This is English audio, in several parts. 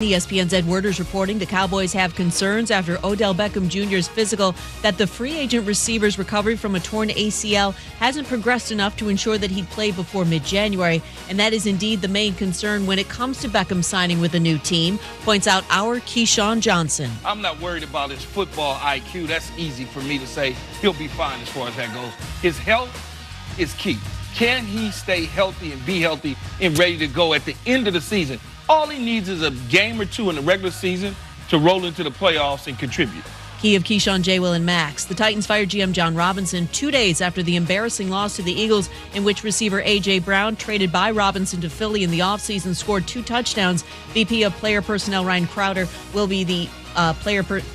ESPN's Ed Werder's reporting the Cowboys have concerns after Odell Beckham Jr.'s physical that the free agent receiver's recovery from a torn ACL hasn't progressed enough to ensure that he'd play before mid-January. And that is indeed the main concern when it comes to Beckham signing with a new team, points out our Keyshawn Johnson. I'm not worried about his football IQ. That's easy for me to say. He'll be fine as far as that goes. His health is key. Can he stay healthy and be healthy and ready to go at the end of the season? All he needs is a game or two in the regular season to roll into the playoffs and contribute. Key of Keyshawn, J. Will, and Max. The Titans fired GM John Robinson 2 days after the embarrassing loss to the Eagles, in which receiver A.J. Brown, traded by Robinson to Philly in the offseason, scored 2 touchdowns. VP of Player Personnel Ryan Crowder will be the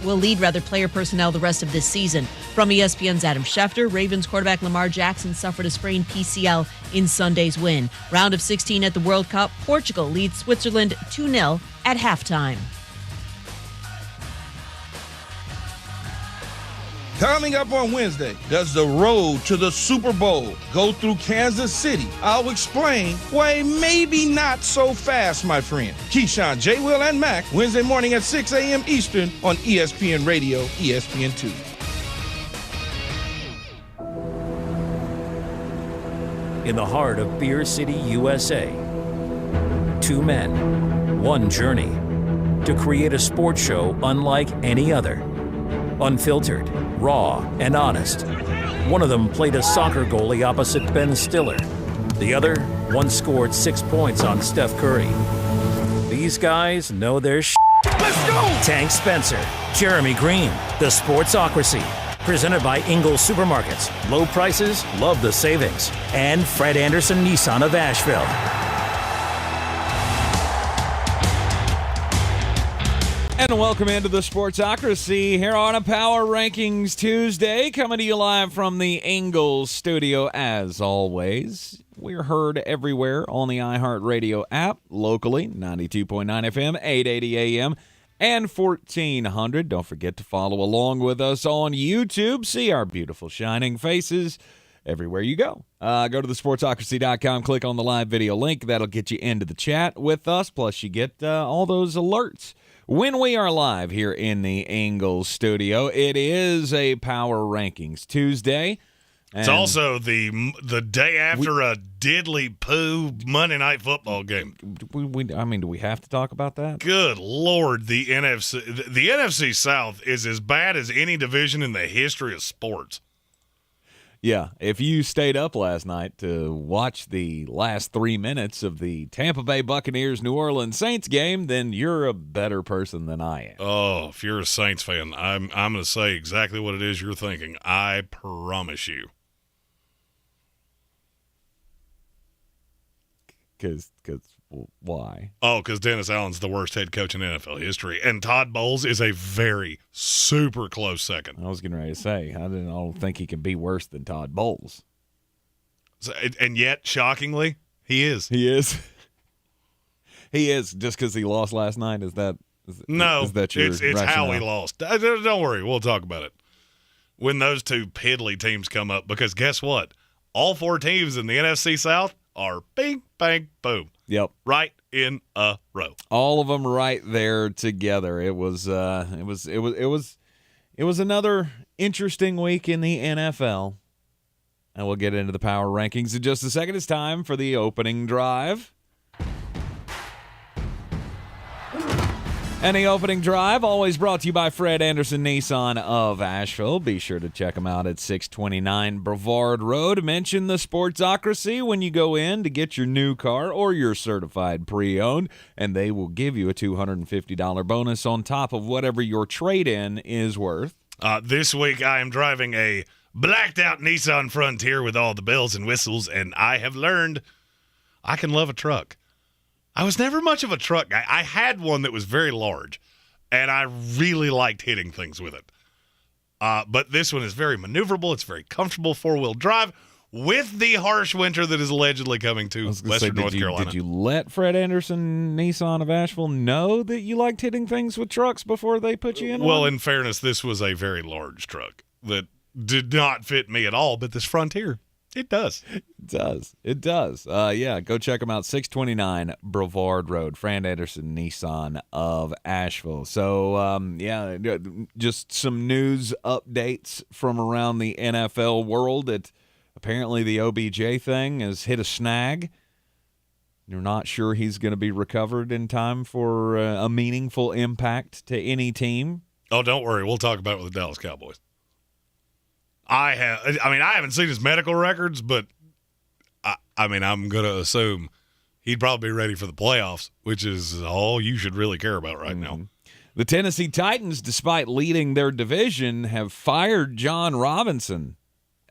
lead player personnel the rest of this season. From ESPN's Adam Schefter, Ravens quarterback Lamar Jackson suffered a sprained PCL in Sunday's win. Round of 16 at the World Cup, Portugal leads Switzerland 2-0 at halftime. Coming up on Wednesday, does the road to the Super Bowl go through Kansas City? I'll explain why maybe not so fast, my friend. Keyshawn, J. Will, and Mac, Wednesday morning at 6 a.m. Eastern on ESPN Radio, ESPN2. In the heart of Beer City, USA, 2 men, 1 journey to create a sports show unlike any other. Unfiltered, raw, and honest. One of them played a soccer goalie opposite Ben Stiller. The other once scored 6 points on Steph Curry. These guys know their Let's go! Tank Spencer, Jeremy Greene, The Sportsocracy. Presented by Ingles Supermarkets. Low prices, love the savings. And Fred Anderson Nissan of Asheville. And welcome into the Sportsocracy here on a Power Rankings Tuesday, coming to you live from the Ingles Studio as always. We're heard everywhere on the iHeartRadio app, locally, 92.9 FM, 880 AM, and 1400. Don't forget to follow along with us on YouTube. See our beautiful shining faces everywhere you go. Go to thesportsocracy.com, click on the live video link. That'll get you into the chat with us, plus you get all those alerts when we are live here in the Ingles Studio. It is a Power Rankings Tuesday. It's also the day after a diddly poo Monday Night Football game. Do we have to talk about that? Good Lord, the NFC South is as bad as any division in the history of sports. Yeah, if you stayed up last night to watch the last 3 minutes of the Tampa Bay Buccaneers New Orleans Saints game, then you're a better person than I am. Oh, if you're a Saints fan, I'm going to say exactly what it is you're thinking. I promise you. Because why? Oh, because Dennis Allen's the worst head coach in NFL history, and Todd Bowles is a very super close second. I was getting ready to say, I don't think he can be worse than Todd Bowles. And yet, shockingly, he is. He is. He is, just because he lost last night. Is that your it's rationale? how he lost. Don't worry, we'll talk about it when those two piddly teams come up, because guess what? All 4 teams in the NFC South are bing, bang, boom. Yep. Right in a row. All of them right there together. It was another interesting week in the NFL. And we'll get into the power rankings in just a second. It's time for the opening drive. And the opening drive, always brought to you by Fred Anderson Nissan of Asheville. Be sure to check them out at 629 Brevard Road. Mention the Sportsocracy when you go in to get your new car or your certified pre-owned, and they will give you a $250 bonus on top of whatever your trade-in is worth. This week I am driving a blacked-out Nissan Frontier with all the bells and whistles, and I have learned I can love a truck. I was never much of a truck guy. I had one that was very large, and I really liked hitting things with it. But this one is very maneuverable. It's very comfortable, 4-wheel drive, with the harsh winter that is allegedly coming to Western North Carolina. Did you let Fred Anderson Nissan of Asheville know that you liked hitting things with trucks before they put you in one? Well, in fairness, this was a very large truck that did not fit me at all, but this Frontier It does. It does. Yeah, go check them out. 629 Brevard Road, Fran Anderson Nissan of Asheville. So, yeah, just some news updates from around the NFL world. That apparently the OBJ thing has hit a snag. You're not sure he's going to be recovered in time for a meaningful impact to any team. Oh, don't worry. We'll talk about it with the Dallas Cowboys. I haven't seen his medical records, but I'm going to assume he'd probably be ready for the playoffs, which is all you should really care about right now. The Tennessee Titans, despite leading their division, have fired John Robinson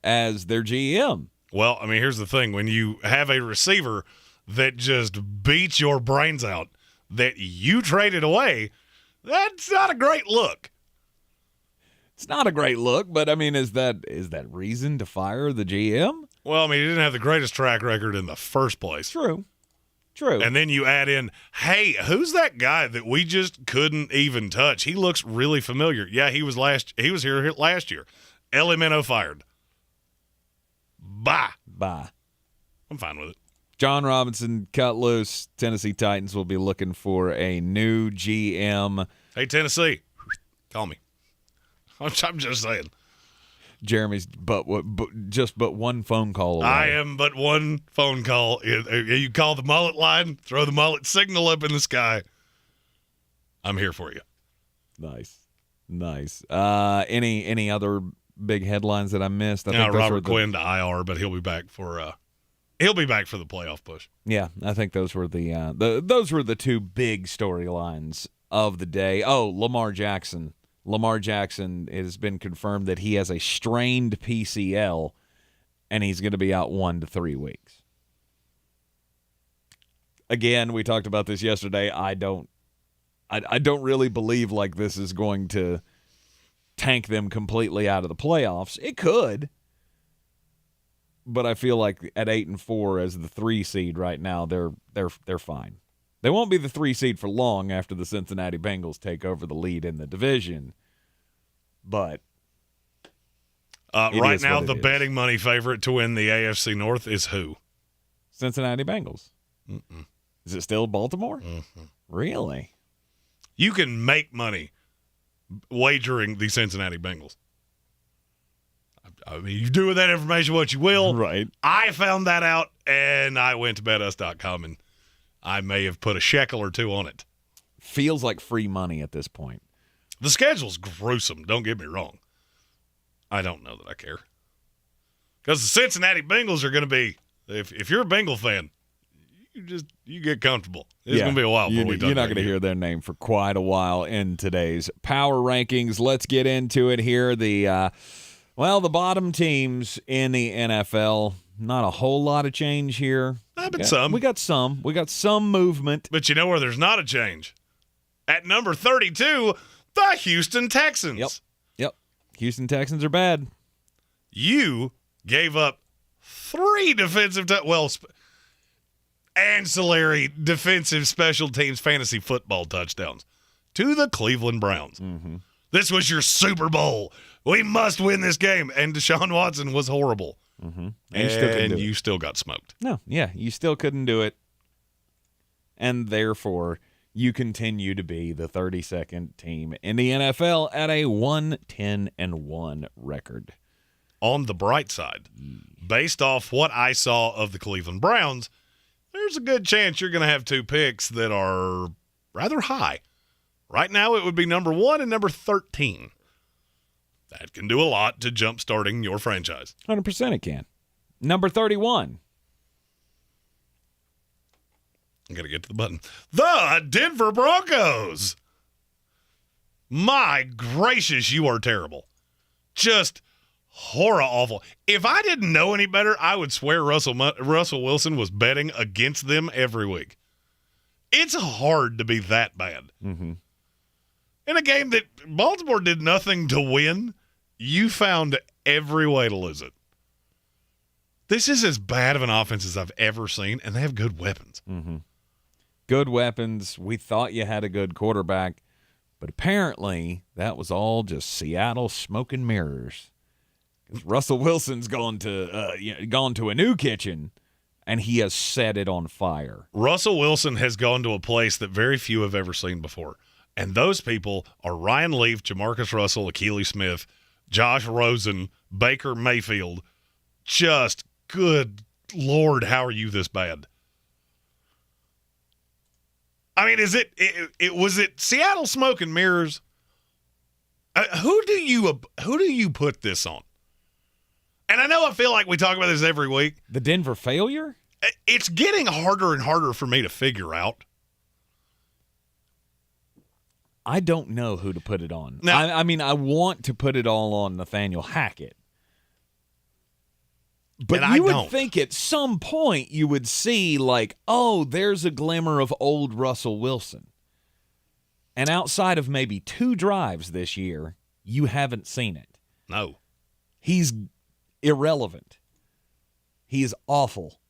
as their GM. Well, I mean, here's the thing. When you have a receiver that just beats your brains out that you traded away, that's not a great look. It's not a great look, but I mean, is that reason to fire the GM? Well, I mean, he didn't have the greatest track record in the first place. True. And then you add in, hey, who's that guy that we just couldn't even touch? He looks really familiar. Yeah, he was here last year. Elemento fired. Bye. I'm fine with it. John Robinson cut loose. Tennessee Titans will be looking for a new GM. Hey, Tennessee, call me. I'm just saying. Jeremy's but one phone call away. I am but one phone call. You call the mullet line, throw the mullet signal up in the sky. I'm here for you. Nice. Any other big headlines that I missed? I think Robert Quinn to IR, but he'll be back for the playoff push. Yeah, I think those were the two big storylines of the day. Oh, Lamar Jackson. It has been confirmed that he has a strained PCL, and he's going to be out 1 to 3 weeks. Again, we talked about this yesterday. I don't really believe like this is going to tank them completely out of the playoffs. It could, but I feel like at 8-4 as the 3 seed right now, they're fine. They won't be the 3 seed for long after the Cincinnati Bengals take over the lead in the division. But right now, the betting money favorite to win the AFC North is who? Cincinnati Bengals. Mm-mm. Is it still Baltimore? Mm-hmm. Really? You can make money wagering the Cincinnati Bengals. I mean, you do with that information what you will. Right. I found that out, and I went to betus.com, and I may have put a shekel or two on it. Feels like free money at this point. The schedule's gruesome, don't get me wrong. I don't know that I care. Because the Cincinnati Bengals are going to be, if you're a Bengal fan, you get comfortable. It's going to be a while before we talk. You're not going to hear their name for quite a while in today's Power Rankings. Let's get into it here. The bottom teams in the NFL, not a whole lot of change here. Some. We got some movement. But you know where there's not a change? At number 32, the Houston Texans. Yep. Houston Texans are bad. You gave up 3 defensive ancillary defensive special teams fantasy football touchdowns to the Cleveland Browns. Mm-hmm. This was your Super Bowl. We must win this game. And Deshaun Watson was horrible. Mm-hmm. And you still got smoked. No, yeah, you still couldn't do it. And therefore, you continue to be the 32nd team in the NFL at a 1-10-1 record. On the bright side, based off what I saw of the Cleveland Browns, there's a good chance you're going to have 2 picks that are rather high. Right now, it would be number 1 and number 13. That can do a lot to jump-starting your franchise. 100% it can. Number 31. I got to get to the button. The Denver Broncos. My gracious, you are terrible. Just horror awful. If I didn't know any better, I would swear Russell Wilson was betting against them every week. It's hard to be that bad. Mm-hmm. In a game that Baltimore did nothing to win, you found every way to lose it. This is as bad of an offense as I've ever seen, and they have good weapons. Mm-hmm. Good weapons. We thought you had a good quarterback, but apparently that was all just Seattle smoke and mirrors. Russell Wilson's gone to a new kitchen, and he has set it on fire. Russell Wilson has gone to a place that very few have ever seen before. And those people are Ryan Leaf, Jamarcus Russell, Akili Smith, Josh Rosen, Baker Mayfield. Just, good Lord, how are you this bad? I mean, was it Seattle smoke and mirrors? Who do you put this on? And I know I feel like we talk about this every week. The Denver failure? It's getting harder and harder for me to figure out. I don't know who to put it on. Now, I mean, I want to put it all on Nathaniel Hackett. But you would think at some point you would see, like, oh, there's a glimmer of old Russell Wilson. And outside of maybe 2 drives this year, you haven't seen it. No. He's irrelevant. He is awful.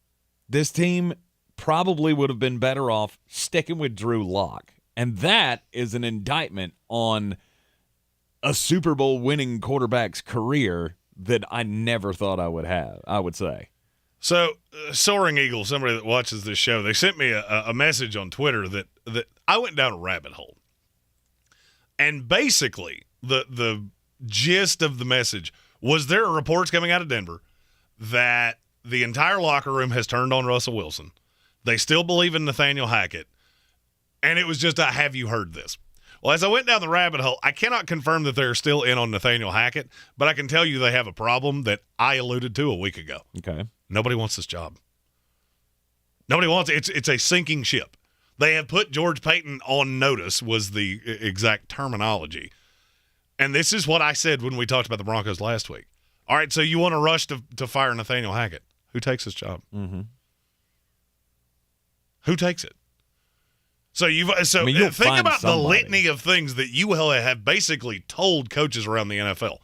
This team probably would have been better off sticking with Drew Lock. And that is an indictment on a Super Bowl winning quarterback's career that I never thought I would have, I would say. So, Soaring Eagle, somebody that watches this show, they sent me a message on Twitter that I went down a rabbit hole. And basically, the gist of the message was there are reports coming out of Denver that the entire locker room has turned on Russell Wilson. They still believe in Nathaniel Hackett. And it was just a, have you heard this? Well, as I went down the rabbit hole, I cannot confirm that they're still in on Nathaniel Hackett, but I can tell you they have a problem that I alluded to a week ago. Okay. Nobody wants this job. Nobody wants it. It's a sinking ship. They have put George Payton on notice was the exact terminology. And this is what I said when we talked about the Broncos last week. All right, so you want to rush to fire Nathaniel Hackett. Who takes this job? Mm-hmm. Who takes it? So think about the litany of things that you have basically told coaches around the NFL.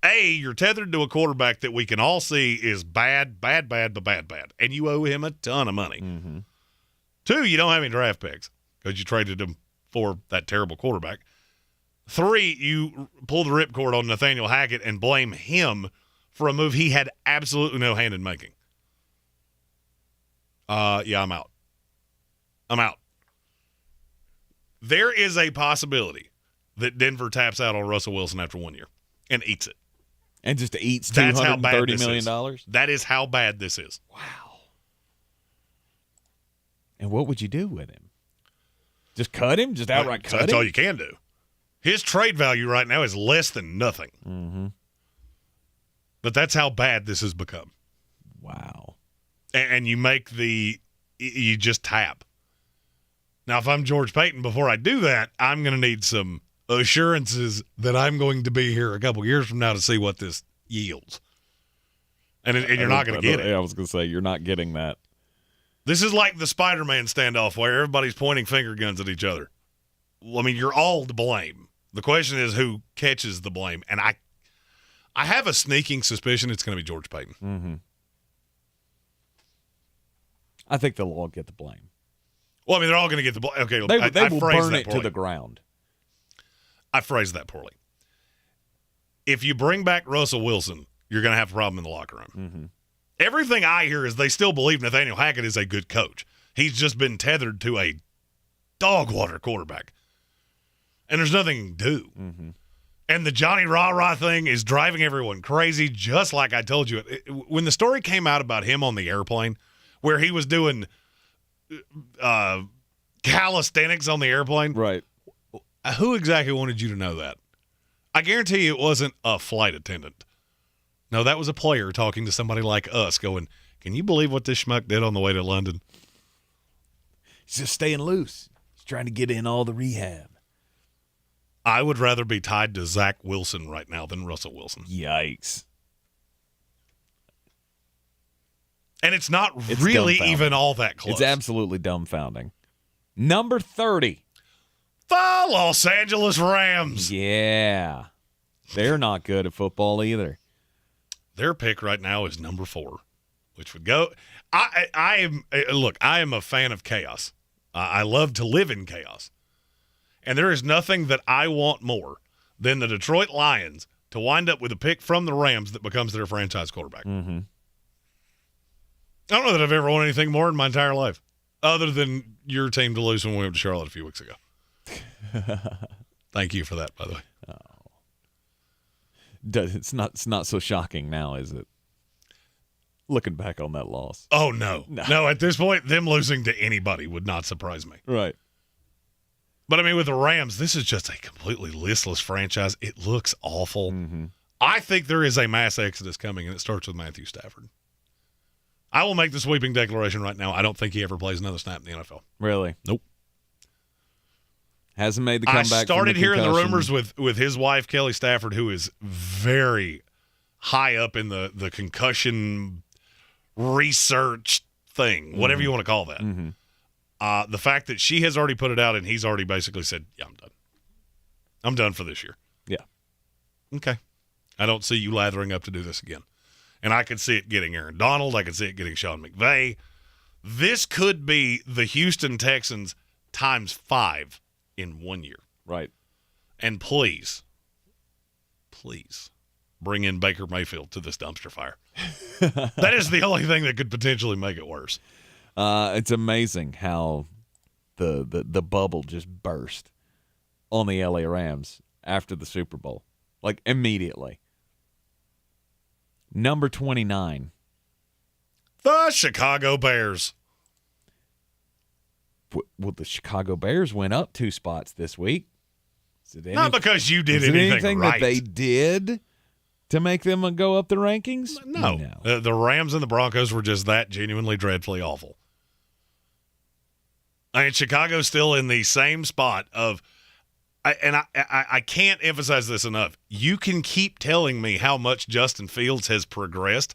A, you're tethered to a quarterback that we can all see is bad, and you owe him a ton of money. Mm-hmm. 2, you don't have any draft picks because you traded him for that terrible quarterback. 3, you pull the ripcord on Nathaniel Hackett and blame him for a move he had absolutely no hand in making. Yeah, I'm out. There is a possibility that Denver taps out on Russell Wilson after 1 year and eats it. And just eats $230 million? That is how bad this is. Wow. And what would you do with him? Just cut him? Just outright cut him? That's all you can do. His trade value right now is less than nothing. Mm-hmm. But that's how bad this has become. Wow. And you just tap. Now, if I'm George Payton, before I do that, I'm going to need some assurances that I'm going to be here a couple years from now to see what this yields. And you're not going to get it. I was going to say, you're not getting that. This is like the Spider-Man standoff where everybody's pointing finger guns at each other. Well, I mean, you're all to blame. The question is who catches the blame. And I have a sneaking suspicion it's going to be George Payton. Mm-hmm. I think they'll all get the blame. Well, I mean, they're all going to get the blame. Okay, they will burn it to the ground. I phrased that poorly. If you bring back Russell Wilson, you're going to have a problem in the locker room. Mm-hmm. Everything I hear is they still believe Nathaniel Hackett is a good coach. He's just been tethered to a dog water quarterback. And there's nothing he can do. Mm-hmm. And the Johnny Rah-Rah thing is driving everyone crazy, just like I told you. When the story came out about him on the airplane, where he was doing calisthenics on the airplane. Right. Who exactly wanted you to know that? I guarantee you it wasn't a flight attendant. No, that was a player talking to somebody like us going, can you believe what this schmuck did on the way to London? He's just staying loose. He's trying to get in all the rehab. I would rather be tied to Zach Wilson right now than Russell Wilson. Yikes. And it's not really even all that close. It's absolutely dumbfounding. Number 30. The Los Angeles Rams. Yeah. They're not good at football either. Their pick right now is number 4, which would go. I am a fan of chaos. I love to live in chaos. And there is nothing that I want more than the Detroit Lions to wind up with a pick from the Rams that becomes their franchise quarterback. Mm-hmm. I don't know that I've ever won anything more in my entire life, other than your team to lose when we went to Charlotte a few weeks ago. Thank you for that, by the way. Oh. It's not so shocking now, is it? Looking back on that loss. Oh, no. No, at this point, them losing to anybody would not surprise me. Right. But, I mean, with the Rams, this is just a completely listless franchise. It looks awful. Mm-hmm. I think there is a mass exodus coming, and it starts with Matthew Stafford. I will make the sweeping declaration right now. I don't think he ever plays another snap in the NFL. Really? Nope. Hasn't made the comeback. I started from the hearing the concussion. rumors with his wife, Kelly Stafford, who is very high up in the concussion research thing, whatever you want to call that. Mm-hmm. The fact that she has already put it out and he's already basically said, yeah, I'm done. I'm done for this year. Yeah. Okay. I don't see you lathering up to do this again. And I could see it getting Aaron Donald. I could see it getting Sean McVay. This could be the Houston Texans times 5 in 1 year. Right. And please bring in Baker Mayfield to this dumpster fire. That is the only thing that could potentially make it worse. It's amazing how the bubble just burst on the LA Rams after the Super Bowl. Like, immediately. Number 29. The Chicago Bears. Well, the Chicago Bears went up 2 spots this week. Not because you did is it anything right. that they did to make them go up the rankings? No. The Rams and the Broncos were just that genuinely dreadfully awful. I mean, Chicago's still in the same spot of I can't emphasize this enough. You can keep telling me how much Justin Fields has progressed.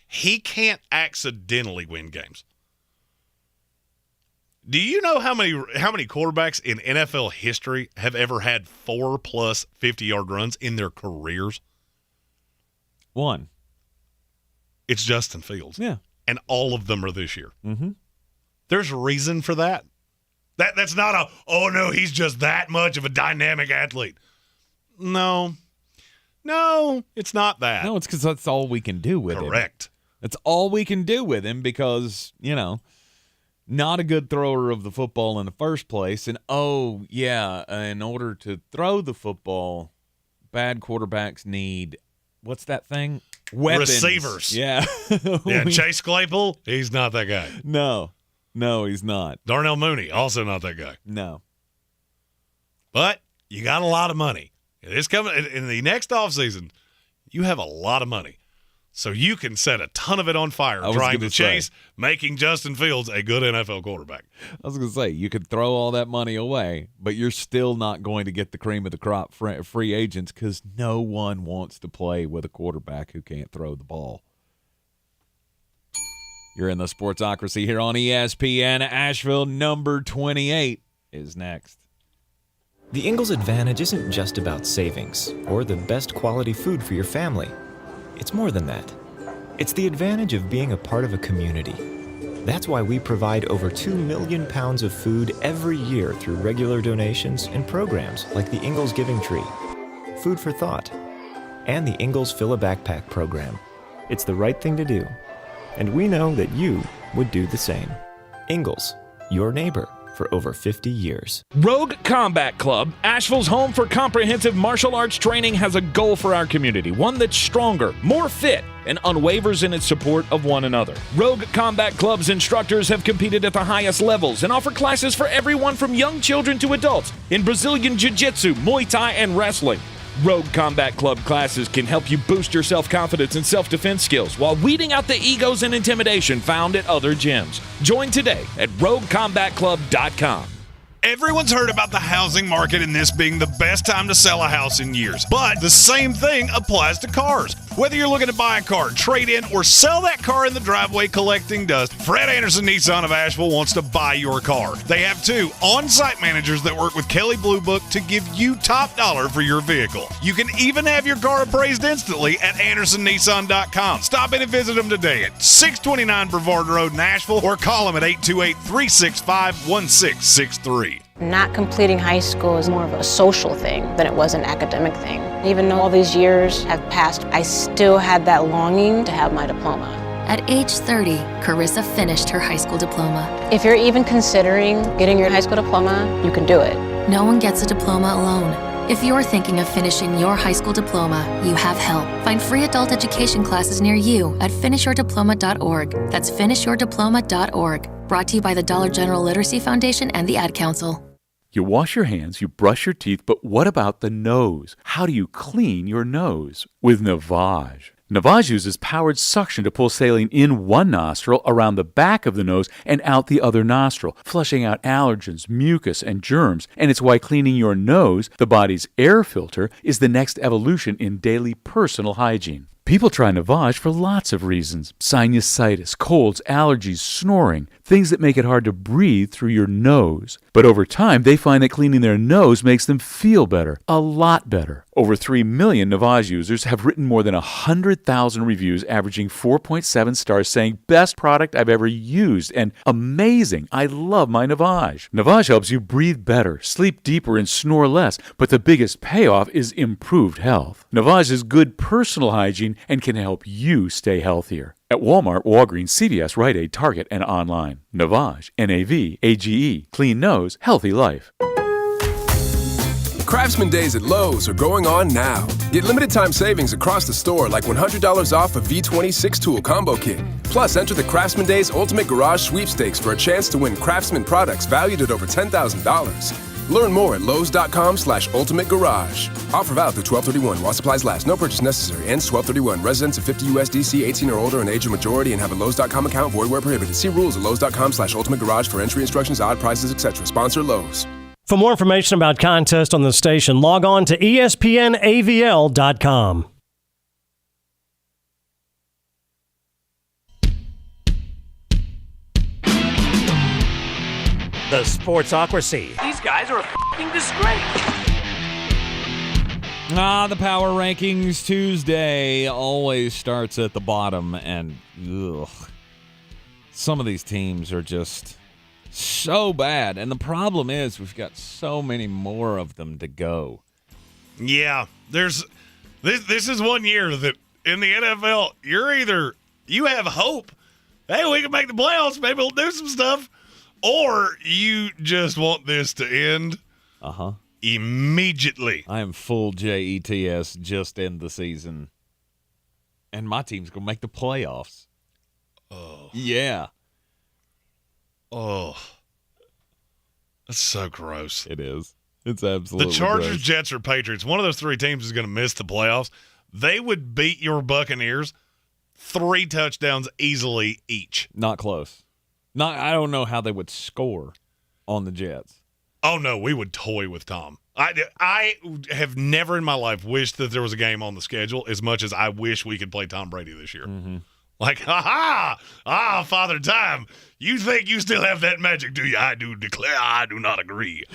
He can't accidentally win games. Do you know how many quarterbacks in NFL history have ever had 4+ 50-yard runs in their careers? 1. It's Justin Fields. Yeah. And all of them are this year. Mm-hmm. There's a reason for that. That's not oh, no, he's just that much of a dynamic athlete. No, it's not that. No, it's because that's all we can do with him. Correct. That's all we can do with him because, not a good thrower of the football in the first place. And, in order to throw the football, bad quarterbacks need, what's that thing? Weapons. Receivers. Yeah. Yeah, Chase Claypool, he's not that guy. No, he's not. Darnell Mooney, also not that guy. No. But you got a lot of money. It's coming in the next offseason. You have a lot of money. So you can set a ton of it on fire trying to chase making Justin Fields a good NFL quarterback. I was going to say, you could throw all that money away, but you're still not going to get the cream of the crop free agents because no one wants to play with a quarterback who can't throw the ball. You're in the Sportsocracy here on ESPN Asheville. Number 28 is next. The Ingles Advantage isn't just about savings or the best quality food for your family. It's more than that. It's the advantage of being a part of a community. That's why we provide over 2 million pounds of food every year through regular donations and programs like the Ingles Giving Tree, Food for Thought, and the Ingles Fill a Backpack program. It's the right thing to do. And we know that you would do the same. Ingles, your neighbor for over 50 years. Rogue Combat Club, Asheville's home for comprehensive martial arts training, has a goal for our community, one that's stronger, more fit, and unwavers in its support of one another. Rogue Combat Club's instructors have competed at the highest levels and offer classes for everyone from young children to adults in Brazilian Jiu-Jitsu, Muay Thai, and wrestling. Rogue Combat Club classes can help you boost your self-confidence and self-defense skills while weeding out the egos and intimidation found at other gyms. Join today at roguecombatclub.com. Everyone's heard about the housing market and this being the best time to sell a house in years. But the same thing applies to cars. Whether you're looking to buy a car, trade in, or sell that car in the driveway collecting dust, Fred Anderson Nissan of Asheville wants to buy your car. They have 2 on-site managers that work with Kelly Blue Book to give you top dollar for your vehicle. You can even have your car appraised instantly at AndersonNissan.com. Stop in and visit them today at 629 Brevard Road in Asheville or call them at 828-365-1663. Not completing high school is more of a social thing than it was an academic thing. Even though all these years have passed, I still had that longing to have my diploma. At age 30, Carissa finished her high school diploma. If you're even considering getting your high school diploma, you can do it. No one gets a diploma alone. If you're thinking of finishing your high school diploma, you have help. Find free adult education classes near you at finishyourdiploma.org. That's finishyourdiploma.org. Brought to you by the Dollar General Literacy Foundation and the Ad Council. You wash your hands, you brush your teeth, but what about the nose? How do you clean your nose? With Navage. Navage uses powered suction to pull saline in one nostril, around the back of the nose, and out the other nostril, flushing out allergens, mucus, and germs. And it's why cleaning your nose, the body's air filter, is the next evolution in daily personal hygiene. People try Navage for lots of reasons. Sinusitis, colds, allergies, snoring, things that make it hard to breathe through your nose. But over time, they find that cleaning their nose makes them feel better, a lot better. Over 3 million Navage users have written more than 100,000 reviews, averaging 4.7 stars, saying, "Best product I've ever used," and "Amazing, I love my Navage." Navage helps you breathe better, sleep deeper, and snore less, but the biggest payoff is improved health. Navage is good personal hygiene and can help you stay healthier. At Walmart, Walgreens, CVS, Rite Aid, Target, and online. Navage, N-A-V-A-G-E. Clean nose, healthy life. Craftsman Days at Lowe's are going on now. Get limited time savings across the store like $100 off a V20 6-tool combo kit. Plus, enter the Craftsman Days Ultimate Garage Sweepstakes for a chance to win Craftsman products valued at over $10,000. Learn more at lowes.com/ultimategarage. Offer valid through 12/31 while supplies last. No purchase necessary. Ends 12/31. Residents of 50 USDC, 18 or older, and age of majority and have a lowes.com account. Void where prohibited. See rules at lowes.com/ultimategarage for entry instructions, odd prices, etc. Sponsor Lowe's. For more information about contests on the station, log on to espnavl.com. The Sportsocracy. These guys are a f***ing disgrace. The Power Rankings Tuesday always starts at the bottom, and some of these teams are just so bad. And the problem is we've got so many more of them to go. Yeah, this is one year that in the NFL, you have hope. Hey, we can make the playoffs. Maybe we'll do some stuff. Or you just want this to end immediately. I am full JETS, just end the season. And my team's going to make the playoffs. Oh. Yeah. Oh. That's so gross. It is. It's absolutely The Chargers, gross. Jets, or Patriots, one of those three teams is going to miss the playoffs. They would beat your Buccaneers 3 touchdowns easily each. Not close. I don't know how they would score on the Jets. Oh, no, we would toy with Tom. I have never in my life wished that there was a game on the schedule as much as I wish we could play Tom Brady this year. Mm-hmm. Like, Father Time, you think you still have that magic, do you? I do declare I do not agree.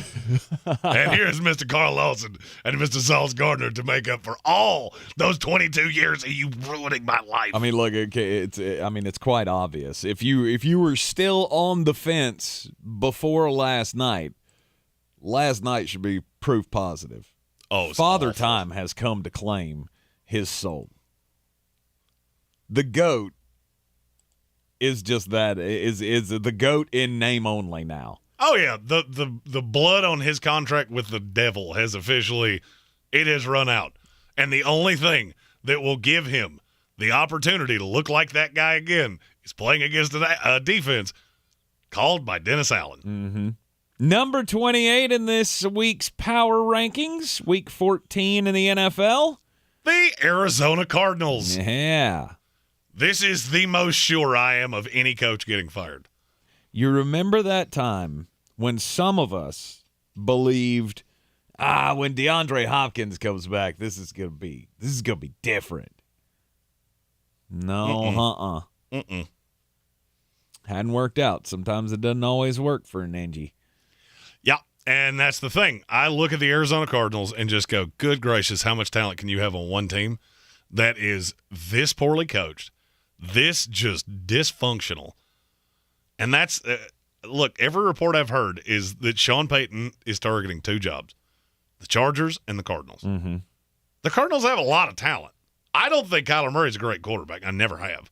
And here's Mr. Carl Lawson and Mr. Sauce Gardner to make up for all those 22 years of you ruining my life. I mean, look, it's quite obvious. If you were still on the fence before last night should be proof positive. Oh, Father awful. Time has come to claim his soul. The GOAT is just that, is the GOAT in name only now. Oh, yeah. The blood on his contract with the devil has run out. And the only thing that will give him the opportunity to look like that guy again is playing against a defense called by Dennis Allen. Mm-hmm. Number 28 in this week's Power Rankings, Week 14 in the NFL. The Arizona Cardinals. Yeah. This is the most sure I am of any coach getting fired. You remember that time when some of us believed, when DeAndre Hopkins comes back, this is gonna be different. No, hadn't worked out. Sometimes it doesn't always work for an Angie. Yeah, and that's the thing. I look at the Arizona Cardinals and just go, good gracious, how much talent can you have on one team that is this poorly coached, this just dysfunctional? And that's look, every report I've heard is that Sean Payton is targeting 2 jobs, the Chargers and the Cardinals. Mm-hmm. The Cardinals have a lot of talent. I don't think Kyler Murray's a great quarterback. I never have.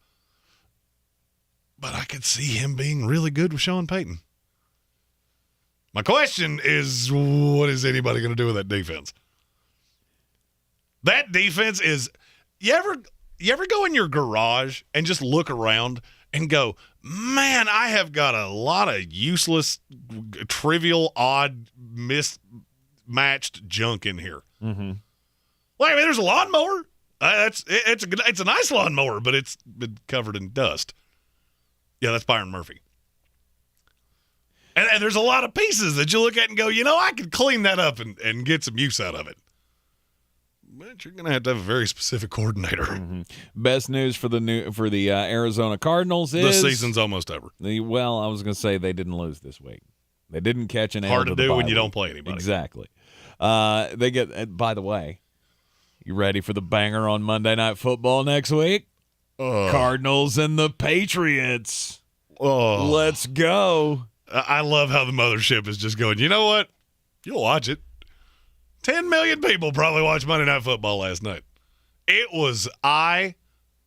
But I could see him being really good with Sean Payton. My question is, what is anybody going to do with that defense? That defense is – you ever go in your garage and just look around and go, man, I have got a lot of useless, trivial, odd, mismatched junk in here. Mm-hmm. Well, I mean, there's a lawnmower. It's a nice lawnmower, but it's been covered in dust. Yeah, that's Byron Murphy. And there's a lot of pieces that you look at and go, I could clean that up and get some use out of it. But you're going to have a very specific coordinator. Mm-hmm. Best news for the Arizona Cardinals is the season's almost over. I was going to say they didn't lose this week. They didn't catch an L. Hard to do when you don't play anybody. Exactly. They get. By the way, you ready for the banger on Monday Night Football next week? Cardinals and the Patriots. Oh, let's go. I love how the mothership is just going, you know what? You'll watch it. 10 million people probably watched Monday Night Football last night. It was eye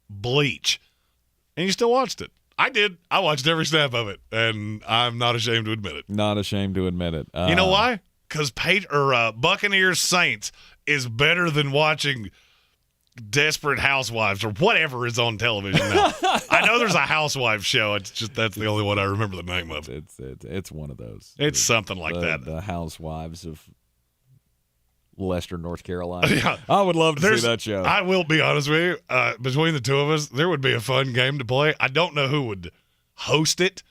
bleach. And you still watched it. I did. I watched every snap of it, and I'm not ashamed to admit it. Not ashamed to admit it. You know why? Because Buccaneers Saints is better than watching Desperate Housewives or whatever is on television now. I know there's a Housewives show. It's just that's the only one I remember the name of. It's one of those. It's something like that. The Housewives of Leicester, North Carolina. Yeah. I would love to see that show. I will be honest with you. Between the two of us, there would be a fun game to play. I don't know who would host it,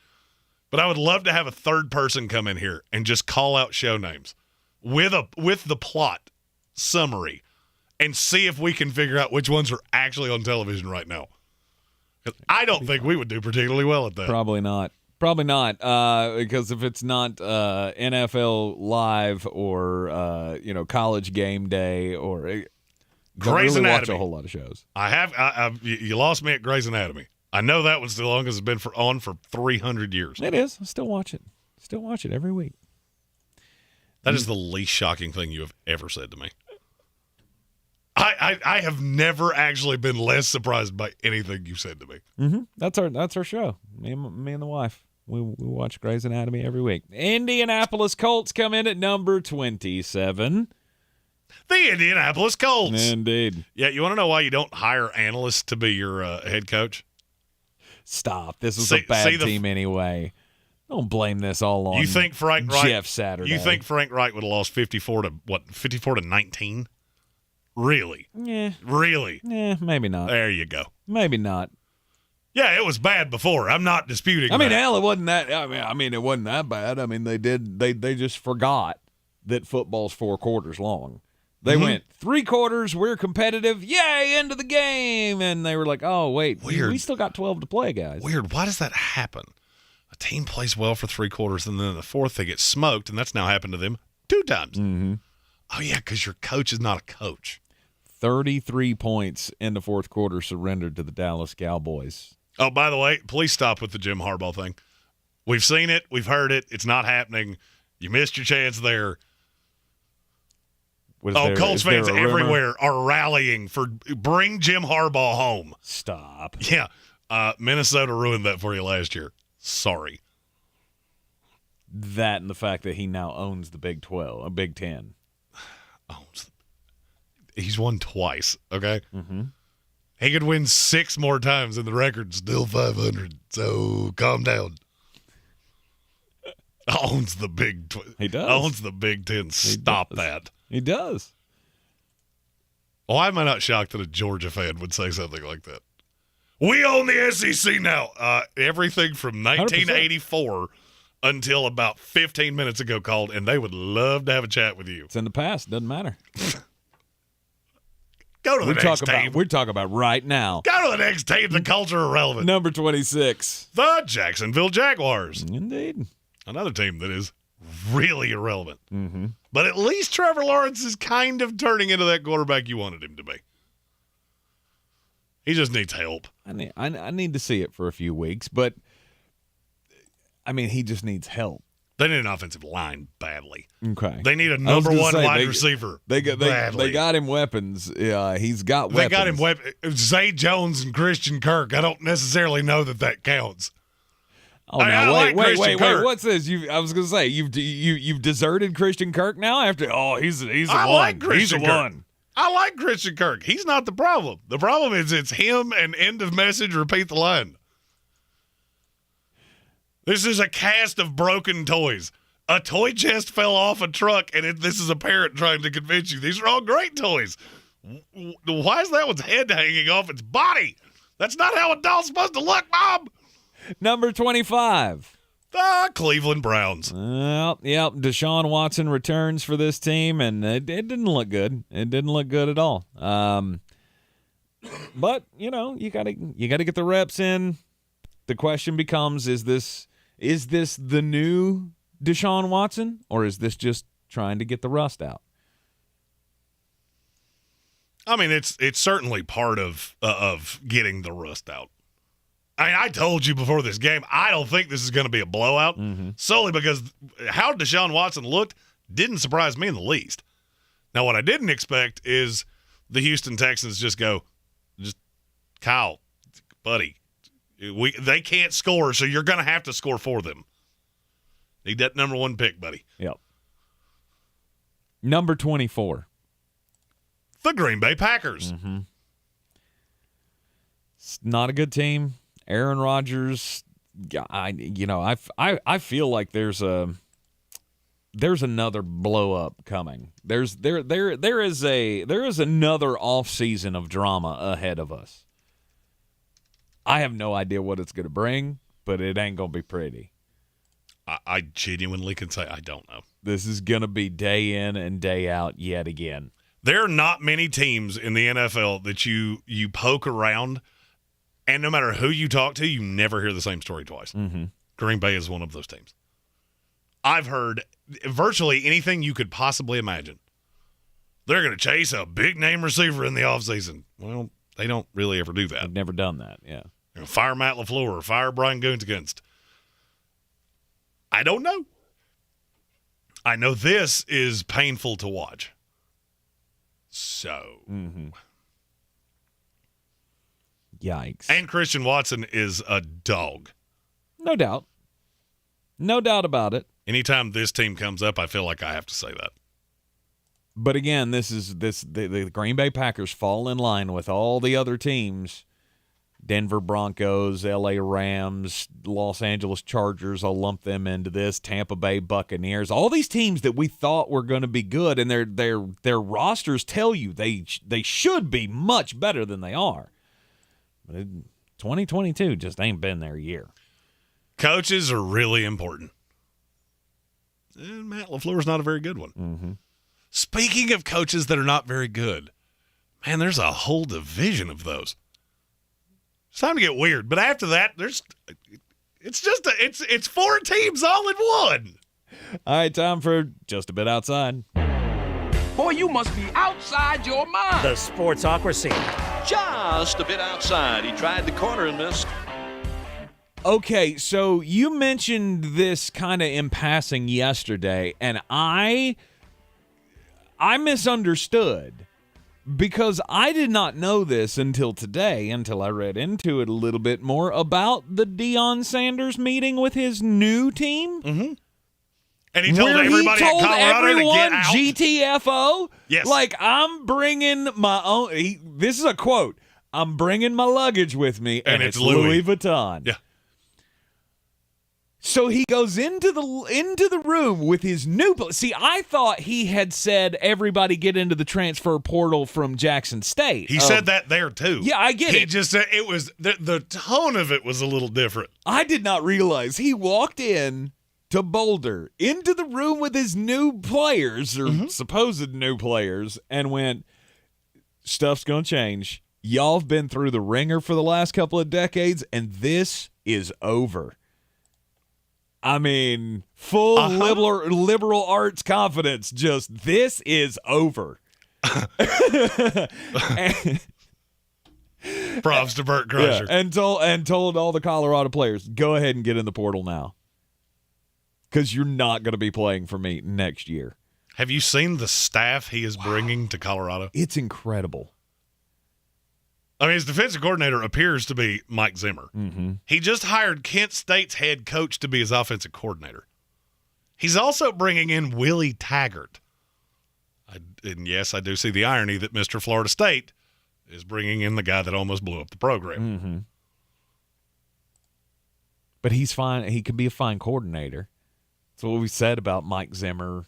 but I would love to have a third person come in here and just call out show names with the plot summary and see if we can figure out which ones are actually on television right now. I don't think we would do particularly well at that. Probably not. Because if it's not NFL Live or College Game Day or Grey's Anatomy, watch a whole lot of shows. You lost me at Grey's Anatomy. I know that was the longest it's been on for 300 years. It is. I still watch it. Every week. That is the least shocking thing you have ever said to me. I have never actually been less surprised by anything you said to me. Mm-hmm. That's our show. Me and the wife. We watch Grey's Anatomy every week. Indianapolis Colts come in at number 27. The Indianapolis Colts. Indeed. Yeah, you want to know why you don't hire analysts to be your head coach? Stop. This was a bad team anyway. Don't blame this all on Jeff Saturday. You think Frank Reich would have lost 54 to 19? Really? Yeah. Really? Yeah, maybe not. There you go. Maybe not. Yeah, it was bad before. I'm not disputing that. Hell, it wasn't that. It wasn't that bad. They just forgot that football's 4 quarters long. They went 3 quarters, we're competitive, yay, end of the game. And they were like, oh, wait, we still got 12 to play, guys. Weird. Why does that happen? A team plays well for 3 quarters, and then in the 4th they get smoked, and that's now happened to them 2 times. Mm-hmm. Oh, yeah, because your coach is not a coach. 33 points in the 4th quarter surrendered to the Dallas Cowboys. Oh, by the way, please stop with the Jim Harbaugh thing. We've seen it. We've heard it. It's not happening. You missed your chance there. Colts fans everywhere are rallying for bring Jim Harbaugh home. Stop. Yeah. Minnesota ruined that for you last year. Sorry. That and the fact that he now owns the Big 10. He's won twice, okay? Mm-hmm. He could win 6 more times and the record's still 500, so calm down. Owns the Big He does. Owns the Big 10. Stop that. He does. Why am I not shocked that a Georgia fan would say something like that? We own the SEC now. Everything from 1984 until about 15 minutes ago called, and they would love to have a chat with you. It's in the past. Doesn't matter. Go to the next team. We're talking about right now. Go to the next team. The culture irrelevant. Number 26. The Jacksonville Jaguars. Indeed. Another team that is really irrelevant. Mm-hmm. But at least Trevor Lawrence is kind of turning into that quarterback you wanted him to be. He just needs help. I need to see it for a few weeks, but I mean, he just needs help. They need an offensive line badly. Okay. They need a number one wide receiver. They got him weapons. Yeah, he's got weapons. They got him weapons. Zay Jones and Christian Kirk. I don't necessarily know that counts. Oh, wait. What's this? I was going to say you've deserted Christian Kirk now after. Oh, he's a one. Like Christian he's a Kirk. one. I like Christian Kirk. He's not the problem. The problem is it's him and end of message. Repeat the line. This is a cast of broken toys. A toy chest fell off a truck, and this is a parent trying to convince you. These are all great toys. Why is that one's head hanging off its body? That's not how a doll's supposed to look, Mom. Number 25. The Cleveland Browns. Yep. Deshaun Watson returns for this team, and it didn't look good. It didn't look good at all. But, you gotta get the reps in. The question becomes, is this the new Deshaun Watson, or is this just trying to get the rust out? I mean, it's certainly part of getting the rust out. I mean, I told you before this game, I don't think this is going to be a blowout, solely because how Deshaun Watson looked didn't surprise me in the least. Now, what I didn't expect is the Houston Texans just Kyle, buddy, they can't score, so you're going to have to score for them. Need that number one pick, buddy. Yep. Number 24. The Green Bay Packers. It's not a good team. Aaron Rodgers, I feel like there's another blow up coming. There is another offseason of drama ahead of us. I have no idea what it's going to bring, but it ain't going to be pretty. I genuinely can say I don't know. This is going to be day in and day out yet again. There are not many teams in the NFL that you poke around, and no matter who you talk to, you never hear the same story twice. Green Bay is one of those teams. I've heard virtually anything you could possibly imagine. They're going to chase a big-name receiver in the offseason. Well, they don't really ever do that. They've never done that, yeah. They're going to fire Matt LaFleur or fire Brian Gutekunst. I don't know. I know this is painful to watch. So. Yikes. And Christian Watson is a dog. No doubt. No doubt about it. Anytime this team comes up, I feel like I have to say that. But again, the Green Bay Packers fall in line with all the other teams. Denver Broncos, LA Rams, Los Angeles Chargers, I'll lump them into this, Tampa Bay Buccaneers, all these teams that we thought were going to be good, and their rosters tell you they should be much better than they are. But 2022 just ain't been their year. Coaches are really important. And Matt LaFleur's not a very good one. Speaking of coaches that are not very good, man, there's a whole division of those. It's time to get weird, but after that, it's four teams all in one. All right, time for Just a Bit Outside. Boy, you must be outside your mind. The Sportsocracy. Just a bit outside. He tried the corner and missed. Okay, so you mentioned this kind of in passing yesterday, and I misunderstood. Because I did not know this until today, until I read into it a little bit more about the Deion Sanders meeting with his new team. And he told everybody at Colorado to get out. GTFO? Yes. Like, I'm bringing my own. This is a quote. I'm bringing my luggage with me, and it's Louis Vuitton. Yeah. So he goes into the room with his new. See, I thought he had said everybody get into the transfer portal from Jackson State. He said that there too. Yeah, I get it. He just said it was the tone of it was a little different. I did not realize he walked in to Boulder into the room with his new players or supposed new players and went, "Stuff's gonna change. Y'all have been through the ringer for the last couple of decades, and this is over." I mean, full liberal arts confidence. Just, this is over. Props to Burt Crusher. Yeah, and told all the Colorado players, go ahead and get in the portal now. because you're not going to be playing for me next year. Have you seen the staff he is bringing to Colorado? It's incredible. I mean, his defensive coordinator appears to be Mike Zimmer. Mm-hmm. He just hired Kent State's head coach to be his offensive coordinator. He's also bringing in Willie Taggart. And yes, I do see the irony that Mr. Florida State is bringing in the guy that almost blew up the program. Mm-hmm. But he's fine. He could be a fine coordinator. That's what we said about Mike Zimmer,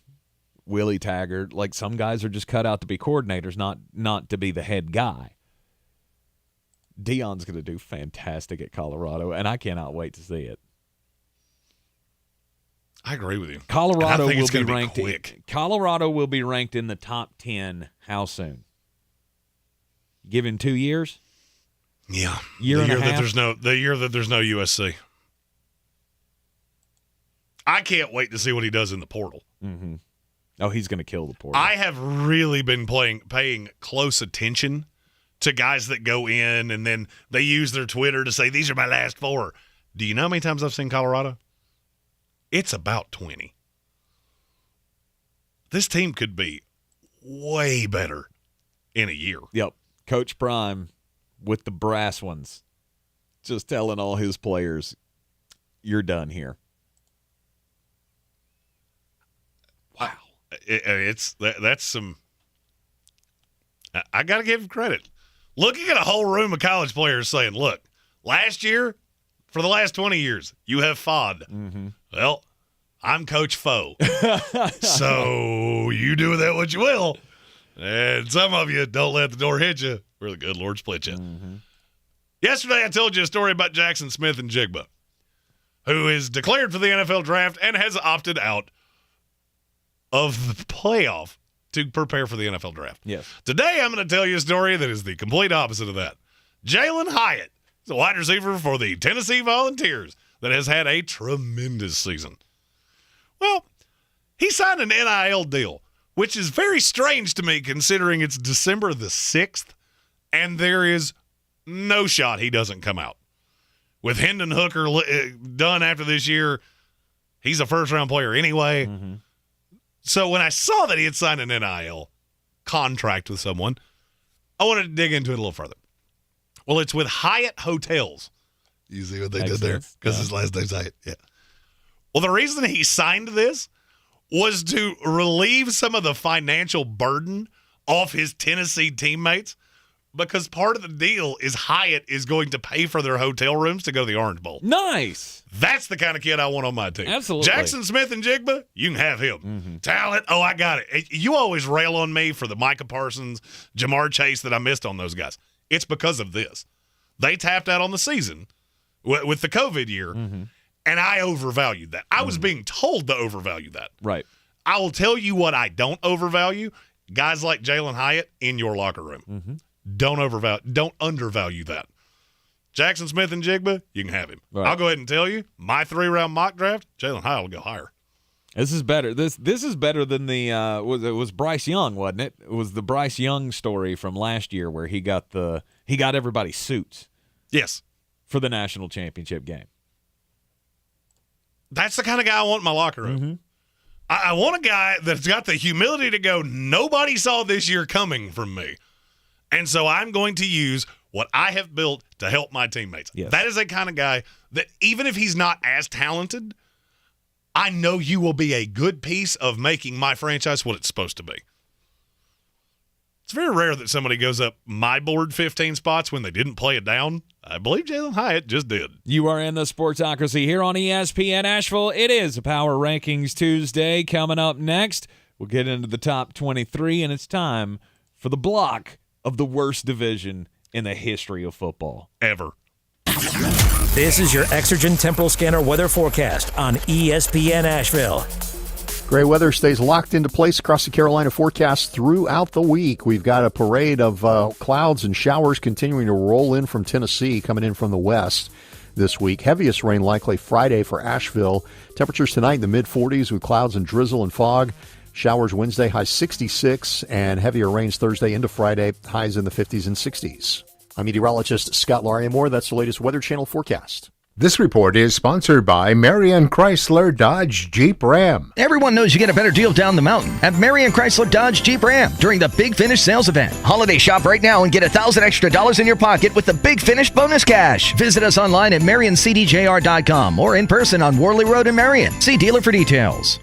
Willie Taggart. Like, some guys are just cut out to be coordinators, not to be the head guy. Deion's going to do fantastic at Colorado, and I cannot wait to see it. I agree with you. Colorado will will be ranked. Colorado will be ranked in the top 10. How soon? Give him 2 years. Yeah, year and a half. The year that there's no USC. I can't wait to see what he does in the portal. Mm-hmm. Oh, he's going to kill the portal. I have really been paying close attention to guys that go in and then they use their Twitter to say, these are my last 4. Do you know how many times I've seen Colorado? It's about 20. This team could be way better in a year. Yep. Coach Prime with the brass ones, just telling all his players, you're done here. Wow. That's some – I got to give him credit. Looking at a whole room of college players saying, look, last year, for the last 20 years, you have FOD. Mm-hmm. Well, I'm Coach Foe. So you do with that what you will. And some of you don't let the door hit you, or the good Lord split you. Mm-hmm. Yesterday I told you a story about Jackson Smith-Njigba, who is declared for the NFL draft and has opted out of the playoff to prepare for the NFL draft. Yes. Today I'm going to tell you a story that is the complete opposite of that. Jalen Hyatt is a wide receiver for the Tennessee Volunteers that has had a tremendous season. Well, he signed an NIL deal, which is very strange to me considering it's December the 6th, and there is no shot he doesn't come out. With Hendon Hooker done after this year, he's a first-round player anyway. Mm-hmm. So when I saw that he had signed an NIL contract with someone, I wanted to dig into it a little further. Well, it's with Hyatt Hotels. You see what they did there? Because his last name's Hyatt. Yeah. Well, the reason he signed this was to relieve some of the financial burden off his Tennessee teammates, because part of the deal is Hyatt is going to pay for their hotel rooms to go to the Orange Bowl. Nice. That's the kind of kid I want on my team. Absolutely. Jackson Smith-Njigba, you can have him. Mm-hmm. Talent, oh, I got it. You always rail on me for the Micah Parsons, Jamar Chase that I missed on those guys. It's because of this. They tapped out on the season with the COVID year, mm-hmm. and I overvalued that. I was being told to overvalue that. Right. I will tell you what I don't overvalue. Guys like Jalen Hyatt in your locker room. Mm-hmm. Don't undervalue that. Jackson Smith-Njigba, you can have him. Right. I'll go ahead and tell you, my 3-round mock draft, Jalen Hyatt will go higher. This is better. This is better than the it was Bryce Young, wasn't it? It was the Bryce Young story from last year where he got everybody suits. Yes. For the national championship game. That's the kind of guy I want in my locker room. Mm-hmm. I want a guy that's got the humility to go, nobody saw this year coming from me. And so I'm going to use what I have built to help my teammates. Yes. That is a kind of guy that even if he's not as talented, I know you will be a good piece of making my franchise what it's supposed to be. It's very rare that somebody goes up my board 15 spots when they didn't play it down. I believe Jalen Hyatt just did. You are in the Sportsocracy here on ESPN Asheville. It is a Power Rankings Tuesday. Coming up next, we'll get into the top 23, and it's time for the block of the worst division in the history of football. Ever. This is your Exergen Temporal Scanner weather forecast on ESPN Asheville. Gray weather stays locked into place across the Carolina forecast throughout the week. We've got a parade of clouds and showers continuing to roll in from Tennessee, coming in from the west this week. Heaviest rain likely Friday for Asheville. Temperatures tonight in the mid-40s with clouds and drizzle and fog. Showers Wednesday, high 66, and heavier rains Thursday into Friday, highs in the 50s and 60s. I'm meteorologist Scott Larimore. That's the latest Weather Channel forecast. This report is sponsored by Marion Chrysler Dodge Jeep Ram. Everyone knows you get a better deal down the mountain at Marion Chrysler Dodge Jeep Ram during the Big Finish sales event. Holiday shop right now and get $1,000 extra in your pocket with the Big Finish bonus cash. Visit us online at MarionCDJR.com or in person on Worley Road in Marion. See dealer for details.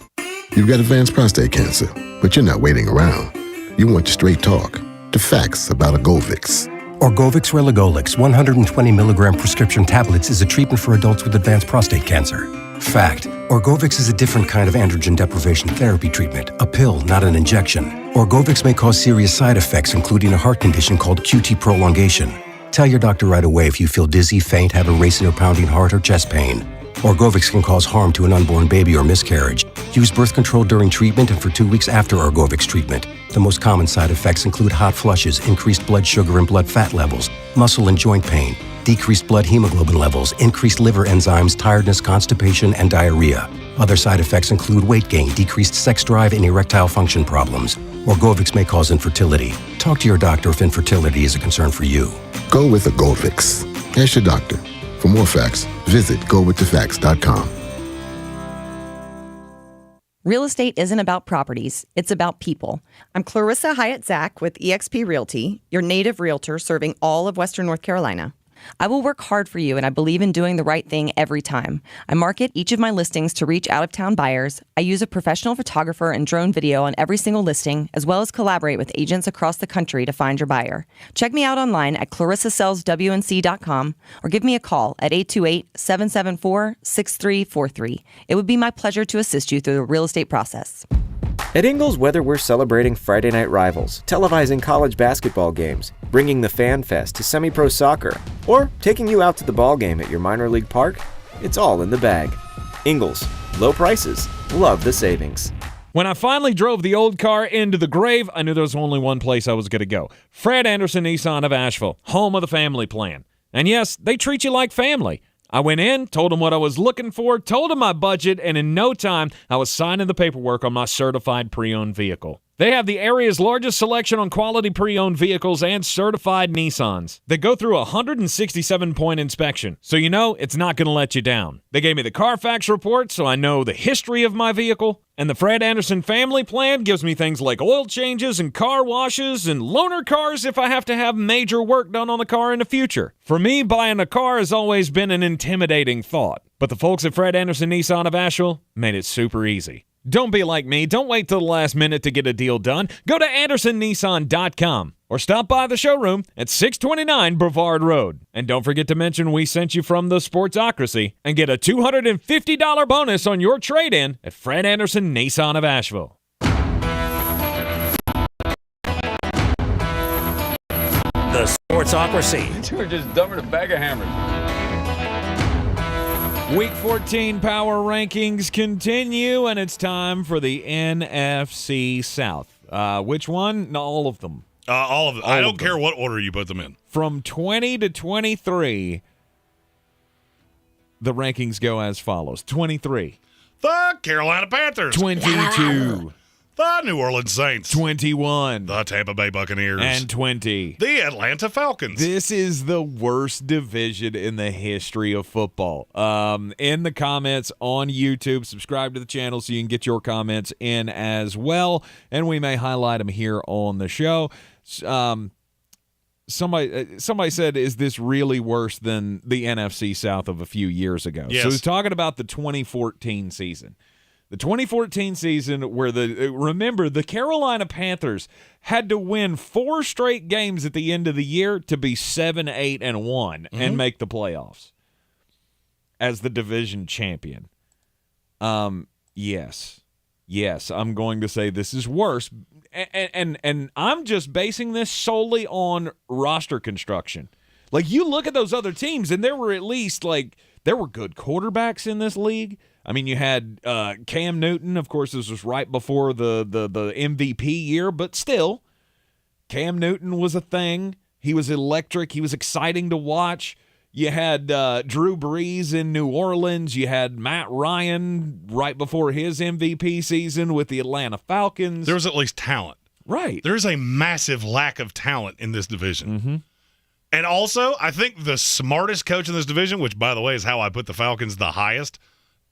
You've got advanced prostate cancer, but you're not waiting around. You want straight talk, the facts about Orgovix. Orgovix Relagolix 120 milligram prescription tablets is a treatment for adults with advanced prostate cancer. Fact: Orgovix is a different kind of androgen deprivation therapy treatment, a pill, not an injection. Orgovix may cause serious side effects, including a heart condition called QT prolongation. Tell your doctor right away if you feel dizzy, faint, have a racing or pounding heart, or chest pain. Orgovix can cause harm to an unborn baby or miscarriage. Use birth control during treatment and for 2 weeks after Orgovix treatment. The most common side effects include hot flushes, increased blood sugar and blood fat levels, muscle and joint pain, decreased blood hemoglobin levels, increased liver enzymes, tiredness, constipation, and diarrhea. Other side effects include weight gain, decreased sex drive, and erectile function problems. Orgovix may cause infertility. Talk to your doctor if infertility is a concern for you. Go with Orgovix. Ask your doctor. For more facts, visit gowiththefacts.com. Real estate isn't about properties, it's about people. I'm Clarissa Hyatt-Zach with eXp Realty, your native realtor serving all of Western North Carolina. I will work hard for you, and I believe in doing the right thing every time. I market each of my listings to reach out-of-town buyers. I use a professional photographer and drone video on every single listing, as well as collaborate with agents across the country to find your buyer. Check me out online at clarissasellswnc.com or give me a call at 828-774-6343. It would be my pleasure to assist you through the real estate process. At Ingles, whether we're celebrating Friday night rivals, televising college basketball games, bringing the Fan Fest to semi-pro soccer, or taking you out to the ball game at your minor league park, it's all in the bag. Ingles, low prices, love the savings. When I finally drove the old car into the grave, I knew there was only one place I was going to go. Fred Anderson Nissan of Asheville, home of the family plan. And yes, they treat you like family. I went in, told them what I was looking for, told them my budget, and in no time, I was signing the paperwork on my certified pre-owned vehicle. They have the area's largest selection on quality pre-owned vehicles and certified Nissans. They go through a 167-point inspection, so you know it's not going to let you down. They gave me the Carfax report, so I know the history of my vehicle. And the Fred Anderson family plan gives me things like oil changes and car washes and loaner cars if I have to have major work done on the car in the future. For me, buying a car has always been an intimidating thought. But the folks at Fred Anderson Nissan of Asheville made it super easy. Don't be like me. Don't wait till the last minute to get a deal done. Go to AndersonNissan.com or stop by the showroom at 629 Brevard Road. And don't forget to mention we sent you from the Sportsocracy and get a $250 bonus on your trade-in at Fred Anderson Nissan of Asheville. The Sportsocracy. These two are just dumber than a bag of hammers. Week 14 power rankings continue, and it's time for the NFC South. Which one? No, all of them. All of them. I don't care what order you put them in. From 20 to 23, the rankings go as follows. 23. The Carolina Panthers. 22. The New Orleans Saints. 21. The Tampa Bay Buccaneers. And 20. The Atlanta Falcons. This is the worst division in the history of football. In the comments on YouTube, subscribe to the channel so you can get your comments in as well, and we may highlight them here on the show. Somebody said, is this really worse than the NFC South of a few years ago? Yes. So he's talking about the 2014 season. The 2014 season where remember, the Carolina Panthers had to win 4 straight games at the end of the year to be 7-8-1 and make the playoffs as the division champion. Yes, I'm going to say this is worse. And I'm just basing this solely on roster construction. Like, you look at those other teams, and there were at least, there were good quarterbacks in this league. I mean, you had Cam Newton. Of course, this was right before the MVP year, but still, Cam Newton was a thing. He was electric. He was exciting to watch. You had Drew Brees in New Orleans. You had Matt Ryan right before his MVP season with the Atlanta Falcons. There was at least talent. Right. There's a massive lack of talent in this division. Mm-hmm. And also, I think the smartest coach in this division, which, by the way, is how I put the Falcons the highest,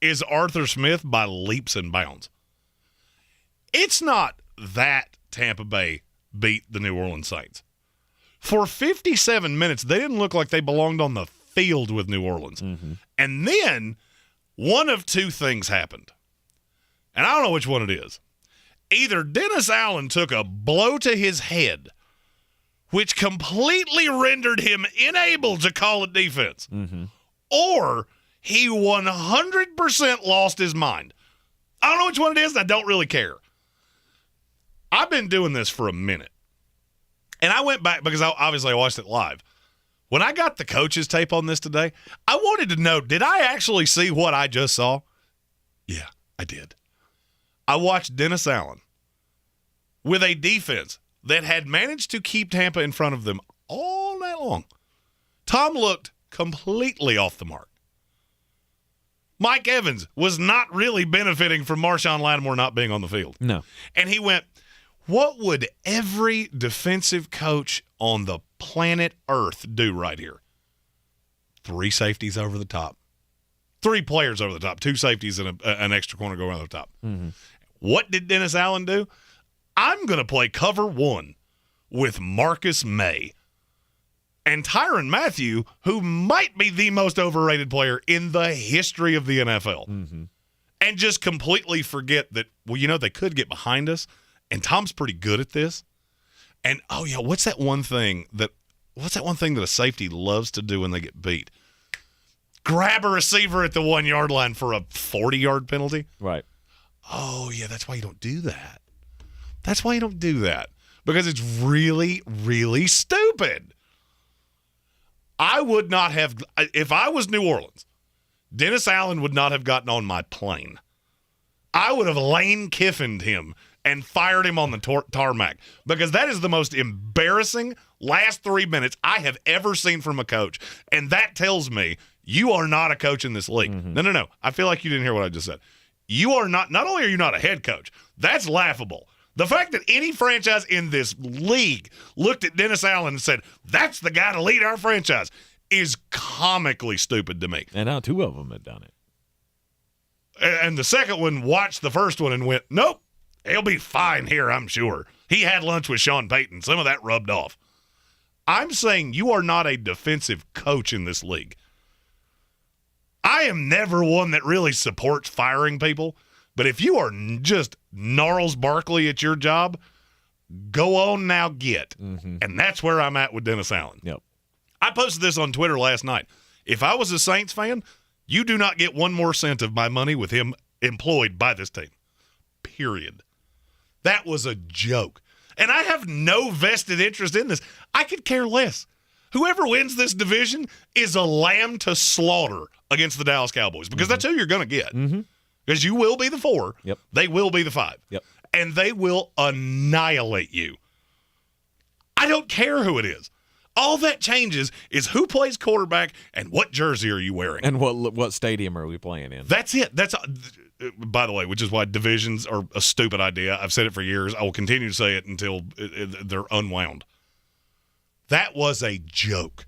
is Arthur Smith by leaps and bounds. It's not that Tampa Bay beat the New Orleans Saints. For 57 minutes, they didn't look like they belonged on the field with New Orleans. Mm-hmm. And then one of two things happened. And I don't know which one it is. Either Dennis Allen took a blow to his head, which completely rendered him unable to call a defense, or he 100% lost his mind. I don't know which one it is, and I don't really care. I've been doing this for a minute. And I went back because I watched it live. When I got the coach's tape on this today, I wanted to know, did I actually see what I just saw? Yeah, I did. I watched Dennis Allen with a defense that had managed to keep Tampa in front of them all night long. Tom looked completely off the mark. Mike Evans was not really benefiting from Marshawn Lattimore not being on the field. No. And he went, what would every defensive coach on the planet Earth do right here? 3 safeties over the top. 3 players over the top. 2 safeties and an extra corner going over the top. Mm-hmm. What did Dennis Allen do? I'm going to play cover 1 with Marcus May and Tyrann Mathieu, who might be the most overrated player in the history of the NFL. Mm-hmm. And just completely forget that, they could get behind us, and Tom's pretty good at this. And, what's that one thing that a safety loves to do when they get beat? Grab a receiver at the 1-yard line for a 40-yard penalty? Right. Oh, yeah, that's why you don't do that. That's why you don't do that, because it's really, really stupid. I would not have, if I was New Orleans, Dennis Allen would not have gotten on my plane. I would have Lane Kiffined him and fired him on the tarmac, because that is the most embarrassing last 3 minutes I have ever seen from a coach, and that tells me you are not a coach in this league. Mm-hmm. No. I feel like you didn't hear what I just said. You are not only are you not a head coach, that's laughable. The fact that any franchise in this league looked at Dennis Allen and said, that's the guy to lead our franchise, is comically stupid to me. And now 2 of them have done it. And the second one watched the first one and went, nope, he'll be fine here, I'm sure. He had lunch with Sean Payton. Some of that rubbed off. I'm saying you are not a defensive coach in this league. I am never one that really supports firing people. But if you are just Gnarls Barkley at your job, go on now, get. Mm-hmm. And that's where I'm at with Dennis Allen. Yep. I posted this on Twitter last night. If I was a Saints fan, you do not get 1 more cent of my money with him employed by this team. Period. That was a joke. And I have no vested interest in this. I could care less. Whoever wins this division is a lamb to slaughter against the Dallas Cowboys, because that's who you're going to get. Mm-hmm. Because you will be the 4. Yep. They will be the 5. Yep. And they will annihilate you. I don't care who it is. All that changes is who plays quarterback and what jersey are you wearing. And what stadium are we playing in? That's it. By the way, which is why divisions are a stupid idea. I've said it for years. I will continue to say it until they're unwound. That was a joke.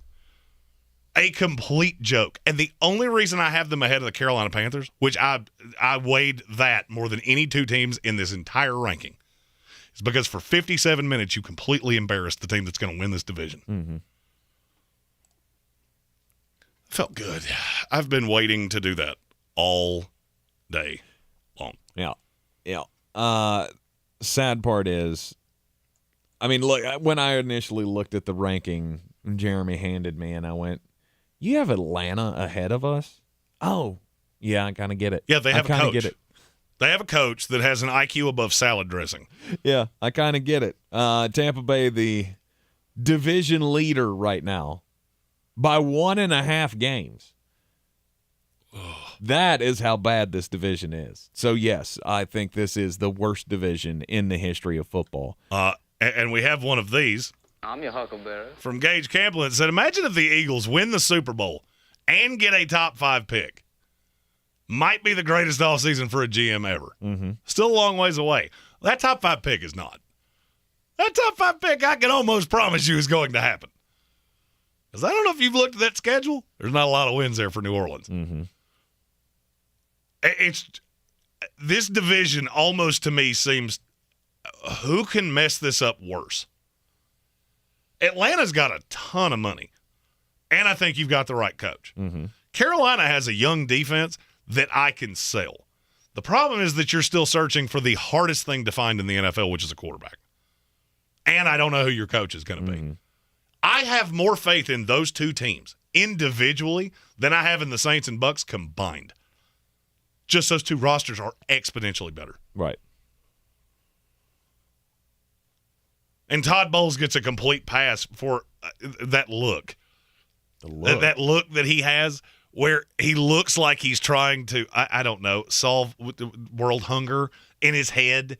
A complete joke. And the only reason I have them ahead of the Carolina Panthers, which I weighed that more than any 2 teams in this entire ranking, is because for 57 minutes you completely embarrassed the team that's going to win this division. Mm-hmm. Felt good. I've been waiting to do that all day long. Yeah. Sad part is, look, when I initially looked at the ranking Jeremy handed me, and I went, you have Atlanta ahead of us? Oh, yeah, I kind of get it. Yeah, they have a coach. Get it. They have a coach that has an IQ above salad dressing. Yeah, I kind of get it. Tampa Bay, the division leader right now, by 1.5 games. That is how bad this division is. So, yes, I think this is the worst division in the history of football. And we have one of these. I'm your huckleberry. From Gage Camplin said, imagine if the Eagles win the Super Bowl and get a top 5 pick. Might be the greatest offseason for a GM ever. Mm-hmm. Still a long ways away. That top 5 pick is not. That top 5 pick, I can almost promise you, is going to happen. Because I don't know if you've looked at that schedule. There's not a lot of wins there for New Orleans. Mm-hmm. This division almost to me seems, who can mess this up worse? Atlanta's got a ton of money, and I think you've got the right coach. Mm-hmm. Carolina has a young defense that I can sell. The problem is that you're still searching for the hardest thing to find in the NFL, which is a quarterback. And I don't know who your coach is going to be. I have more faith in those two teams individually than I have in the Saints and Bucs combined. Just those two rosters are exponentially better. Right. And Todd Bowles gets a complete pass for that look. That look that he has where he looks like he's trying to, I don't know, solve world hunger in his head.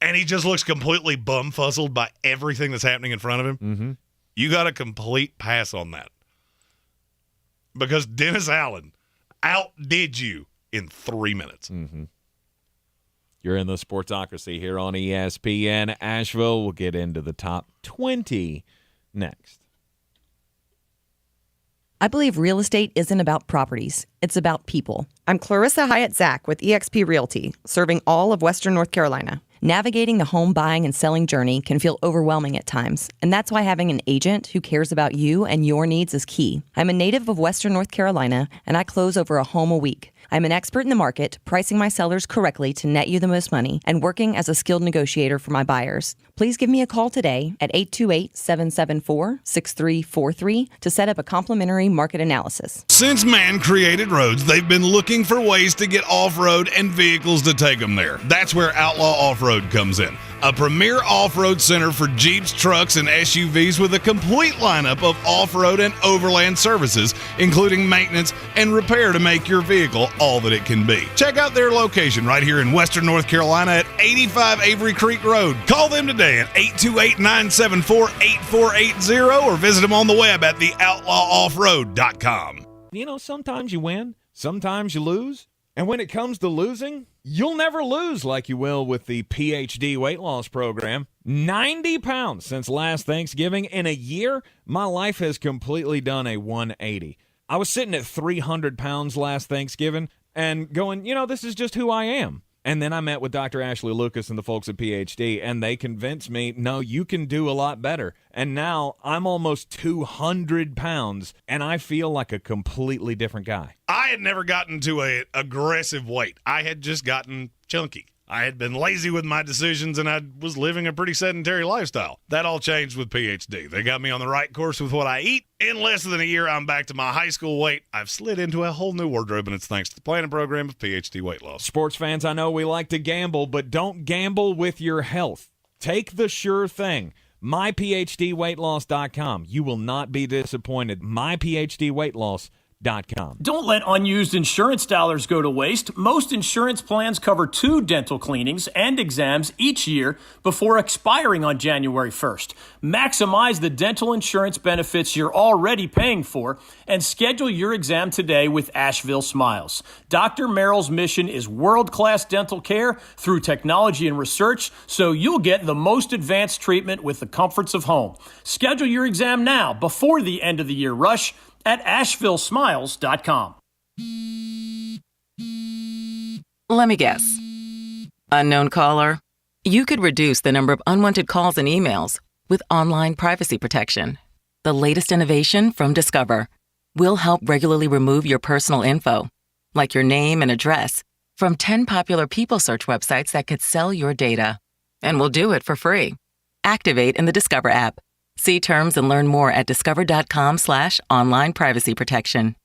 And he just looks completely bumfuzzled by everything that's happening in front of him. Mm-hmm. You got a complete pass on that. Because Dennis Allen outdid you in 3 minutes. Mm-hmm. You're in the Sportsocracy here on ESPN Asheville. We'll get into the top 20 next. I believe real estate isn't about properties. It's about people. I'm Clarissa Hyatt Zach with eXp Realty, serving all of Western North Carolina. Navigating the home buying and selling journey can feel overwhelming at times, and that's why having an agent who cares about you and your needs is key. I'm a native of Western North Carolina, and I close over a home a week. I'm an expert in the market, pricing my sellers correctly to net you the most money, and working as a skilled negotiator for my buyers. Please give me a call today at 828-774-6343 to set up a complimentary market analysis. Since man created roads, they've been looking for ways to get off-road and vehicles to take them there. That's where Outlaw Off-Road comes in. A premier off-road center for Jeeps, trucks, and SUVs with a complete lineup of off-road and overland services, including maintenance and repair to make your vehicle all that it can be. Check out their location right here in Western North Carolina at 85 Avery Creek Road. Call them today at 828-974-8480 or visit them on the web at theoutlawoffroad.com. You know, sometimes you win, sometimes you lose. And when it comes to losing, you'll never lose like you will with the PhD weight loss program. 90 pounds since last Thanksgiving. In a year, my life has completely done a 180. I was sitting at 300 pounds last Thanksgiving and going, you know, this is just who I am. And then I met with Dr. Ashley Lucas and the folks at PhD, and they convinced me, no, you can do a lot better. And now I'm almost 200 pounds, and I feel like a completely different guy. I had never gotten to an aggressive weight. I had just gotten chunky. I had been lazy with my decisions, and I was living a pretty sedentary lifestyle. That all changed with PhD. They got me on the right course with what I eat. In less than a year, I'm back to my high school weight. I've slid into a whole new wardrobe, and it's thanks to the planning program of PhD Weight Loss. Sports fans, I know we like to gamble, but don't gamble with your health. Take the sure thing. MyPhDWeightLoss.com. You will not be disappointed. MyPhDWeightLoss.com. Don't let unused insurance dollars go to waste. Most insurance plans cover 2 dental cleanings and exams each year before expiring on January 1st. Maximize the dental insurance benefits you're already paying for and schedule your exam today with Asheville Smiles. Dr. Merrill's mission is world-class dental care through technology and research, so you'll get the most advanced treatment with the comforts of home. Schedule your exam now before the end of the year rush at AshevilleSmiles.com. Let me guess. Unknown caller? You could reduce the number of unwanted calls and emails with online privacy protection. The latest innovation from Discover will help regularly remove your personal info, like your name and address, from 10 popular people search websites that could sell your data. And we'll do it for free. Activate in the Discover app. See terms and learn more at discover.com/online privacy protection.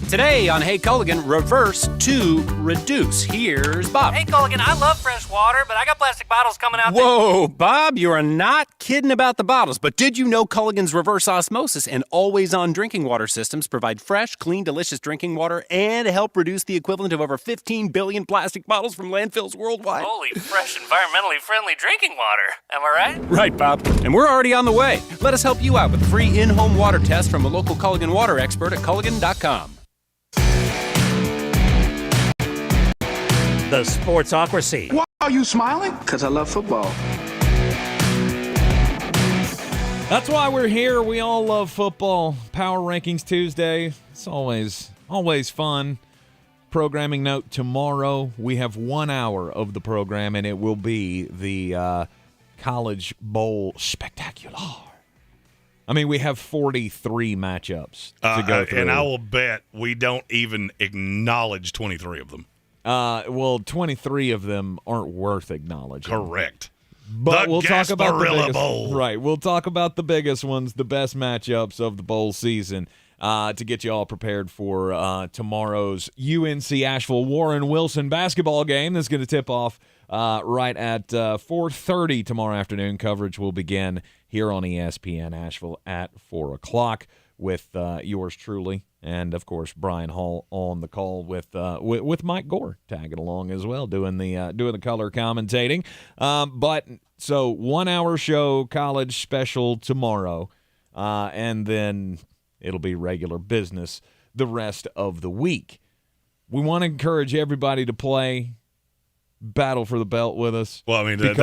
Today on Hey Culligan, reverse to reduce. Here's Bob. Hey Culligan, I love fresh water, but I got plastic bottles coming out. Whoa, Bob, you are not kidding about the bottles. But did you know Culligan's reverse osmosis and always-on drinking water systems provide fresh, clean, delicious drinking water and help reduce the equivalent of over 15 billion plastic bottles from landfills worldwide? Holy, fresh, environmentally friendly drinking water. Am I right? Right, Bob. And we're already on the way. Let us help you out with a free in-home water test from a local Culligan water expert at Culligan.com. The Sportsocracy. Why are you smiling? Because I love football. That's why we're here. We all love football. Power Rankings Tuesday. It's always fun. Programming note, tomorrow we have 1 hour of the program, and it will be the College Bowl Spectacular. I mean, we have 43 matchups to go through. And I will bet we don't even acknowledge 23 of them. Well, 23 of them aren't worth acknowledging. Correct. But we'll talk about the biggest, Bowl. Right. We'll talk about the biggest ones, the best matchups of the bowl season, to get you all prepared for tomorrow's UNC Asheville Warren Wilson basketball game that's going to tip off right at 4:30 tomorrow afternoon. Coverage will begin here on ESPN Asheville at 4 o'clock with yours truly. And, of course, Brian Hall on the call with Mike Gore tagging along as well, doing the color commentating. So 1 hour show, college special tomorrow, and then it'll be regular business the rest of the week. We want to encourage everybody to play Battle for the Belt with us. Well, I mean, you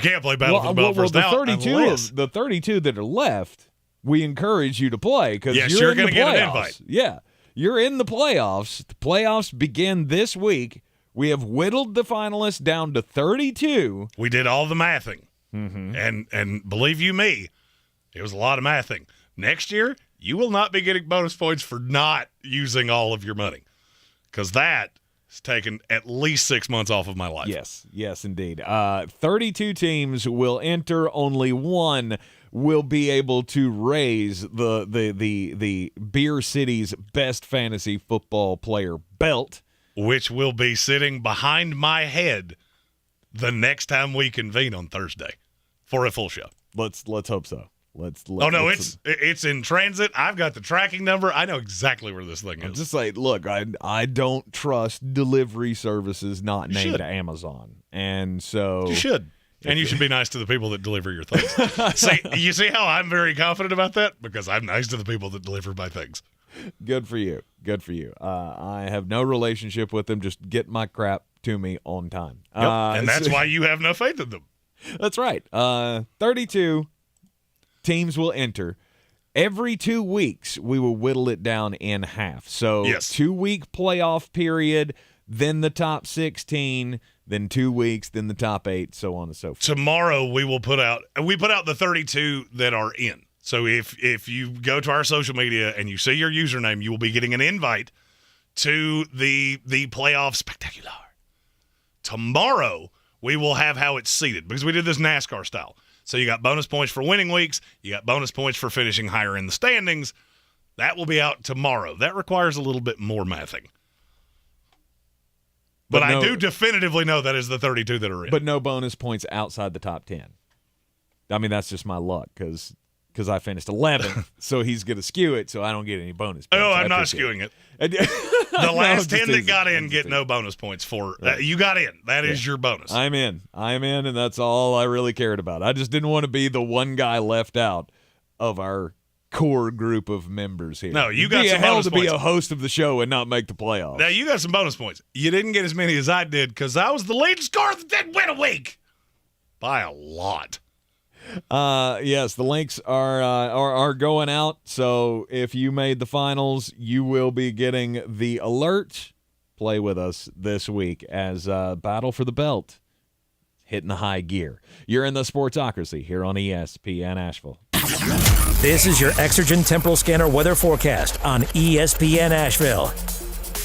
can't play Battle for the Belt first out. The 32 that are left, we encourage you to play because you're going to get an invite. Yeah, you're in the playoffs. The playoffs begin this week. We have whittled the finalists down to 32. We did all the mathing, mm-hmm. and believe you me, it was a lot of mathing. Next year, you will not be getting bonus points for not using all of your money because that has taken at least 6 months off of my life. Yes, indeed. 32 teams will enter. Only one will be able to raise the Beer City's best fantasy football player belt, which will be sitting behind my head the next time we convene on Thursday for a full show. Let's hope so. It's in transit. I've got the tracking number. I know exactly where this thing is. Just like, look, I don't trust delivery services not named Amazon, and so you should. And you should be nice to the people that deliver your things. You see how I'm very confident about that? Because I'm nice to the people that deliver my things. Good for you. I have no relationship with them. Just get my crap to me on time. Yep. And that's why you have no faith in them. That's right. 32 teams will enter. Every 2 weeks, we will whittle it down in half. So 2-week playoff period, then the top 16, then 2 weeks, then the top 8, so on and so forth. Tomorrow we put out the 32 that are in. So if you go to our social media and you see your username, you will be getting an invite to the playoff spectacular. Tomorrow we will have how it's seated because we did this NASCAR style. So you got bonus points for winning weeks, you got bonus points for finishing higher in the standings. That will be out tomorrow. That requires a little bit more mathing. But I do definitively know that is the 32 that are in. But no bonus points outside the top 10. I mean, that's just my luck because I finished 11th, so he's going to skew it, so I don't get any bonus points. Oh, I'm not skewing it. The last 10 that got in get no bonus points for you got in. That is your bonus. I'm in, and that's all I really cared about. I just didn't want to be the one guy left out of our core group of members here. No, you got some bonus points. Be a host of the show and not make the playoffs. Now, you got some bonus points. You didn't get as many as I did because I was the lead scorer that didn't win a week by a lot. Yes, the links are going out. So if you made the finals, you will be getting the alert. Play with us this week as Battle for the Belt hitting the high gear. You're in the Sportsocracy here on ESPN Asheville. This is your Exergen Temporal Scanner weather forecast on ESPN Asheville.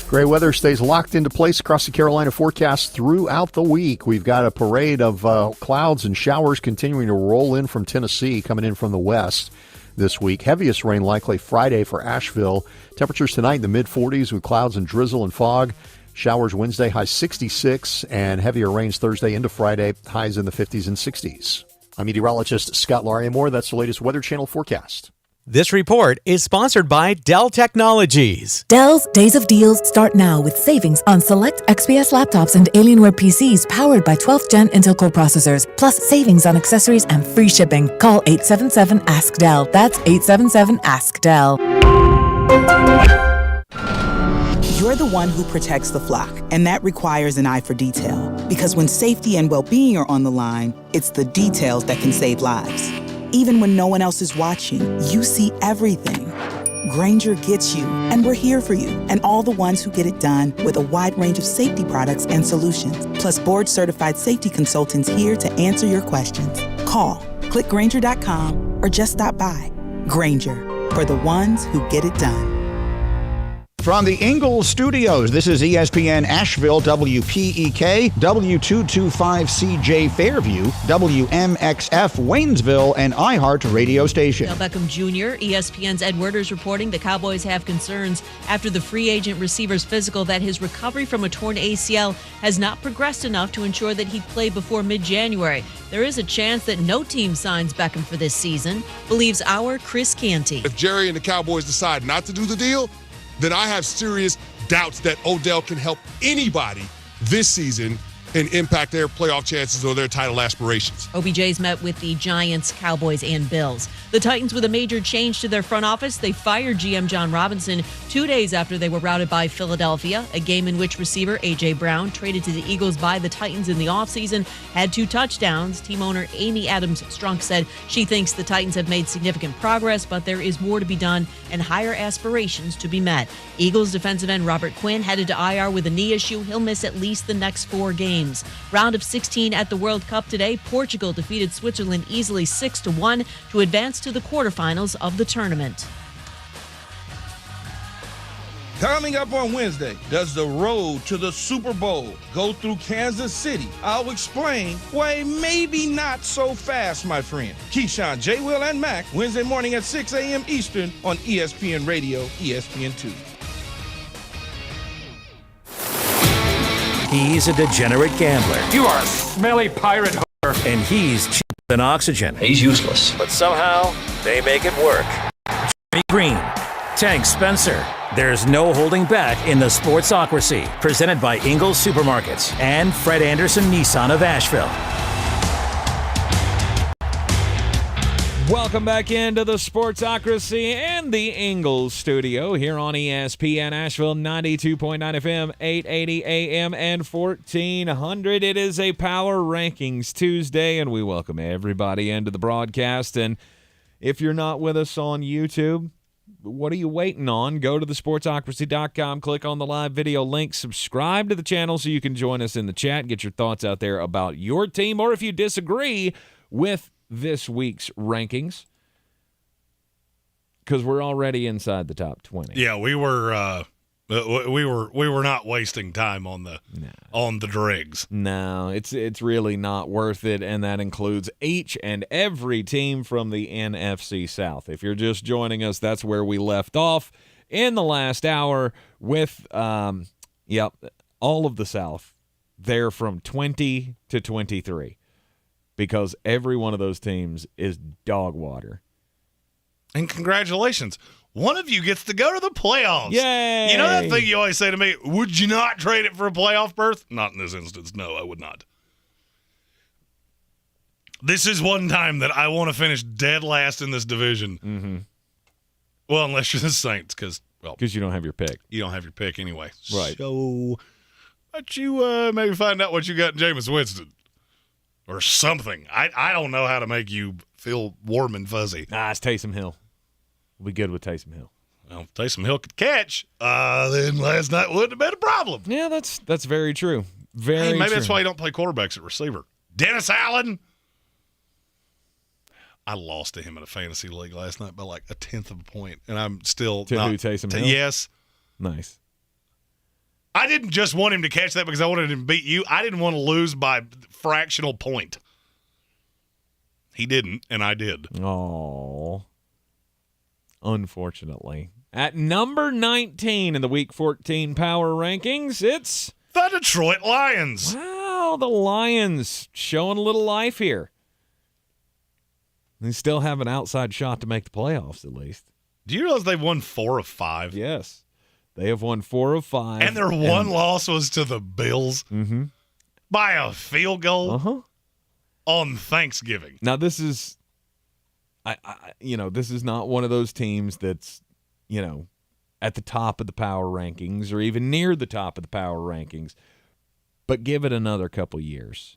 Gray weather stays locked into place across the Carolina forecast throughout the week. We've got a parade of clouds and showers continuing to roll in from Tennessee, coming in from the west this week. Heaviest rain likely Friday for Asheville. Temperatures tonight in the mid-40s with clouds and drizzle and fog. Showers Wednesday, high 66, and heavier rains Thursday into Friday, highs in the 50s and 60s. I'm meteorologist Scott Laria-Moore. That's the latest Weather Channel forecast. This report is sponsored by Dell Technologies. Dell's Days of Deals start now with savings on select XPS laptops and Alienware PCs powered by 12th Gen Intel Core processors, plus savings on accessories and free shipping. Call 877-ASK-DELL. That's 877-ASK-DELL. You're the one who protects the flock, and that requires an eye for detail. Because when safety and well-being are on the line, it's the details that can save lives. Even when no one else is watching, you see everything. Grainger gets you, and we're here for you, and all the ones who get it done with a wide range of safety products and solutions, plus board-certified safety consultants here to answer your questions. Call, click Grainger.com, or just stop by. Grainger, for the ones who get it done. From the Ingles Studios, this is ESPN Asheville, WPEK, W225CJ Fairview, WMXF Waynesville, and iHeart radio station. Odell Beckham Jr., ESPN's Ed Werder's reporting the Cowboys have concerns after the free agent receiver's physical that his recovery from a torn ACL has not progressed enough to ensure that he play before mid-January. There is a chance that no team signs Beckham for this season, believes our Chris Canty. If Jerry and the Cowboys decide not to do the deal, then I have serious doubts that Odell can help anybody this season and impact their playoff chances or their title aspirations. OBJ's met with the Giants, Cowboys, and Bills. The Titans with a major change to their front office. They fired GM John Robinson 2 days after they were routed by Philadelphia, a game in which receiver A.J. Brown, traded to the Eagles by the Titans in the offseason, had 2 touchdowns. Team owner Amy Adams-Strunk said she thinks the Titans have made significant progress, but there is more to be done and higher aspirations to be met. Eagles defensive end Robert Quinn headed to IR with a knee issue. He'll miss at least the next 4 games. Round of 16 at the World Cup today. Portugal defeated Switzerland easily 6-1 to advance to the quarterfinals of the tournament. Coming up on Wednesday, does the road to the Super Bowl go through Kansas City? I'll explain why maybe not so fast, my friend. Keyshawn, J. Will, and Mac, Wednesday morning at 6 a.m. Eastern on ESPN Radio, ESPN2. He's a degenerate gambler. You are a smelly pirate hooker. And he's cheaper than oxygen. He's useless. But somehow, they make it work. Jimmy Greene, Tank Spencer. There's no holding back in the Sportsocracy. Presented by Ingles Supermarkets and Fred Anderson Nissan of Asheville. Welcome back into the Sportsocracy and the Ingles Studio here on ESPN Asheville, 92.9 FM, 880 AM, and 1400. It is a Power Rankings Tuesday, and we welcome everybody into the broadcast. And if you're not with us on YouTube, what are you waiting on? Go to thesportsocracy.com, click on the live video link, subscribe to the channel so you can join us in the chat, get your thoughts out there about your team, or if you disagree with this week's rankings, because we're already inside the top 20. Yeah, we were not wasting time on the dregs. No, it's really not worth it, and that includes each and every team from the NFC South. If you're just joining us, that's where we left off in the last hour with all of the South. They're from 20 to 23. Because every one of those teams is dog water. And congratulations. One of you gets to go to the playoffs. Yay! You know that thing you always say to me, would you not trade it for a playoff berth? Not in this instance. No, I would not. This is one time that I want to finish dead last in this division. Mm-hmm. Well, unless you're the Saints, because you don't have your pick. You don't have your pick anyway. Right. So, but you maybe find out what you got in Jameis Winston. Or something. I don't know how to make you feel warm and fuzzy. It's Taysom Hill. We'll be good with Taysom Hill. Well, if Taysom Hill could catch, then last night wouldn't have been a problem. Yeah, that's very true. Very maybe true. That's why you don't play quarterbacks at receiver. Dennis Allen. I lost to him in a fantasy league last night by like a 1/10 of a point, and I'm still to not. Who, Taysom Hill? Yes. Nice. I didn't just want him to catch that because I wanted him to beat you. I didn't want to lose by fractional point. He didn't, and I did. Oh. Unfortunately. At number 19 in the Week 14 Power Rankings, it's the Detroit Lions. Wow, the Lions showing a little life here. They still have an outside shot to make the playoffs, at least. Do you realize they've won 4 of 5? Yes. They have won 4 of 5. And their one loss was to the Bills by a field goal on Thanksgiving. Now, this is, this is not one of those teams that's, at the top of the power rankings or even near the top of the power rankings. But give it another couple years.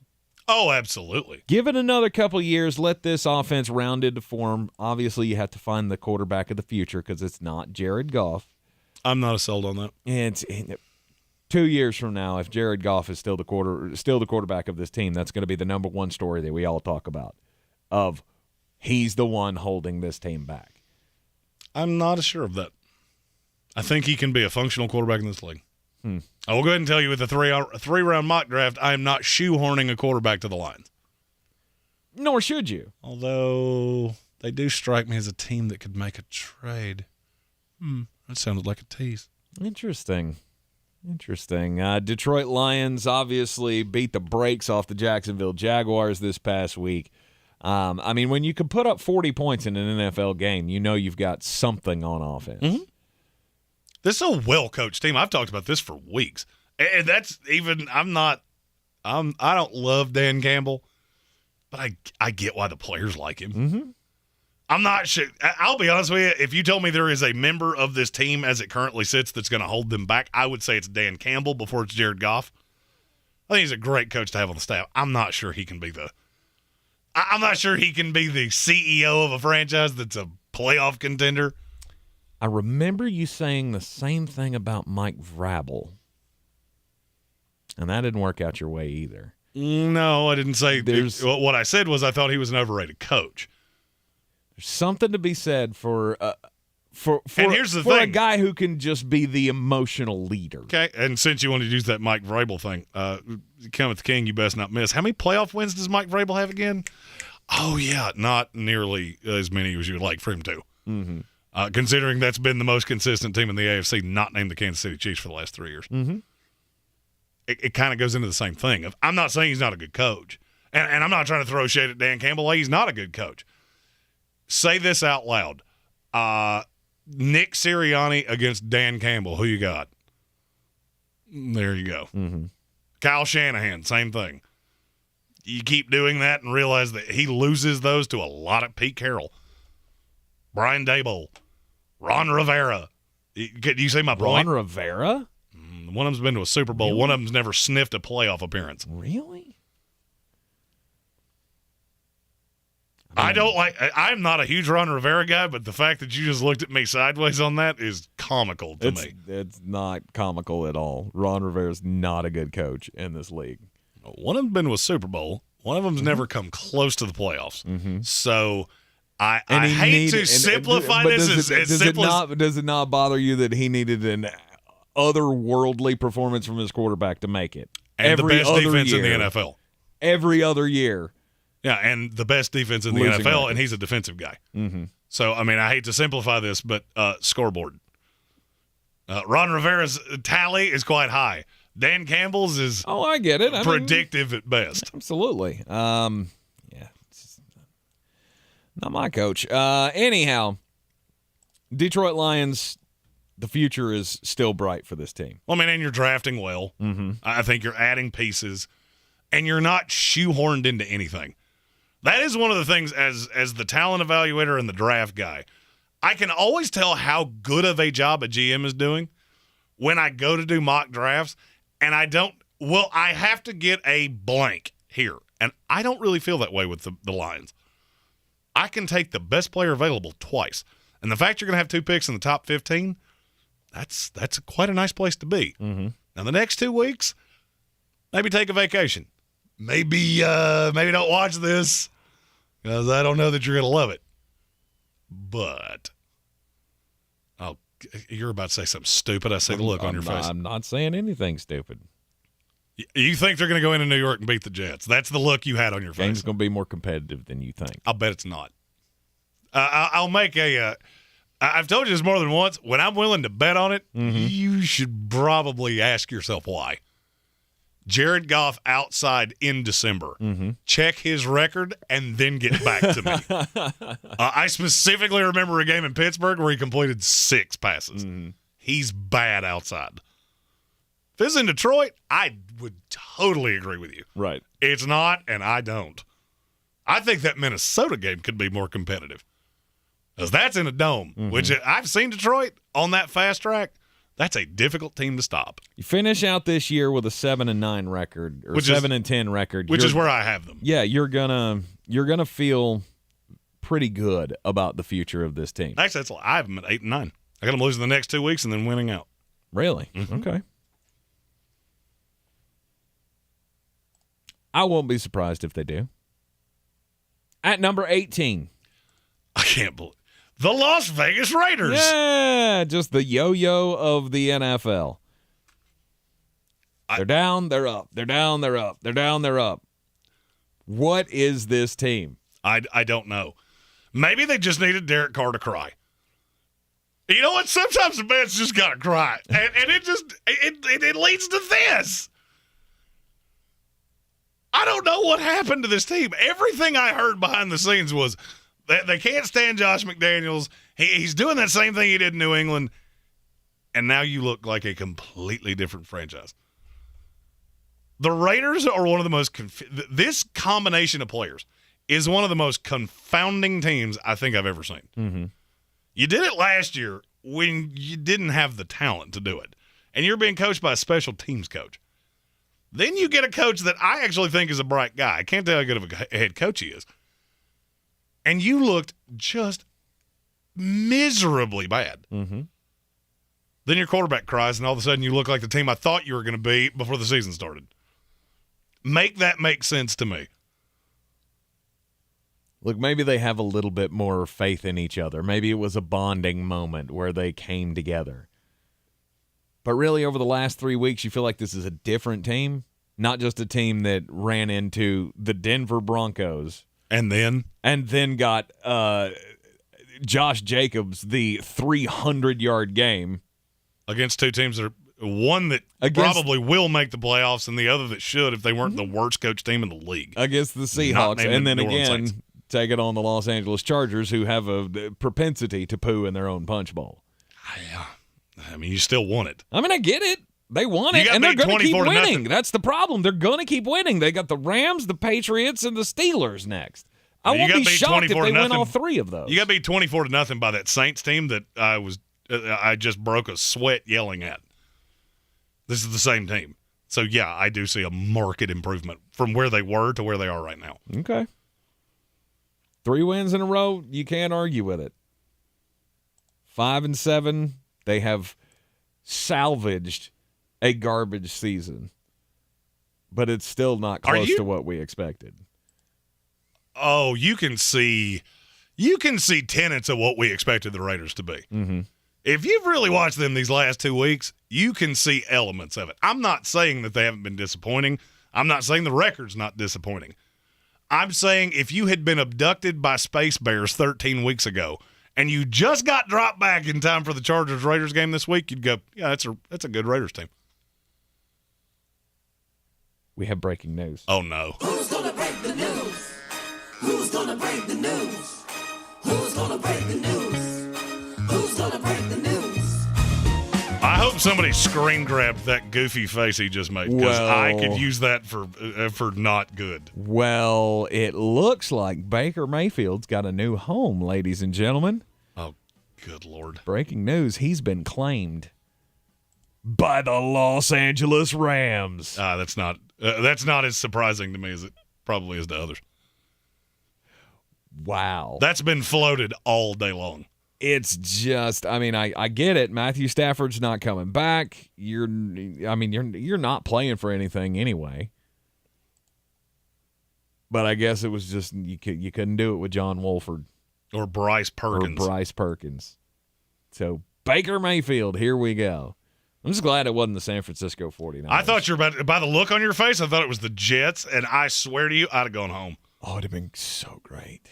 Oh, absolutely. Give it another couple years. Let this offense round into form. Obviously, you have to find the quarterback of the future because it's not Jared Goff. I'm not sold on that. And 2 years from now, if Jared Goff is still the quarterback of this team, that's going to be the number one story that we all talk about. Of he's the one holding this team back. I'm not sure of that. I think he can be a functional quarterback in this league. I will go ahead and tell you with the three-round mock draft, I am not shoehorning a quarterback to the Lions. Nor should you. Although they do strike me as a team that could make a trade. That sounded like a tease. Interesting. Detroit Lions obviously beat the brakes off the Jacksonville Jaguars this past week. I mean, when you can put up 40 points in an NFL game, you know you've got something on offense. Mm-hmm. This is a well-coached team. I've talked about this for weeks. And that's even – I don't love Dan Campbell, but I get why the players like him. Mm-hmm. I'm not sure. I'll be honest with you. If you told me there is a member of this team as it currently sits that's going to hold them back, I would say it's Dan Campbell before it's Jared Goff. I think he's a great coach to have on the staff. I'm not sure he can be the CEO of a franchise that's a playoff contender. I remember you saying the same thing about Mike Vrabel, and that didn't work out your way either. No, I didn't say. What I said was I thought he was an overrated coach. There's something to be said for and here's the for thing. A guy who can just be the emotional leader. Okay, and since you wanted to use that Mike Vrabel thing, Kenneth King, you best not miss. How many playoff wins does Mike Vrabel have again? Oh, yeah, not nearly as many as you would like for him to. Mm-hmm. Considering that's been the most consistent team in the AFC, not named the Kansas City Chiefs for the last 3 years. Mm-hmm. It kind of goes into the same thing. I'm not saying he's not a good coach, and I'm not trying to throw shade at Dan Campbell. He's not a good coach. Say this out loud. Nick Sirianni against Dan Campbell. Who you got? There you go. Mm-hmm. Kyle Shanahan, same thing. You keep doing that and realize that he loses those to a lot of Pete Carroll, Brian Daboll, Ron Rivera. Can you see my point? Ron Rivera? One of them's been to a Super Bowl. Really? One of them's never sniffed a playoff appearance. Really? I'm not a huge Ron Rivera guy, but the fact that you just looked at me sideways on that is comical to me. It's not comical at all. Ron Rivera's not a good coach in this league. One of them's been to a Super Bowl. One of them's never come close to the playoffs. Mm-hmm. So I hate to simplify this as simple as... Does it not bother you that he needed an otherworldly performance from his quarterback to make it? And the best defense in the NFL. Every other year. Yeah, and the best defense in the Losing NFL, record. and he's a defensive guy. Mm-hmm. So, I mean, I hate to simplify this, but scoreboard. Ron Rivera's tally is quite high. Dan Campbell's is I get it. predictive at best. Absolutely. It's not my coach. Anyhow, Detroit Lions, the future is still bright for this team. Well, I mean, and you're drafting well. Mm-hmm. I think you're adding pieces, and you're not shoehorned into anything. That is one of the things as the talent evaluator and the draft guy. I can always tell how good of a job a GM is doing when I go to do mock drafts, and I have to get a blank here. And I don't really feel that way with the Lions. I can take the best player available twice. And the fact you're going to have 2 picks in the top 15, that's quite a nice place to be. Mm-hmm. Now, the next 2 weeks, maybe take a vacation. Maybe don't watch this because I don't know that you're going to love it. But, you're about to say something stupid. I see the look on your face. I'm not saying anything stupid. You think they're going to go into New York and beat the Jets? That's the look you had on your face. Game's going to be more competitive than you think. I'll bet it's not. I'll make I've told you this more than once. When I'm willing to bet on it, you should probably ask yourself why. Jared Goff outside in December. Mm-hmm. Check his record and then get back to me. I specifically remember a game in Pittsburgh where he completed 6 passes. Mm-hmm. He's bad outside. If it's in Detroit, I would totally agree with you. Right. It's not, and I don't. I think that Minnesota game could be more competitive. Because that's in a dome, which I've seen Detroit on that fast track. That's a difficult team to stop. You finish out this year with a 7-9 record or 7-10 record, which is where I have them. Yeah, you're gonna feel pretty good about the future of this team. Actually, I have them at 8-9. I got them losing the next 2 weeks and then winning out. Really? Mm-hmm. Okay. I won't be surprised if they do. At number 18. I can't believe the Las Vegas Raiders. Yeah, just the yo-yo of the NFL. They're down, they're up. They're down, they're up. They're down, they're up. What is this team? I don't know. Maybe they just needed Derek Carr to cry. You know what? Sometimes the man's just got to cry. And it leads to this. I don't know what happened to this team. Everything I heard behind the scenes was that they can't stand Josh McDaniels. He's doing that same thing he did in New England. And now you look like a completely different franchise. The Raiders are one of the most this combination of players is one of the most confounding teams I think I've ever seen. Mm-hmm. You did it last year when you didn't have the talent to do it. And you're being coached by a special teams coach. Then you get a coach that I actually think is a bright guy. I can't tell how good of a head coach he is. And you looked just miserably bad. Mm-hmm. Then your quarterback cries, and all of a sudden you look like the team I thought you were going to be before the season started. Make that make sense to me. Look, maybe they have a little bit more faith in each other. Maybe it was a bonding moment where they came together. But really, over the last 3 weeks, you feel like this is a different team, not just a team that ran into the Denver Broncos. And then got Josh Jacobs, the 300-yard game. Against two teams that are one that probably will make the playoffs and the other that should if they weren't the worst coach team in the league. Against the Seahawks. And then again, take it on the Los Angeles Chargers, who have a propensity to poo in their own punch bowl. I mean, you still want it. I mean, I get it. They want it, and they're going to keep winning. That's the problem. They're going to keep winning. They got the Rams, the Patriots, and the Steelers next. I won't be shocked if they win all three of those. You got to beat 24-0 by that Saints team that I just broke a sweat yelling at. This is the same team. So, yeah, I do see a marked improvement from where they were to where they are right now. Okay. 3 wins in a row, you can't argue with it. 5-7, they have salvaged a garbage season. But it's still not close to what we expected. Oh, you can see tenets of what we expected the Raiders to be. Mm-hmm. If you've really watched them these last 2 weeks, you can see elements of it. I'm not saying that they haven't been disappointing. I'm not saying the record's not disappointing. I'm saying if you had been abducted by space bears 13 weeks ago and you just got dropped back in time for the Chargers-Raiders game this week, you'd go, yeah, that's a good Raiders team. We have breaking news. Oh, no. Who's going to break the news? Who's going to break the news? Who's going to break the news? Who's going to break the news? I hope somebody screen grabbed that goofy face he just made, because I could use that for not good. Well, it looks like Baker Mayfield's got a new home, ladies and gentlemen. Oh, good Lord. Breaking news, he's been claimed by the Los Angeles Rams. That's not as surprising to me as it probably is to others. Wow. That's been floated all day long. It's just, I mean, I get it. Matthew Stafford's not coming back. You're not playing for anything anyway. But I guess it was just you couldn't do it with John Wolford or Bryce Perkins. So Baker Mayfield, here we go. I'm just glad it wasn't the San Francisco 49ers. I thought you were about, by the look on your face, I thought it was the Jets, and I swear to you, I'd have gone home. Oh, it'd have been so great.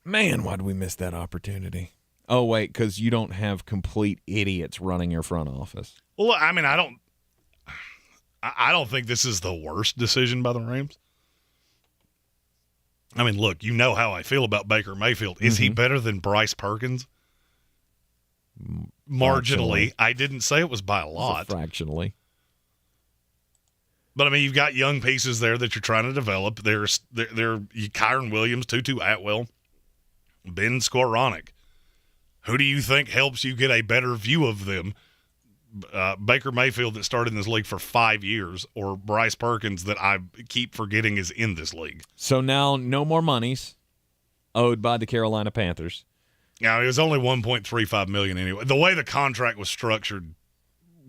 Man, why'd we miss that opportunity? Oh, wait, because you don't have complete idiots running your front office. Well, I mean, I don't think this is the worst decision by the Rams. I mean, look, you know how I feel about Baker Mayfield. Is he better than Bryce Perkins? Marginally. I didn't say it was by a lot. Fractionally. But, I mean, you've got young pieces there that you're trying to develop. There's Kyron Williams, Tutu Atwell, Ben Skowronek. Who do you think helps you get a better view of them Baker Mayfield that started in this league for 5 years, or Bryce Perkins that I keep forgetting is in this league. So now no more monies owed by the Carolina Panthers. Now, it was only $1.35 million anyway. The way the contract was structured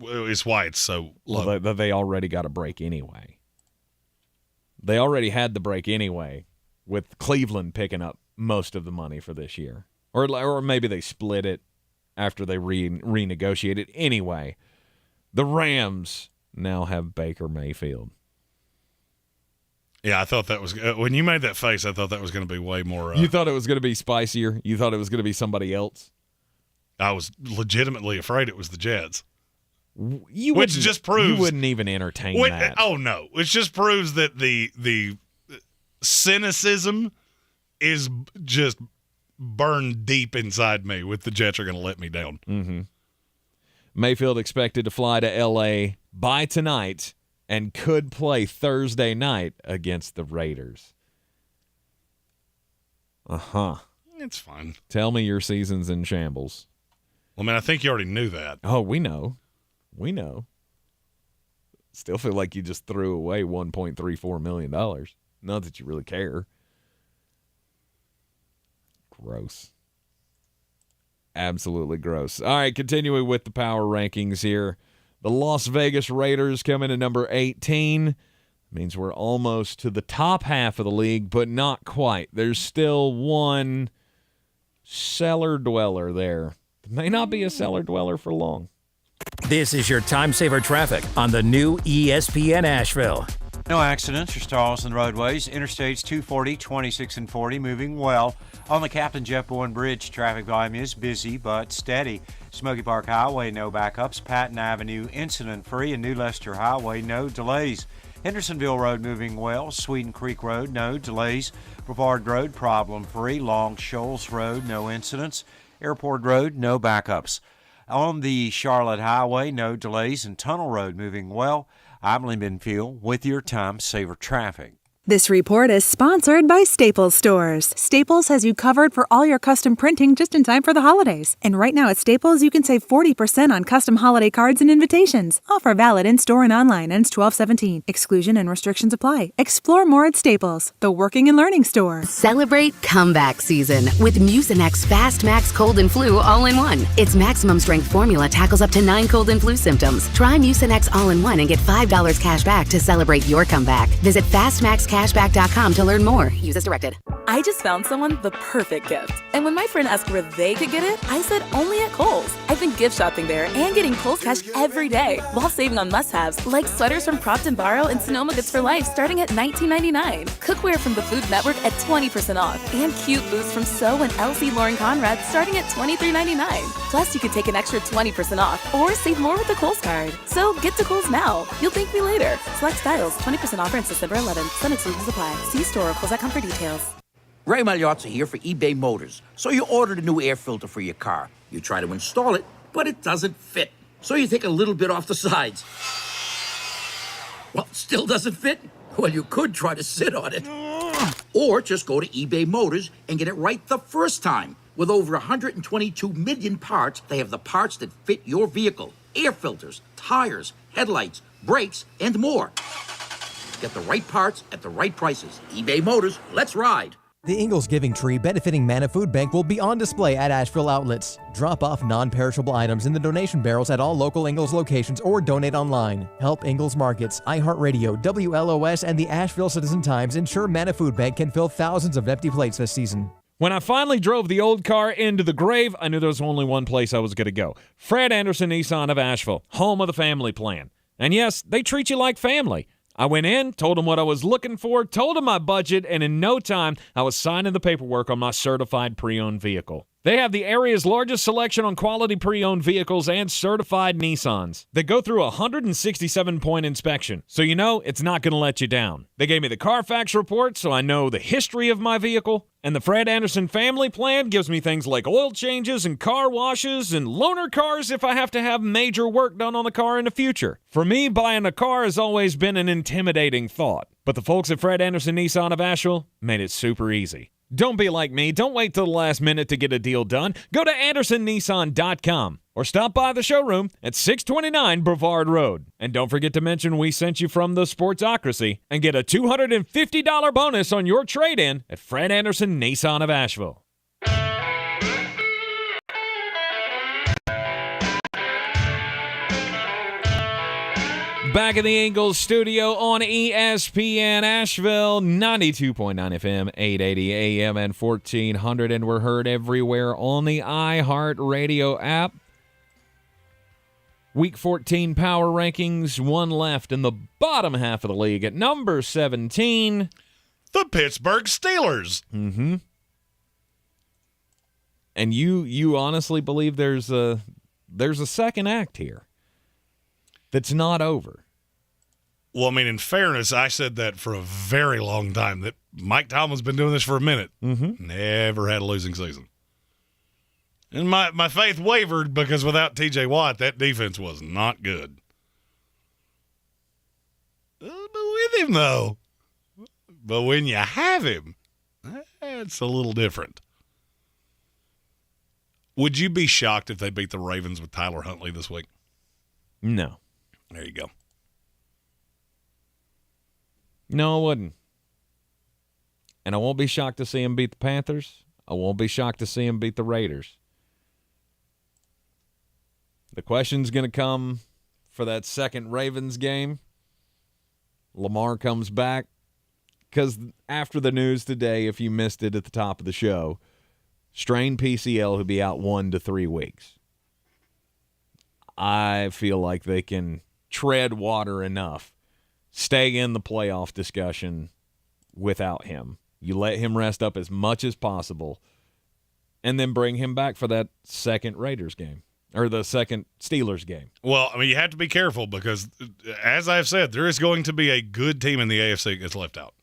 is why it's so low. Well, they already got a break anyway. They already had the break anyway, with Cleveland picking up most of the money for this year. Or maybe they split it after they renegotiated. Anyway, the Rams now have Baker Mayfield. Yeah, I thought that was when you made that face, I thought that was going to be way more. You thought it was going to be spicier? You thought it was going to be somebody else? I was legitimately afraid it was the Jets. Which just proves you wouldn't even entertain that. Oh no, which just proves that the cynicism is just burned deep inside me. With the Jets are going to let me down. Mm-hmm. Mayfield expected to fly to L.A. by tonight and could play Thursday night against the Raiders. It's fine. Tell me your season's in shambles. Well, man, I think you already knew that. Oh, we know. Still feel like you just threw away $1.34 million. Not that you really care. Gross. Absolutely gross. All right, continuing with the power rankings here. The Las Vegas Raiders come in at number 18. Means we're almost to the top half of the league, but not quite. There's still one cellar dweller there. May not be a cellar dweller for long. This is your time saver traffic on the new ESPN Asheville. No accidents or stalls on roadways. Interstates 240, 26, and 40 moving well. On the Captain Jeff Bourne Bridge, traffic volume is busy but steady. Smoky Park Highway, no backups. Patton Avenue, incident-free. And New Leicester Highway, no delays. Hendersonville Road moving well. Sweden Creek Road, no delays. Brevard Road, problem-free. Long Shoals Road, no incidents. Airport Road, no backups. On the Charlotte Highway, no delays. And Tunnel Road moving well. I'm Lee Benfield with your Time Saver Traffic. This report is sponsored by Staples Stores. Staples has you covered for all your custom printing just in time for the holidays. And right now at Staples, you can save 40% on custom holiday cards and invitations. Offer valid in-store and online. Ends 12/17. Exclusion and restrictions apply. Explore more at Staples, the working and learning store. Celebrate comeback season with Mucinex Fast Max Cold and Flu All-in-One. Its maximum strength formula tackles up to 9 cold and flu symptoms. Try Mucinex All-in-One and get $5 cash back to celebrate your comeback. Visit FastMaxCashback.com to learn more. Use as directed. I just found someone the perfect gift. And when my friend asked where they could get it, I said only at Kohl's. I've been gift shopping there and getting Kohl's Cash every day while saving on must-haves like sweaters from Prop & Borrow and Sonoma Goods for Life starting at $19.99. Cookware from the Food Network at 20% off. And cute booths from So and LC Lauren Conrad starting at $23.99. Plus, you could take an extra 20% off or save more with the Kohl's card. So get to Kohl's now. You'll thank me later. Select styles, 20% offer until December 11th. Some exclusions apply. See store or Kohl's.com for details. Ray Magliozzi here for eBay Motors. So you ordered a new air filter for your car. You try to install it, but it doesn't fit. So you take a little bit off the sides. Well, still doesn't fit? Well, you could try to sit on it. Or just go to eBay Motors and get it right the first time. With over 122 million parts, they have the parts that fit your vehicle. Air filters, tires, headlights, brakes, and more. Get the right parts at the right prices. eBay Motors, let's ride. The Ingles Giving Tree benefiting Manna Food Bank will be on display at Asheville outlets. Drop off non-perishable items in the donation barrels at all local Ingles locations or donate online. Help Ingles Markets, iHeartRadio, WLOS, and the Asheville Citizen-Times ensure Manna Food Bank can fill thousands of empty plates this season. When I finally drove the old car into the grave, I knew there was only one place I was going to go. Fred Anderson Nissan of Asheville, home of the family plan. And yes, they treat you like family. I went in, told them what I was looking for, told them my budget, and in no time, I was signing the paperwork on my certified pre-owned vehicle. They have the area's largest selection on quality pre-owned vehicles and certified Nissans. They go through a 167-point inspection, so you know it's not going to let you down. They gave me the Carfax report, so I know the history of my vehicle. And the Fred Anderson family plan gives me things like oil changes and car washes and loaner cars if I have to have major work done on the car in the future. For me, buying a car has always been an intimidating thought. But the folks at Fred Anderson Nissan of Asheville made it super easy. Don't be like me. Don't wait till the last minute to get a deal done. Go to AndersonNissan.com or stop by the showroom at 629 Brevard Road. And don't forget to mention we sent you from the Sportsocracy and get a $250 bonus on your trade-in at Fred Anderson Nissan of Asheville. Back in the Ingles studio on ESPN Asheville, 92.9 FM, 880 AM, and 1400, and we're heard everywhere on the iHeart Radio app. Week 14 power rankings, one left in the bottom half of the league at number 17. The Pittsburgh Steelers. Mm-hmm. And you honestly believe there's a second act here that's not over. Well, I mean, in fairness, I said that for a very long time, that Mike Tomlin's been doing this for a minute. Mm-hmm. Never had a losing season. And my faith wavered because without T.J. Watt, that defense was not good. But with him, though. But when you have him, it's a little different. Would you be shocked if they beat the Ravens with Tyler Huntley this week? No. There you go. No, I wouldn't. And I won't be shocked to see him beat the Panthers. I won't be shocked to see him beat the Raiders. The question's going to come for that second Ravens game. Lamar comes back. Because after the news today, if you missed it at the top of the show, strained PCL will be out 1 to 3 weeks. I feel like they can tread water enough, stay in the playoff discussion without him. You let him rest up as much as possible, and then bring him back for that second Raiders game, or the second Steelers game. Well, I mean, you have to be careful because, as I've said, there is going to be a good team in the AFC that gets left out.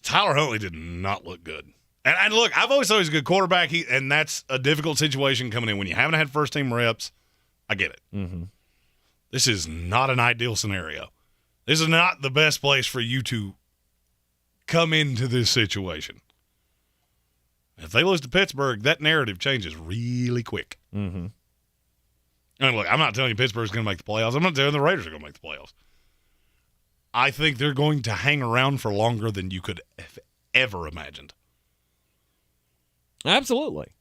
Tyler Huntley did not look good. And look, I've always thought he was a good quarterback, and that's a difficult situation coming in. When you haven't had first-team reps, I get it. Mm-hmm. This is not an ideal scenario. This is not the best place for you to come into this situation. If they lose to Pittsburgh, that narrative changes really quick. Mm-hmm. And look, I'm not telling you Pittsburgh's going to make the playoffs. I'm not telling you the Raiders are going to make the playoffs. I think they're going to hang around for longer than you could have ever imagined. Absolutely.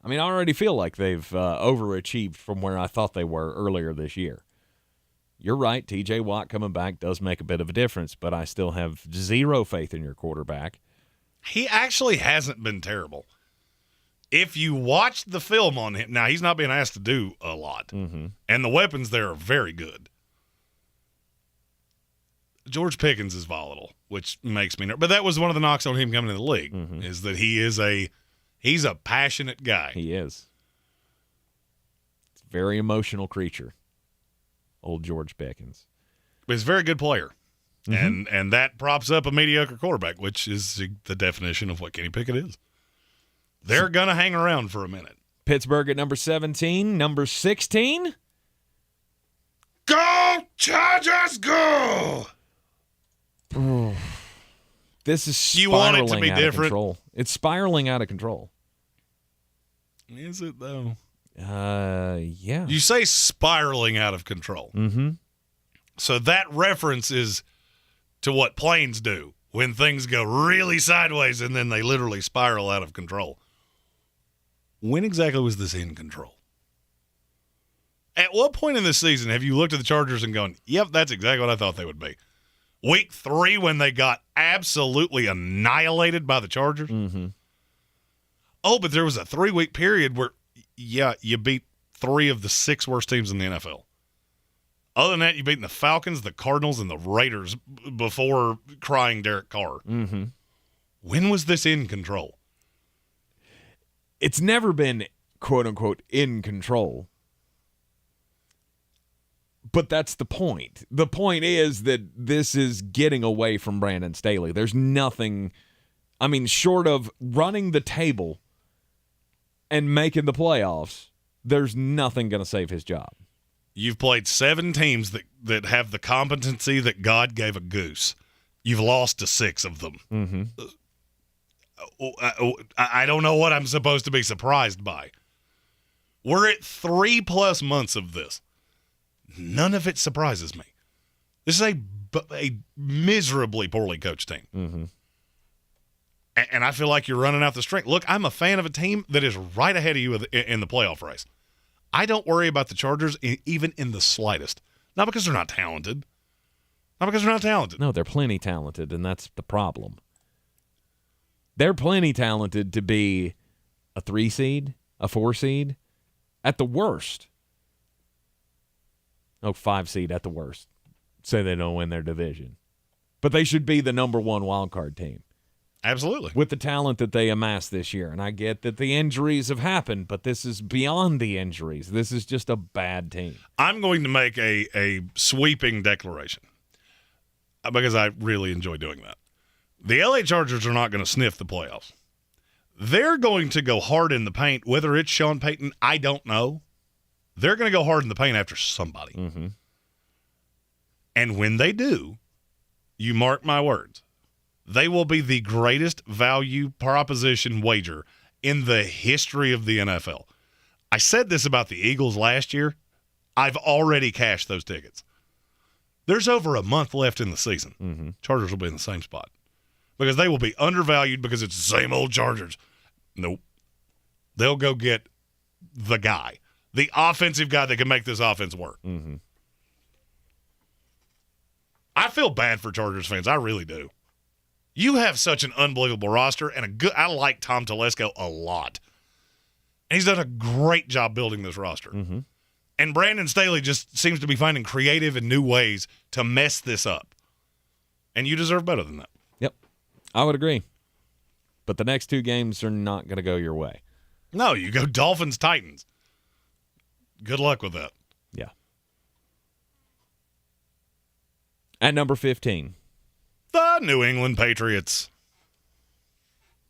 I mean, I already feel like they've overachieved from where I thought they were earlier this year. You're right, T.J. Watt coming back does make a bit of a difference, but I still have zero faith in your quarterback. He actually hasn't been terrible. If you watch the film on him, now he's not being asked to do a lot, mm-hmm. and the weapons there are very good. George Pickens is volatile, which makes me nervous. But that was one of the knocks on him coming into the league, mm-hmm. is that he's a passionate guy. He is. It's a very emotional creature, old George Pickens. But he's a very good player. Mm-hmm. And that props up a mediocre quarterback, which is the definition of what Kenny Pickett is. They're going to hang around for a minute. Pittsburgh at number 17. Number 16? Go, Chargers, go! This is You want it to spiraling be out different? of control. It's spiraling out of control. Is it, though? Yeah. You say spiraling out of control. Mm-hmm. So that reference is to what planes do when things go really sideways and then they literally spiral out of control. When exactly was this in control? At what point in this season have you looked at the Chargers and gone, yep, that's exactly what I thought they would be? Week 3 when they got absolutely annihilated by the Chargers? Mm-hmm. Oh, but there was a 3-week period where, yeah, you beat 3 of the 6 worst teams in the NFL. Other than that, you've beaten the Falcons, the Cardinals, and the Raiders before crying Derek Carr. Mm-hmm. When was this in control? It's never been, quote-unquote, in control. But that's the point. The point is that this is getting away from Brandon Staley. There's nothing, I mean, short of running the table and making the playoffs, there's nothing going to save his job. You've played 7 teams that have the competency that God gave a goose. You've lost to 6 of them. Mm-hmm. I don't know what I'm supposed to be surprised by. We're at 3+ months of this. None of it surprises me. This is a miserably poorly coached team. Mm-hmm. And I feel like you're running out the string. Look, I'm a fan of a team that is right ahead of you in the playoff race. I don't worry about the Chargers even in the slightest. Not because they're not talented. No, they're plenty talented, and that's the problem. They're plenty talented to be a 3 seed, a 4 seed, at the worst. 5 seed at the worst. Say they don't win their division. But they should be the number 1 wild card team. Absolutely. With the talent that they amassed this year. And I get that the injuries have happened, but this is beyond the injuries. This is just a bad team. I'm going to make a sweeping declaration because I really enjoy doing that. The LA Chargers are not going to sniff the playoffs. They're going to go hard in the paint. Whether it's Sean Payton, I don't know. They're going to go hard in the paint after somebody. Mm-hmm. And when they do, you mark my words, they will be the greatest value proposition wager in the history of the NFL. I said this about the Eagles last year. I've already cashed those tickets. There's over a month left in the season. Mm-hmm. Chargers will be in the same spot because they will be undervalued because it's the same old Chargers. Nope. They'll go get the guy, the offensive guy that can make this offense work. Mm-hmm. I feel bad for Chargers fans. I really do. You have such an unbelievable roster, and I like Tom Telesco a lot. And he's done a great job building this roster. Mm-hmm. And Brandon Staley just seems to be finding creative and new ways to mess this up. And you deserve better than that. Yep. I would agree. But the next 2 games are not going to go your way. No, you go Dolphins-Titans. Good luck with that. Yeah. At number 15. The New England Patriots.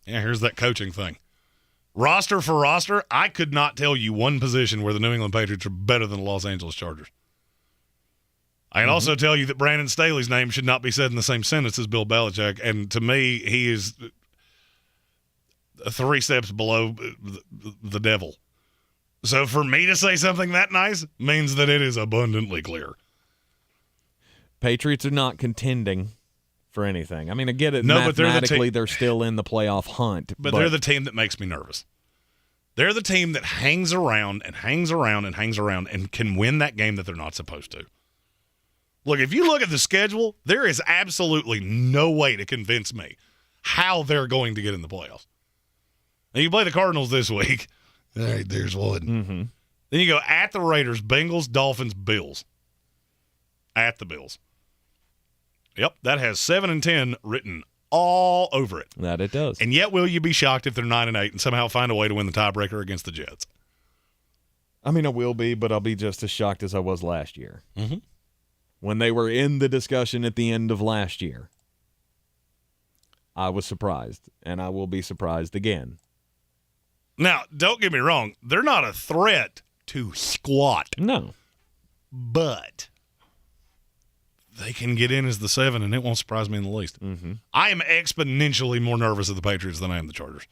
Yeah, here's that coaching thing. Roster for roster, I could not tell you one position where the New England Patriots are better than the Los Angeles Chargers. I can also tell you that Brandon Staley's name should not be said in the same sentence as Bill Belichick, and to me, he is 3 steps below the devil. So for me to say something that nice means that it is abundantly clear. Patriots are not contending for anything. I mean, I get it. No, but mathematically, they're still in the playoff hunt. But they're the team that makes me nervous. They're the team that hangs around and hangs around and hangs around and can win that game that they're not supposed to. Look, if you look at the schedule, there is absolutely no way to convince me how they're going to get in the playoffs. Now, you play the Cardinals this week. All right, there's one. Mm-hmm. Then you go at the Raiders, Bengals, Dolphins, Bills. At the Bills. Yep, that has 7-10 written all over it. That it does. And yet will you be shocked if they're 9-8 and somehow find a way to win the tiebreaker against the Jets? I mean, I will be, but I'll be just as shocked as I was last year. Mm-hmm. When they were in the discussion at the end of last year, I was surprised, and I will be surprised again. Now, don't get me wrong. They're not a threat to squat. No. But they can get in as the 7, and it won't surprise me in the least. Mm-hmm. I am exponentially more nervous of the Patriots than I am the Chargers.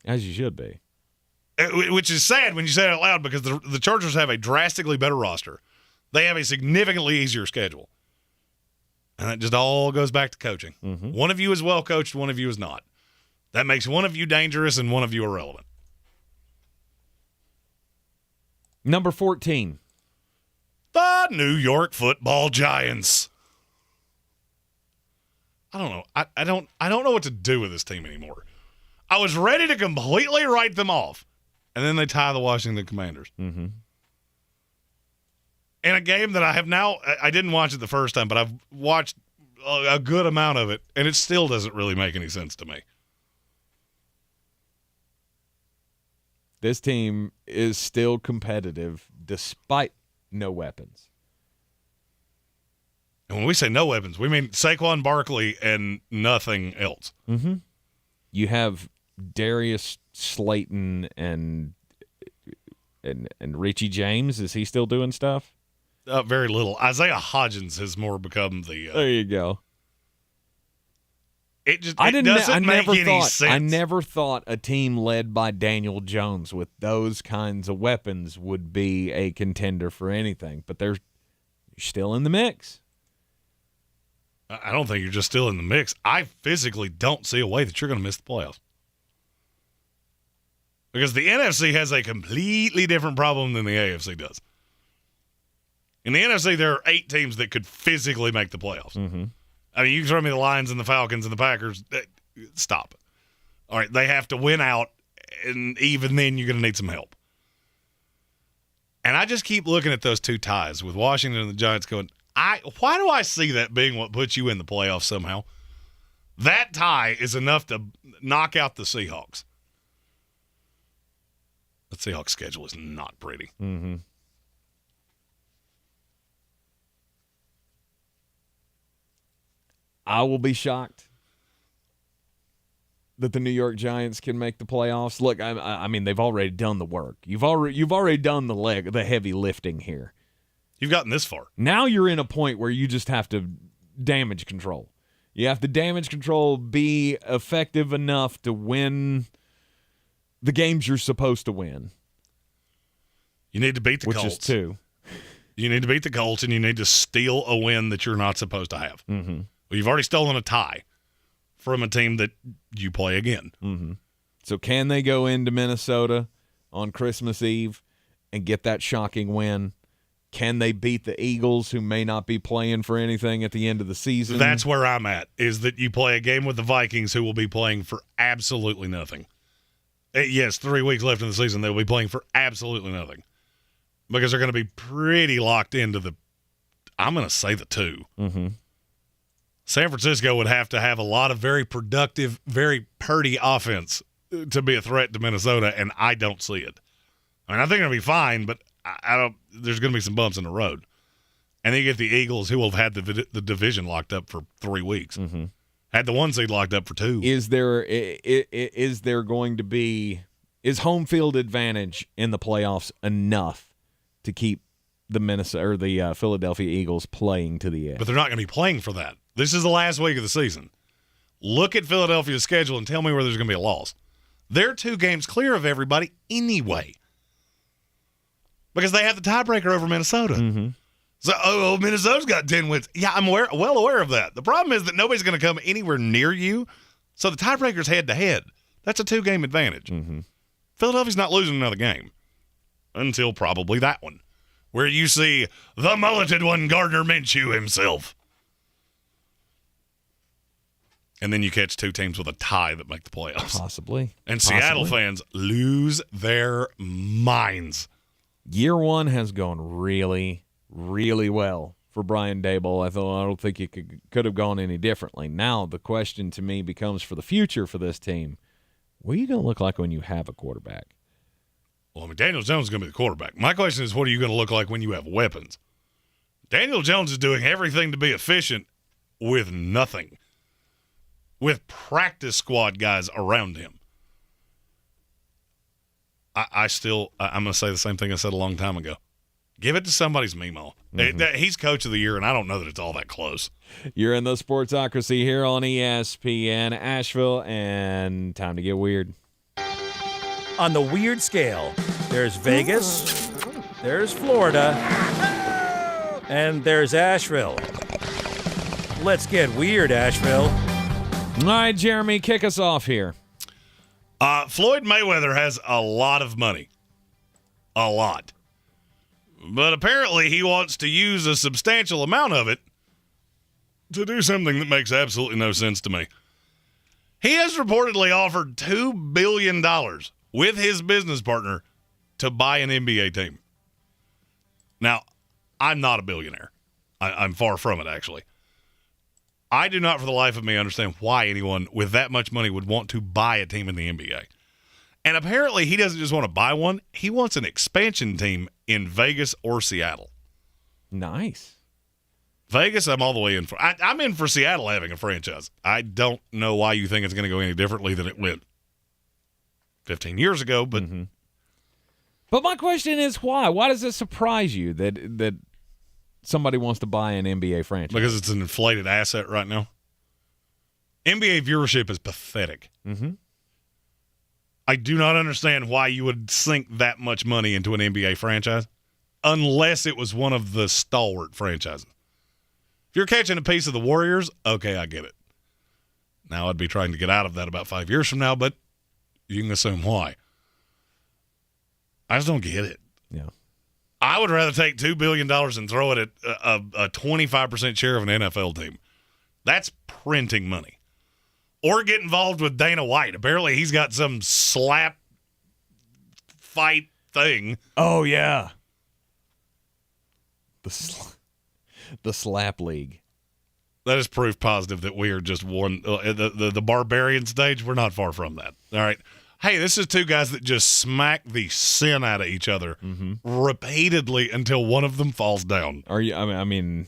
As you should be. Which is sad when you say it out loud because the Chargers have a drastically better roster. They have a significantly easier schedule. And it just all goes back to coaching. Mm-hmm. One of you is well coached, one of you is not. That makes one of you dangerous and one of you irrelevant. Number 14. The New York Football Giants. I don't know. I don't know what to do with this team anymore. I was ready to completely write them off, and then they tie the Washington Commanders. Mm-hmm. In a game that I didn't watch it the first time, but I've watched a good amount of it, and it still doesn't really make any sense to me. This team is still competitive despite no weapons. And when we say no weapons, we mean Saquon Barkley and nothing else. Mm-hmm. You have Darius Slayton and Richie James. Is he still doing stuff? Very little. Isaiah Hodgins has more become the... there you go. It doesn't make any sense. I never thought a team led by Daniel Jones with those kinds of weapons would be a contender for anything, but they're still in the mix. I don't think you're just still in the mix. I physically don't see a way that you're going to miss the playoffs. Because the NFC has a completely different problem than the AFC does. In the NFC, there are 8 teams that could physically make the playoffs. Mm-hmm. I mean, you can throw me the Lions and the Falcons and the Packers. Stop. All right, they have to win out, and even then you're going to need some help. And I just keep looking at those 2 ties with Washington and the Giants going, why do I see that being what puts you in the playoffs somehow? That tie is enough to knock out the Seahawks. The Seahawks schedule is not pretty. Mm-hmm. I will be shocked that the New York Giants can make the playoffs. Look, I mean, they've already done the work. You've already done the heavy lifting here. You've gotten this far. Now you're in a point where you just have to damage control. You have to damage control, be effective enough to win the games you're supposed to win. You need to beat the Colts. Colts. Which is 2. You need to beat the Colts, and you need to steal a win that you're not supposed to have. Mm-hmm. Well, you've already stolen a tie from a team that you play again. Mm-hmm. So can they go into Minnesota on Christmas Eve and get that shocking win? Can they beat the Eagles, who may not be playing for anything at the end of the season? That's where I'm at, is that you play a game with the Vikings, who will be playing for absolutely nothing. Yes, 3 weeks left in the season. They'll be playing for absolutely nothing because they're going to be pretty locked into I'm going to say the 2. Mm-hmm. San Francisco would have to have a lot of very productive, very purdy offense to be a threat to Minnesota, and I don't see it. I mean, I think it'll be fine, but I don't. There's going to be some bumps in the road. And then you get the Eagles, who will have had the division locked up for 3 weeks. Mm-hmm. Had the 1 seed locked up for 2. Is there going to be home field advantage in the playoffs enough to keep the Minnesota or the Philadelphia Eagles playing to the edge? But they're not going to be playing for that. This is the last week of the season. Look at Philadelphia's schedule and tell me where there's going to be a loss. They're 2 games clear of everybody anyway because they have the tiebreaker over Minnesota. Mm-hmm. So, Minnesota's got 10 wins. Yeah, I'm well aware of that. The problem is that nobody's going to come anywhere near you, so the tiebreaker's head-to-head. That's a 2-game advantage. Mm-hmm. Philadelphia's not losing another game until probably that one, where you see the mulleted one, Gardner Minshew himself. And then you catch 2 teams with a tie that make the playoffs. Possibly. And Seattle fans lose their minds. Year 1 has gone really, really well for Brian Daboll. I don't think it could have gone any differently. Now the question to me becomes for the future for this team, what are you going to look like when you have a quarterback? Well, I mean, Daniel Jones is going to be the quarterback. My question is, what are you going to look like when you have weapons? Daniel Jones is doing everything to be efficient with nothing, with practice squad guys around him. I'm going to say the same thing I said a long time ago. Give it to somebody's Mimo. Mm-hmm. He's coach of the year, and I don't know that it's all that close. You're in the Sportsocracy here on ESPN Asheville, and time to get weird. On the weird scale, there's Vegas, there's Florida, and there's Asheville. Let's get weird, Asheville. All right, Jeremy, kick us off here. Floyd Mayweather has a lot of money. A lot. But apparently he wants to use a substantial amount of it to do something that makes absolutely no sense to me. He has reportedly offered $2 billion with his business partner to buy an NBA team. Now, I'm not a billionaire. I'm far from it, actually. I do not for the life of me understand why anyone with that much money would want to buy a team in the NBA. And apparently he doesn't just want to buy one. He wants an expansion team in Vegas or Seattle. Nice. Vegas, I'm all the way in for. I'm in for Seattle having a franchise. I don't know why you think it's going to go any differently than it went 15 years ago, but But my question is why? Why does it surprise you that somebody wants to buy an NBA franchise? Because it's an inflated asset right now. NBA viewership is pathetic. Mm-hmm. I do not understand why you would sink that much money into an NBA franchise unless it was one of the stalwart franchises. If you're catching a piece of the Warriors, okay, I get it. Now, I'd be trying to get out of that about 5 years from now, but you can assume why. I just don't get it. Yeah. I would rather take $2 billion and throw it at a 25% share of an NFL team. That's printing money. Or get involved with Dana White. Apparently, he's got some slap fight thing. Oh, yeah. The slap league. That is proof positive that we are just one. The barbarian stage, we're not far from that. All right. Hey, this is two guys that just smack the sin out of each other repeatedly until one of them falls down. Are you? I mean,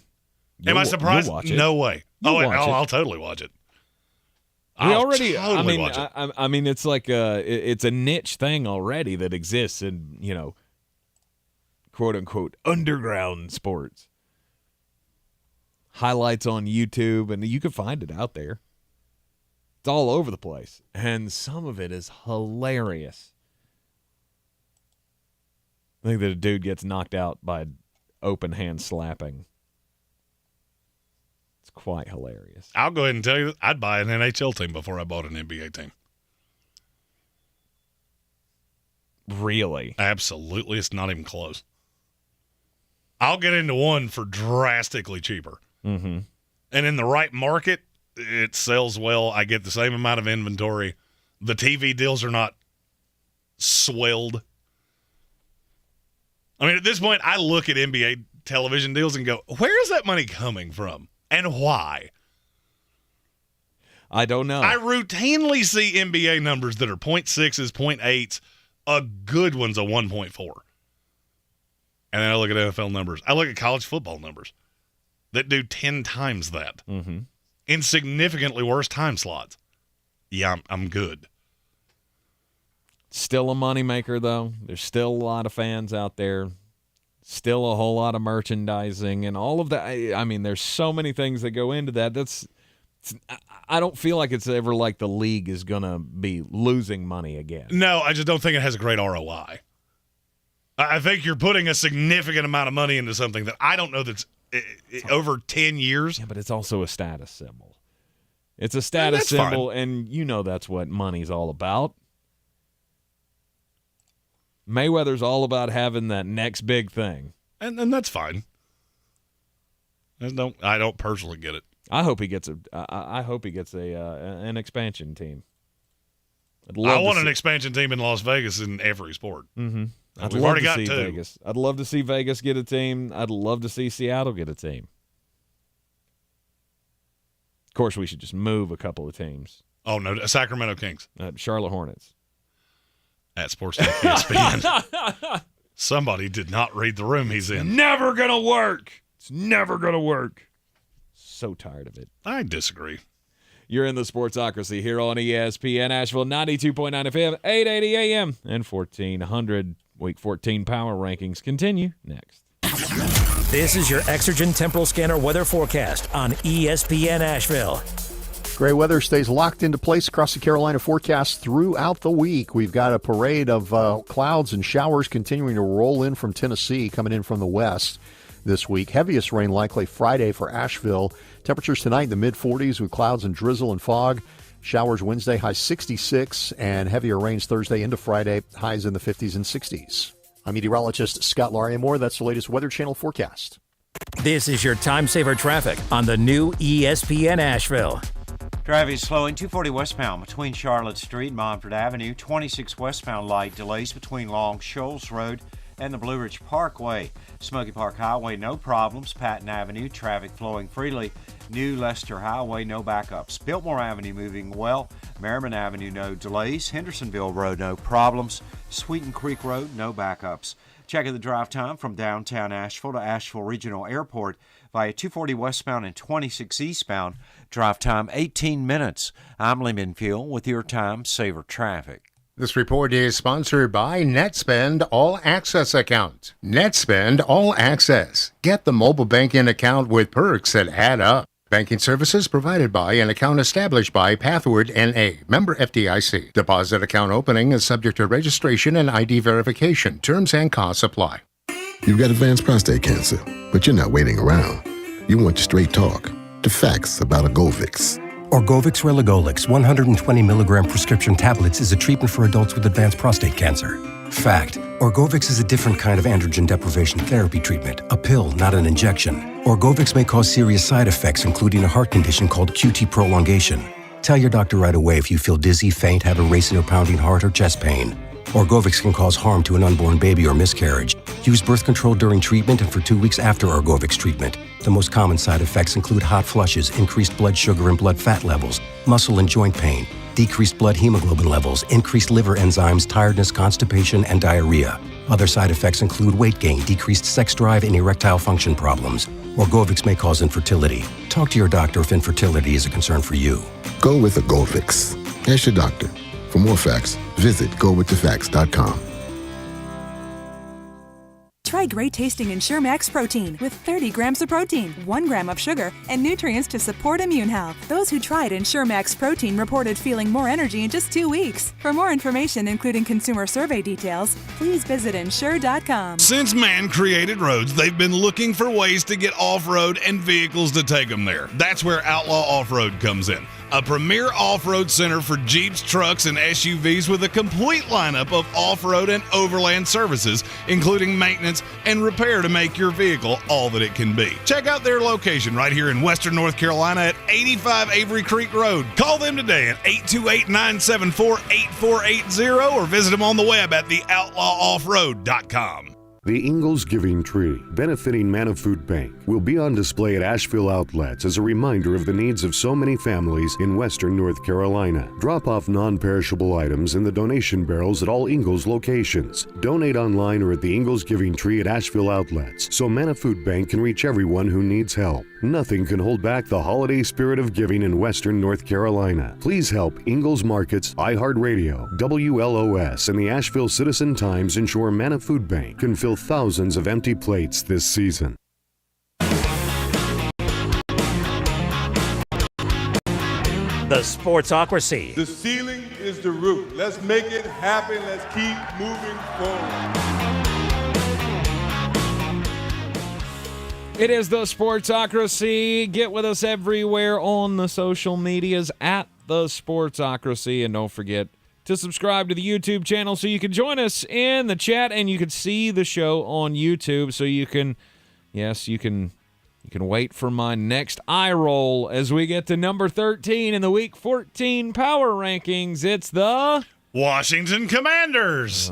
am I surprised? You'll watch it. No way. I'll totally watch it. Watch it. I mean, it's like it's a niche thing already that exists in, quote unquote underground sports. Highlights on YouTube, and you can find it out there. It's all over the place, and some of it is hilarious. I think that a dude gets knocked out by open hand slapping. It's quite hilarious. I'll go ahead and tell you, I'd buy an NHL team before I bought an NBA team. Really? Absolutely. It's not even close. I'll get into one for drastically cheaper. Mm-hmm. And in the right market, it sells well. I get the same amount of inventory. The TV deals are not swelled. I mean, at this point, I look at NBA television deals and go, where is that money coming from? And why? I don't know. I routinely see NBA numbers that are 0.6s, 0.8s, a good one's a 1.4. And then I look at NFL numbers. I look at college football numbers that do 10 times that in significantly worse time slots. Yeah, I'm good. Still a moneymaker, though. There's still a lot of fans out there. Still a whole lot of merchandising and all of that. I mean, there's so many things that go into that. I don't feel like it's ever like the league is going to be losing money again. No, I just don't think it has a great ROI. I think you're putting a significant amount of money into something that I don't know that's over 10 years. Yeah, but it's also a status symbol. It's a status symbol, and that's what money's all about. Mayweather's all about having that next big thing. And that's fine. I don't personally get it. I hope he gets an expansion team. I want an expansion team in Las Vegas in every sport. Mm-hmm. We've already got two. Vegas. I'd love to see Vegas get a team. I'd love to see Seattle get a team. Of course, we should just move a couple of teams. Oh, no, Sacramento Kings. Charlotte Hornets. At Sports Talk ESPN. Somebody did not read the room he's in. Never going to work. It's never going to work. So tired of it. I disagree. You're in the Sportsocracy here on ESPN Asheville, 92.9 FM, 880 AM, and 1400. Week 14 Power Rankings continue next. This is your Exergen Temporal Scanner weather forecast on ESPN Asheville. Gray weather stays locked into place across the Carolina forecast throughout the week. We've got a parade of clouds and showers continuing to roll in from Tennessee, coming in from the west this week. Heaviest rain likely Friday for Asheville. Temperatures tonight in the mid-40s with clouds and drizzle and fog. Showers Wednesday, high 66, and heavier rains Thursday into Friday, highs in the 50s and 60s. I'm meteorologist Scott Larimore. That's the latest Weather Channel forecast. This is your time saver traffic on the new ESPN Asheville. Traffic is slowing 240 westbound between Charlotte Street and Montford Avenue. 26 westbound light delays between Long Shoals Road and the Blue Ridge Parkway. Smoky Park Highway, no problems. Patton Avenue, traffic flowing freely. New Leicester Highway, no backups. Biltmore Avenue moving well. Merriman Avenue, no delays. Hendersonville Road, no problems. Sweeten Creek Road, no backups. Checking the drive time from downtown Asheville to Asheville Regional Airport via 240 westbound and 26 eastbound. Drive time 18 minutes. I'm Lee Minfield with your time saver traffic. This report is sponsored by NetSpend All Access account. NetSpend All Access. Get the mobile banking account with perks that add up. Banking services provided by an account established by Pathward N.A., member FDIC. Deposit account opening is subject to registration and ID verification. Terms and costs apply. You've got advanced prostate cancer, but you're not waiting around. You want straight talk, the facts about Orgovix. Orgovix Relagolix 120 milligram prescription tablets is a treatment for adults with advanced prostate cancer. Fact: Orgovix is a different kind of androgen deprivation therapy treatment, a pill, not an injection. Orgovix may cause serious side effects, including a heart condition called QT prolongation. Tell your doctor right away if you feel dizzy, faint, have a racing or pounding heart, or chest pain. Orgovix can cause harm to an unborn baby or miscarriage. Use birth control during treatment and for 2 weeks after Orgovix treatment. The most common side effects include hot flushes, increased blood sugar and blood fat levels, muscle and joint pain, decreased blood hemoglobin levels, increased liver enzymes, tiredness, constipation, and diarrhea. Other side effects include weight gain, decreased sex drive, and erectile function problems. Orgovix may cause infertility. Talk to your doctor if infertility is a concern for you. Go with Orgovix. Ask your doctor. For more facts, visit gowiththefacts.com. Try great tasting Ensure Max Protein with 30 grams of protein, 1 gram of sugar, and nutrients to support immune health. Those who tried Ensure Max Protein reported feeling more energy in just 2 weeks. For more information, including consumer survey details, please visit Ensure.com. Since man created roads, they've been looking for ways to get off-road and vehicles to take them there. That's where Outlaw Off-Road comes in. A premier off-road center for Jeeps, trucks, and SUVs with a complete lineup of off-road and overland services, including maintenance and repair to make your vehicle all that it can be. Check out their location right here in Western North Carolina at 85 Avery Creek Road. Call them today at 828-974-8480 or visit them on the web at theoutlawoffroad.com. The Ingles Giving Tree, benefiting Manna Food Bank, will be on display at Asheville outlets as a reminder of the needs of so many families in Western North Carolina. Drop off non-perishable items in the donation barrels at all Ingles locations. Donate online or at the Ingles Giving Tree at Asheville outlets so Manna Food Bank can reach everyone who needs help. Nothing can hold back the holiday spirit of giving in Western North Carolina. Please help Ingles Markets, iHeartRadio, WLOS, and the Asheville Citizen-Times ensure Manna Food Bank can fill thousands of empty plates this season. The Sportsocracy. The ceiling is the roof. Let's make it happen. Let's keep moving forward. It is the Sportsocracy. Get with us everywhere on the social medias at the Sportsocracy. And don't forget to subscribe to the YouTube channel so you can join us in the chat and you can see the show on YouTube. So you can, yes, you can wait for my next eye roll as we get to number 13 in the Week 14 Power Rankings. It's the Washington Commanders.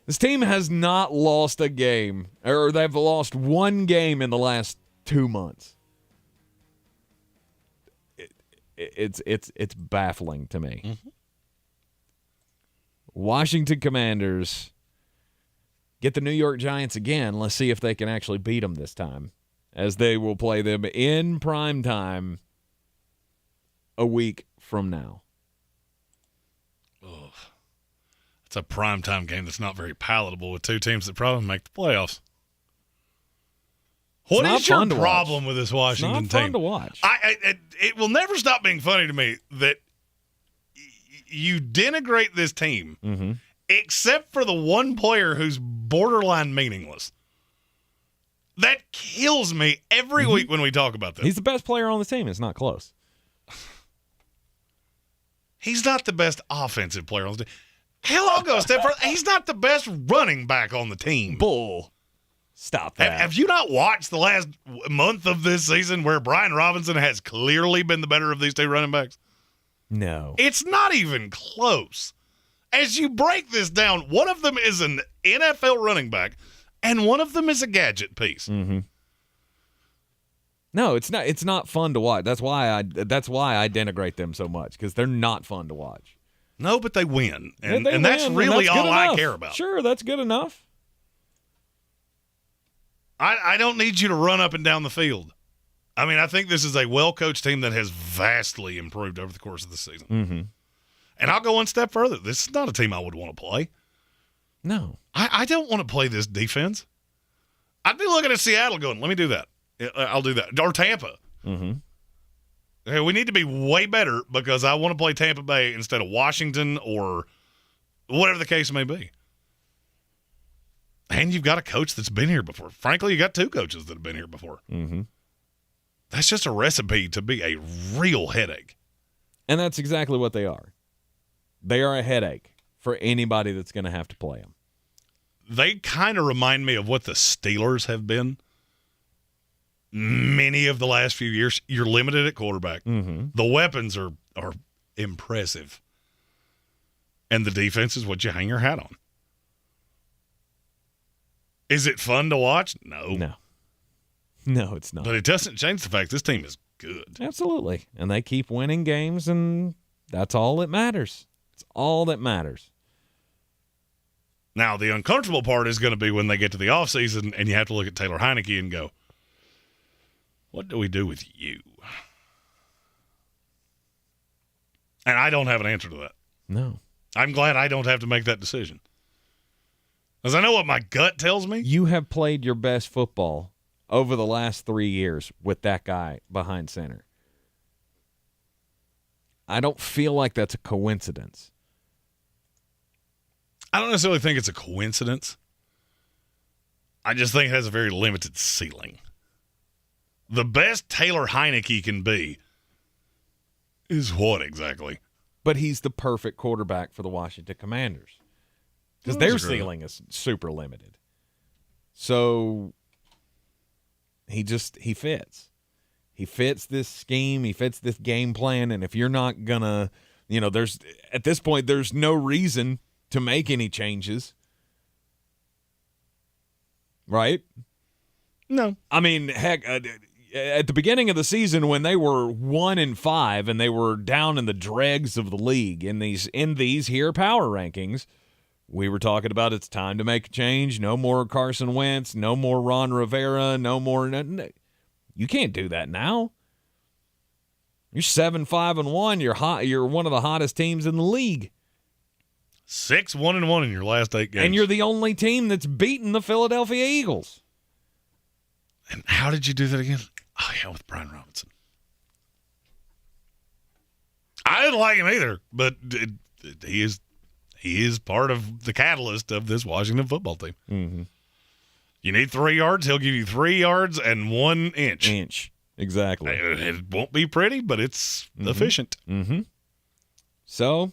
This team has not lost a game, or they've lost one game in the last 2 months. It's baffling to me. Mm-hmm. Washington Commanders get the New York Giants again. Let's see if they can actually beat them this time, as they will play them in prime time a week from now. It's a primetime game that's not very palatable with two teams that probably make the playoffs. What is your problem with this Washington team? It's not fun to watch. It will never stop being funny to me that you denigrate this team, except for the one player who's borderline meaningless. That kills me every week when we talk about this. He's the best player on the team. It's not close. He's not the best offensive player on the team. Hell, I'll go a step further. He's not the best running back on the team. Bull. Stop that. Have you not watched the last month of this season where Brian Robinson has clearly been the better of these two running backs? No. It's not even close. As you break this down, one of them is an NFL running back, and one of them is a gadget piece. No, it's not. It's not fun to watch. That's why I denigrate them so much, because they're not fun to watch. No, but they win, and They that's win, really and that's all I enough. care about. Sure, that's good enough. I don't need you to run up and down the field. I mean, I think this is a well-coached team that has vastly improved over the course of the season. And I'll go one step further. This is not a team I would want to play. No. I don't want to play this defense. I'd be looking at Seattle going, let me do that. I'll do that. Or Tampa. Hey, we need to be way better because I want to play Tampa Bay instead of Washington or whatever the case may be. And you've got a coach that's been here before. Frankly, you got 2 coaches that have been here before. Mm-hmm. That's just a recipe to be a real headache. And that's exactly what they are. They are a headache for anybody that's going to have to play them. They kind of remind me of what the Steelers have been many of the last few years. You're limited at quarterback. Mm-hmm. The weapons are impressive. And the defense is what you hang your hat on. Is it fun to watch? No. No, it's not. But it doesn't change the fact this team is good. Absolutely. And they keep winning games, and that's all that matters. It's all that matters. Now, the uncomfortable part is going to be when they get to the offseason and you have to look at Taylor Heineke and go, what do we do with you? And I don't have an answer to that. No. I'm glad I don't have to make that decision. Because I know what my gut tells me. You have played your best football over the last 3 years with that guy behind center. I don't feel like that's a coincidence. I don't necessarily think it's a coincidence. I just think it has a very limited ceiling. The best Taylor Heineke can be is what exactly? But he's the perfect quarterback for the Washington Commanders because their ceiling is super limited. So he fits. He fits this scheme. He fits this game plan. And if you're not going to, at this point, there's no reason to make any changes. Right? No. I mean, heck, at the beginning of the season when they were 1-5 and they were down in the dregs of the league in these here power rankings, we were talking about it's time to make a change. No more Carson Wentz, no more Ron Rivera, no more. You can't do that now. You're 7-5-1. You're hot. You're one of the hottest teams in the league. 6-1-1 in your last 8 games. And you're the only team that's beaten the Philadelphia Eagles. And how did you do that again? Oh, yeah, with Brian Robinson. I didn't like him either, but he is part of the catalyst of this Washington football team. Mm-hmm. You need 3 yards, he'll give you 3 yards and 1 inch. Exactly. It won't be pretty, but it's efficient. Mm-hmm. So,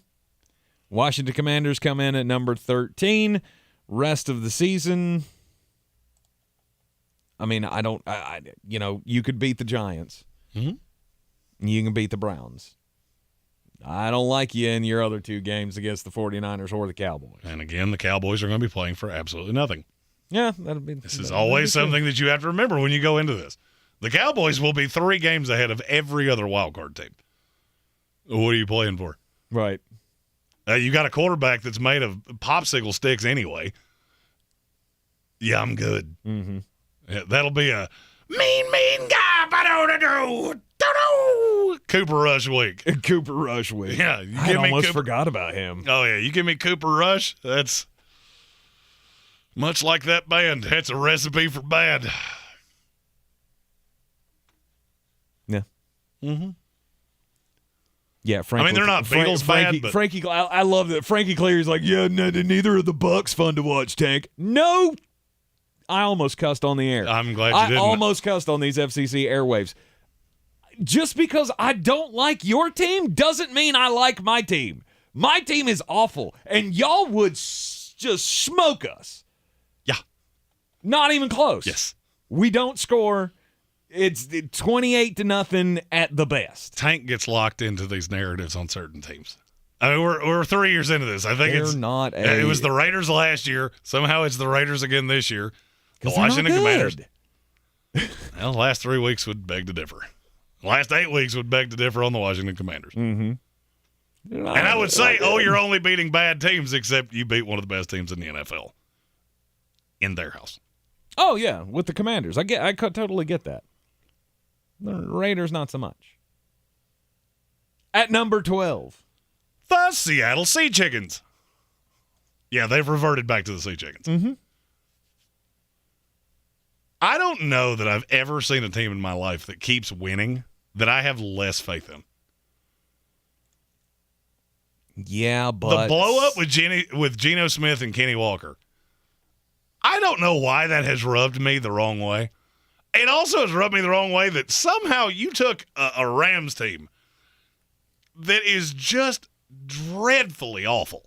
Washington Commanders come in at number 13. Rest of the season, I mean, you could beat the Giants. Mm-hmm. You can beat the Browns. I don't like you in your other 2 games against the 49ers or the Cowboys. And again, the Cowboys are going to be playing for absolutely nothing. Yeah, This is always something that you have to remember when you go into this. The Cowboys will be 3 games ahead of every other wild card team. What are you playing for? Right. You got a quarterback that's made of popsicle sticks anyway. Yeah, I'm good. Mm-hmm. Yeah, that'll be a mean guy. Ba-do-da-do. Cooper Rush week. Cooper Rush week. Yeah, I almost forgot about him. Oh yeah, you give me Cooper Rush. That's much like that band. That's a recipe for bad. Yeah. Mm-hmm. Yeah, Frankie. I mean, they're not Beatles bad, but Frankie. I love that. Frankie Cleary's like, yeah, neither are the Bucks fun to watch. Tank. No. I almost cussed on the air. I'm glad you didn't. I almost cussed on these FCC airwaves. Just because I don't like your team doesn't mean I like my team. My team is awful, and y'all would just smoke us. Yeah. Not even close. Yes. We don't score. It's 28-0 at the best. Tank gets locked into these narratives on certain teams. I mean, we're 3 years into this. I think it was the Raiders last year. Somehow it's the Raiders again this year. The Washington Commanders. Well, the last 3 weeks would beg to differ. The last 8 weeks would beg to differ on the Washington Commanders. Mm-hmm. And I would say, you're only beating bad teams, except you beat one of the best teams in the NFL in their house. Oh yeah, with the Commanders, I totally get that. The Raiders, not so much. At number 12, the Seattle Sea Chickens. Yeah, they've reverted back to the Sea Chickens. Mm-hmm. I don't know that I've ever seen a team in my life that keeps winning that I have less faith in. Yeah, but the blow up with Geno Smith and Kenny Walker. I don't know why that has rubbed me the wrong way. It also has rubbed me the wrong way that somehow you took a Rams team that is just dreadfully awful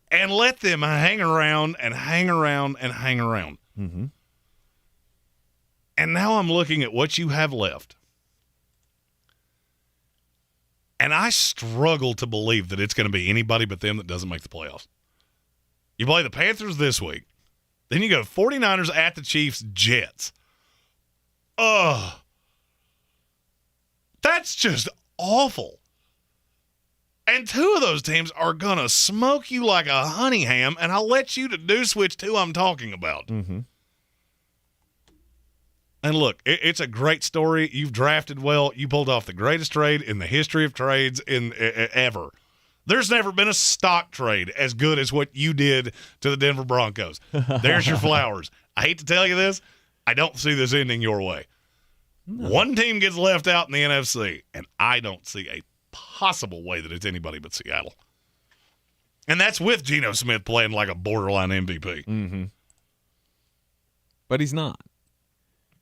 and let them hang around and hang around and hang around. Mm-hmm. And now I'm looking at what you have left. And I struggle to believe that it's going to be anybody but them that doesn't make the playoffs. You play the Panthers this week. Then you go 49ers at the Chiefs, Jets. Ugh. That's just awful. And two of those teams are going to smoke you like a honey ham, and I'll let you deduce which two I'm talking about. Mm-hmm. And look, it's a great story. You've drafted well. You pulled off the greatest trade in the history of trades ever. There's never been a stock trade as good as what you did to the Denver Broncos. There's your flowers. I hate to tell you this. I don't see this ending your way. No. One team gets left out in the NFC, and I don't see a possible way that it's anybody but Seattle. And that's with Geno Smith playing like a borderline MVP. Mm-hmm. But he's not.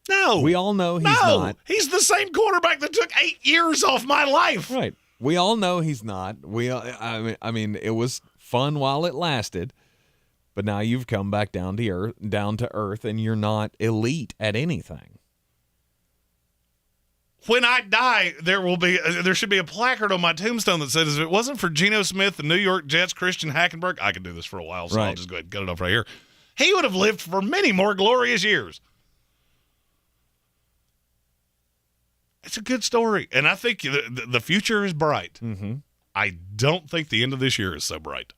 No. We all know he's not. He's the same quarterback that took 8 years off my life. Right. We all know he's not. I mean, it was fun while it lasted, but now you've come back down to earth, and you're not elite at anything. When I die, there should be a placard on my tombstone that says, if it wasn't for Geno Smith, the New York Jets, Christian Hackenberg, I could do this for a while, so right. I'll just go ahead and cut it off right here. He would have lived for many more glorious years. It's a good story, and I think the future is bright. Mm-hmm. I don't think the end of this year is so bright.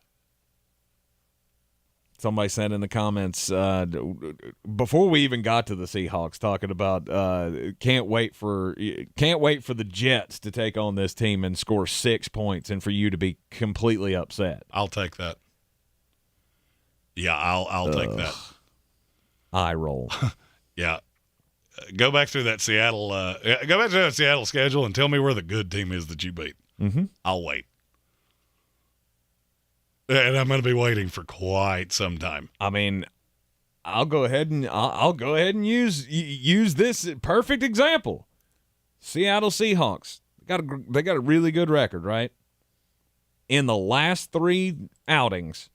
Somebody said in the comments before we even got to the Seahawks, talking about can't wait for the Jets to take on this team and score 6 points, and for you to be completely upset. I'll take that. Yeah, I'll take that. Eye roll. Yeah. Go back through that Seattle schedule and tell me where the good team is that you beat. Mm-hmm. I'll wait. And I'm going to be waiting for quite some time. I mean, I'll go ahead and use this perfect example. Seattle Seahawks they got a really good record, right? In the last 3 outings,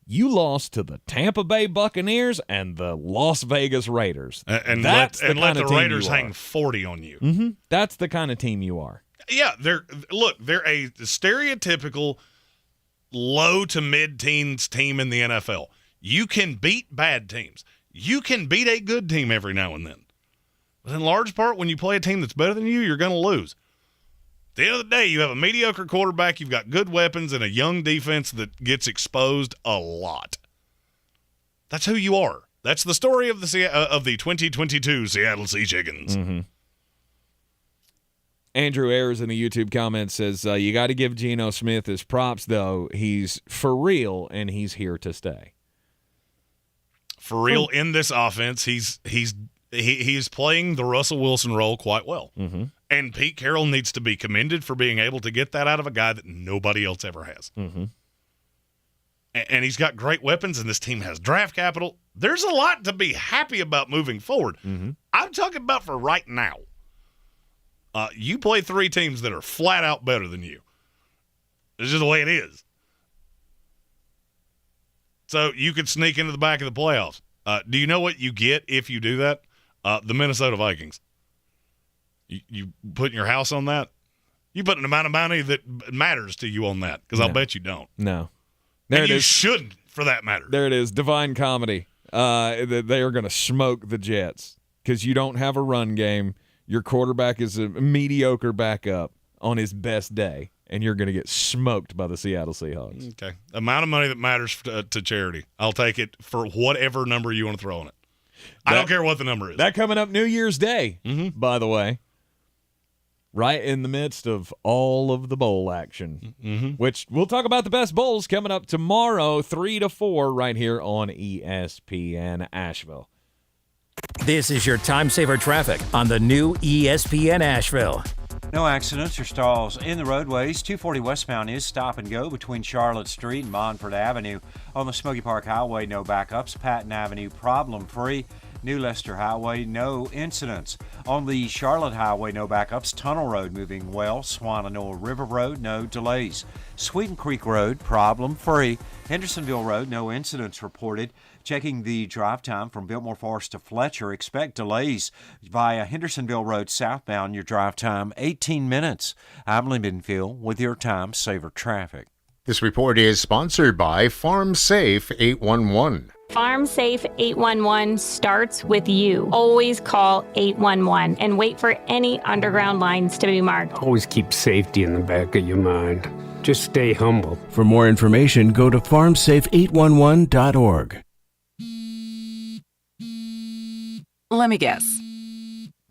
you lost to the Tampa Bay Buccaneers and the Las Vegas Raiders. And let the Raiders hang 40 on you. Mm-hmm. That's the kind of team you are. Yeah, they're a stereotypical low to mid-teens team in the NFL. You can beat bad teams. You can beat a good team every now and then. But in large part, when you play a team that's better than you, you're going to lose. At the end of the day, you have a mediocre quarterback, you've got good weapons, and a young defense that gets exposed a lot. That's who you are. That's the story of the 2022 Seattle Sea Chickens. Mm-hmm. Andrew Ayers in the YouTube comments says, you got to give Geno Smith his props, though. He's for real, and he's here to stay. For real, in this offense, he's playing the Russell Wilson role quite well. Mm-hmm. And Pete Carroll needs to be commended for being able to get that out of a guy that nobody else ever has. Mm-hmm. And he's got great weapons, and this team has draft capital. There's a lot to be happy about moving forward. Mm-hmm. I'm talking about for right now. You play 3 teams that are flat out better than you. It's just the way it is. So you could sneak into the back of the playoffs. Do you know what you get if you do that? The Minnesota Vikings. You putting your house on that? You put an amount of money that matters to you on that, because I'll bet you don't. No. There and you shouldn't, for that matter. There it is. Divine Comedy. They are going to smoke the Jets because you don't have a run game. Your quarterback is a mediocre backup on his best day, and you're going to get smoked by the Seattle Seahawks. Okay. Amount of money that matters to charity. I'll take it for whatever number you want to throw on it. I don't care what the number is. That coming up New Year's Day, by the way. Right in the midst of all of the bowl action, which we'll talk about the best bowls coming up tomorrow, 3 to 4, right here on ESPN Asheville. This is your time saver traffic on the new ESPN Asheville. No accidents or stalls in the roadways. 240 westbound is stop and go between Charlotte Street and Montford Avenue. On the Smoky Park Highway, no backups. Patton Avenue, problem-free. New Leicester Highway, no incidents. On the Charlotte Highway, no backups. Tunnel Road moving well. Swannanoa River Road, no delays. Sweeten Creek Road, problem-free. Hendersonville Road, no incidents reported. Checking the drive time from Biltmore Forest to Fletcher, expect delays via Hendersonville Road southbound. Your drive time, 18 minutes. I'm Lindenfield with your Time Saver Traffic. This report is sponsored by Farm Safe 811. Farm Safe 811 starts with you. Always call 811 and wait for any underground lines to be marked. Always keep safety in the back of your mind. Just stay humble. For more information, go to farmsafe811.org. Let me guess.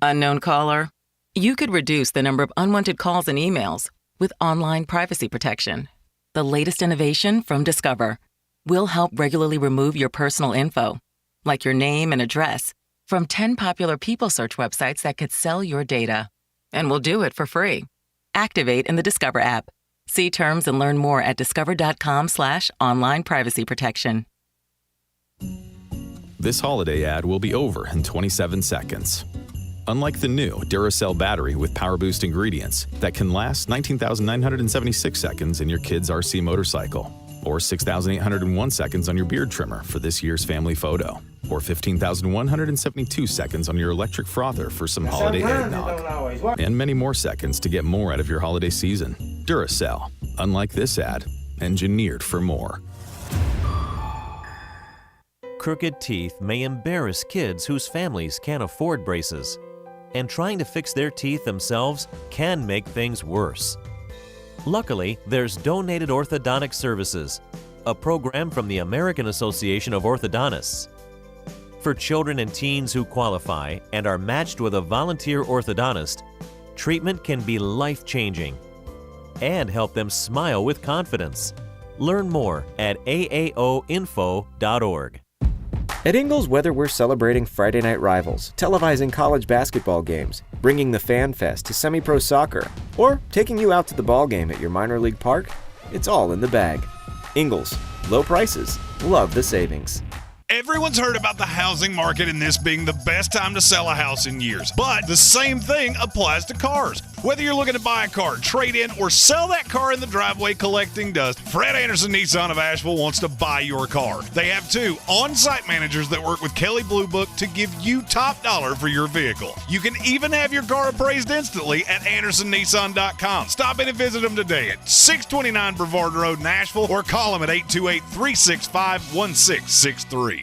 Unknown caller? You could reduce the number of unwanted calls and emails with online privacy protection. The latest innovation from Discover will help regularly remove your personal info, like your name and address, from 10 popular people search websites that could sell your data. And we'll do it for free. Activate in the Discover app. See terms and learn more at discover.com/online privacy protection. This holiday ad will be over in 27 seconds. Unlike the new Duracell battery with power boost ingredients that can last 19,976 seconds in your kid's RC motorcycle, or 6,801 seconds on your beard trimmer for this year's family photo, or 15,172 seconds on your electric frother for some holiday eggnog, and many more seconds to get more out of your holiday season. Duracell, unlike this ad, engineered for more. Crooked teeth may embarrass kids whose families can't afford braces, and trying to fix their teeth themselves can make things worse. Luckily, there's Donated Orthodontic Services, a program from the American Association of Orthodontists. For children and teens who qualify and are matched with a volunteer orthodontist, treatment can be life-changing and help them smile with confidence. Learn more at aaoinfo.org. At Ingles, whether we're celebrating Friday night rivals, televising college basketball games, bringing the Fan Fest to semi-pro soccer, or taking you out to the ball game at your minor league park, it's all in the bag. Ingles, low prices, love the savings. Everyone's heard about the housing market and this being the best time to sell a house in years. But the same thing applies to cars. Whether you're looking to buy a car, trade in, or sell that car in the driveway collecting dust, Fred Anderson Nissan of Asheville wants to buy your car. They have 2 on-site managers that work with Kelley Blue Book to give you top dollar for your vehicle. You can even have your car appraised instantly at AndersonNissan.com. Stop in and visit them today at 629 Brevard Road in Asheville, or call them at 828-365-1663.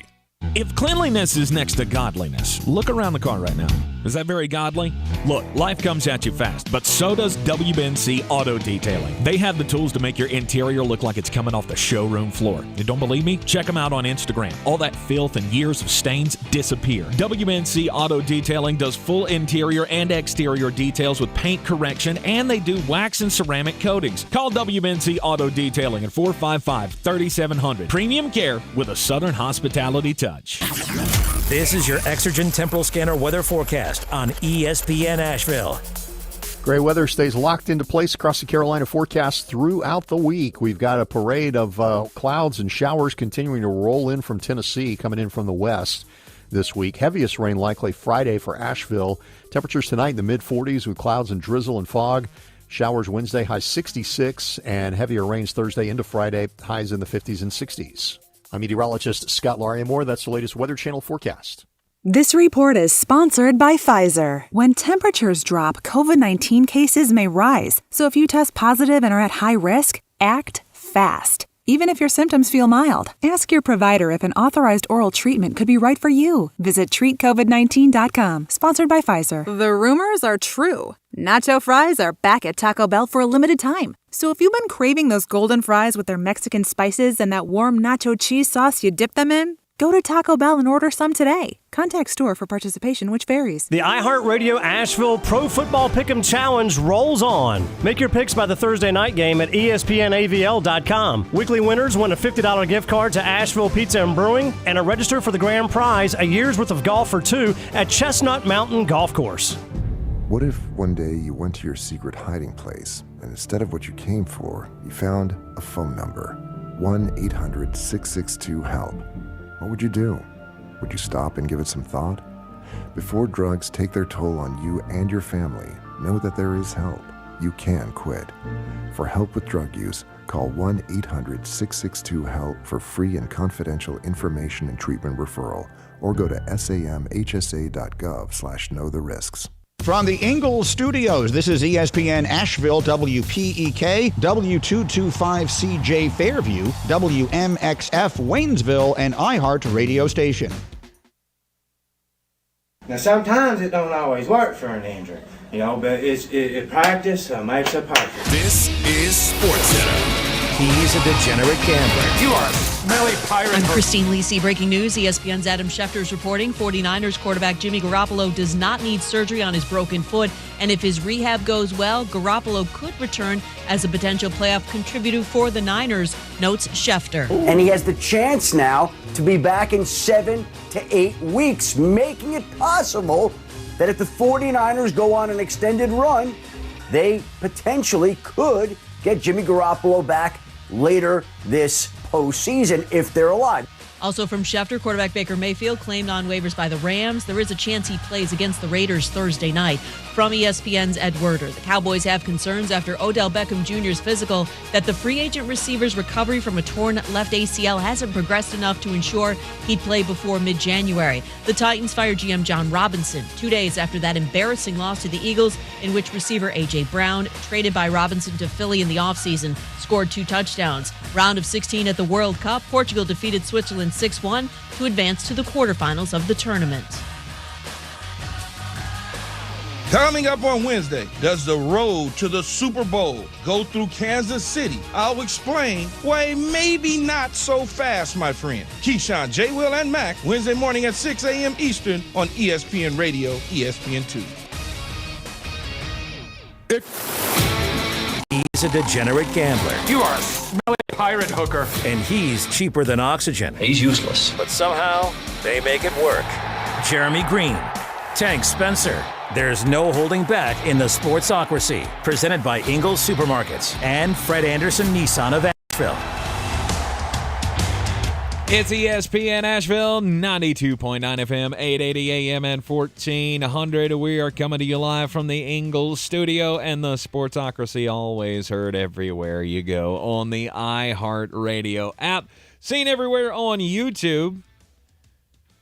If cleanliness is next to godliness, look around the car right now. Is that very godly? Look, life comes at you fast, but so does WBNC Auto Detailing. They have the tools to make your interior look like it's coming off the showroom floor. You don't believe me? Check them out on Instagram. All that filth and years of stains disappear. WBNC Auto Detailing does full interior and exterior details with paint correction, and they do wax and ceramic coatings. Call WBNC Auto Detailing at 455-3700. Premium care with a Southern hospitality touch. This is your Exergen Temporal Scanner weather forecast on ESPN Asheville. Gray weather stays locked into place across the Carolina forecast throughout the week. We've got a parade of clouds and showers continuing to roll in from Tennessee, coming in from the west this week. Heaviest rain likely Friday for Asheville. Temperatures tonight in the mid-40s with clouds and drizzle and fog. Showers Wednesday, high 66, and heavier rains Thursday into Friday, highs in the 50s and 60s. I'm meteorologist Scott Laria-Moore. That's the latest Weather Channel forecast. This report is sponsored by Pfizer. When temperatures drop, COVID-19 cases may rise. So if you test positive and are at high risk, act fast. Even if your symptoms feel mild, ask your provider if an authorized oral treatment could be right for you. Visit treatcovid19.com. Sponsored by Pfizer. The rumors are true. Nacho fries are back at Taco Bell for a limited time. So if you've been craving those golden fries with their Mexican spices and that warm nacho cheese sauce you dip them in, go to Taco Bell and order some today. Contact store for participation, which varies. The iHeartRadio Asheville Pro Football Pick'em Challenge rolls on. Make your picks by the Thursday night game at ESPNAVL.com. Weekly winners win a $50 gift card to Asheville Pizza and Brewing and a register for the grand prize, a year's worth of golf for 2 at Chestnut Mountain Golf Course. What if one day you went to your secret hiding place, and instead of what you came for, you found a phone number, 1-800-662-HELP? What would you do? Would you stop and give it some thought? Before drugs take their toll on you and your family, know that there is help. You can quit. For help with drug use, call 1-800-662-HELP for free and confidential information and treatment referral, or go to samhsa.gov/knowtherisks. From the Ingles Studios, this is ESPN Asheville, WPEK, W225CJ Fairview, WMXF Waynesville, and iHeart radio station. Now, sometimes it don't always work for an injury, but it practice makes a perfect. This is SportsCenter. He's a degenerate gambler. You are a smelly pirate. I'm Christine Lisi. Breaking news. ESPN's Adam Schefter is reporting 49ers quarterback Jimmy Garoppolo does not need surgery on his broken foot. And if his rehab goes well, Garoppolo could return as a potential playoff contributor for the Niners, notes Schefter. And he has the chance now to be back in 7 to 8 weeks, making it possible that if the 49ers go on an extended run, they potentially could get Jimmy Garoppolo back later this postseason if they're alive. Also from Schefter, quarterback Baker Mayfield claimed on waivers by the Rams. There is a chance he plays against the Raiders Thursday night. From ESPN's Ed Werder, the Cowboys have concerns after Odell Beckham Jr.'s physical that the free agent receiver's recovery from a torn left ACL hasn't progressed enough to ensure he'd play before mid-January. The Titans fired GM John Robinson 2 days after that embarrassing loss to the Eagles, in which receiver A.J. Brown, traded by Robinson to Philly in the offseason, scored 2 touchdowns. Round of 16 at the World Cup, Portugal defeated Switzerland 6-1 to advance to the quarterfinals of the tournament. Coming up on Wednesday, does the road to the Super Bowl go through Kansas City? I'll explain why maybe not so fast, my friend. Keyshawn, J. Will, and Mac, Wednesday morning at 6 a.m. Eastern on ESPN Radio, ESPN2. He's a degenerate gambler. You are a smelly pirate hooker. And he's cheaper than oxygen. He's useless. But somehow, they make it work. Jeremy Greene, Tank Spencer. There's no holding back in the Sportsocracy. Presented by Ingles Supermarkets and Fred Anderson Nissan of Asheville. It's ESPN Asheville, 92.9 FM, 880 AM and 1400. We are coming to you live from the Ingles Studio, and the Sportsocracy always heard everywhere you go on the iHeart Radio app. Seen everywhere on YouTube.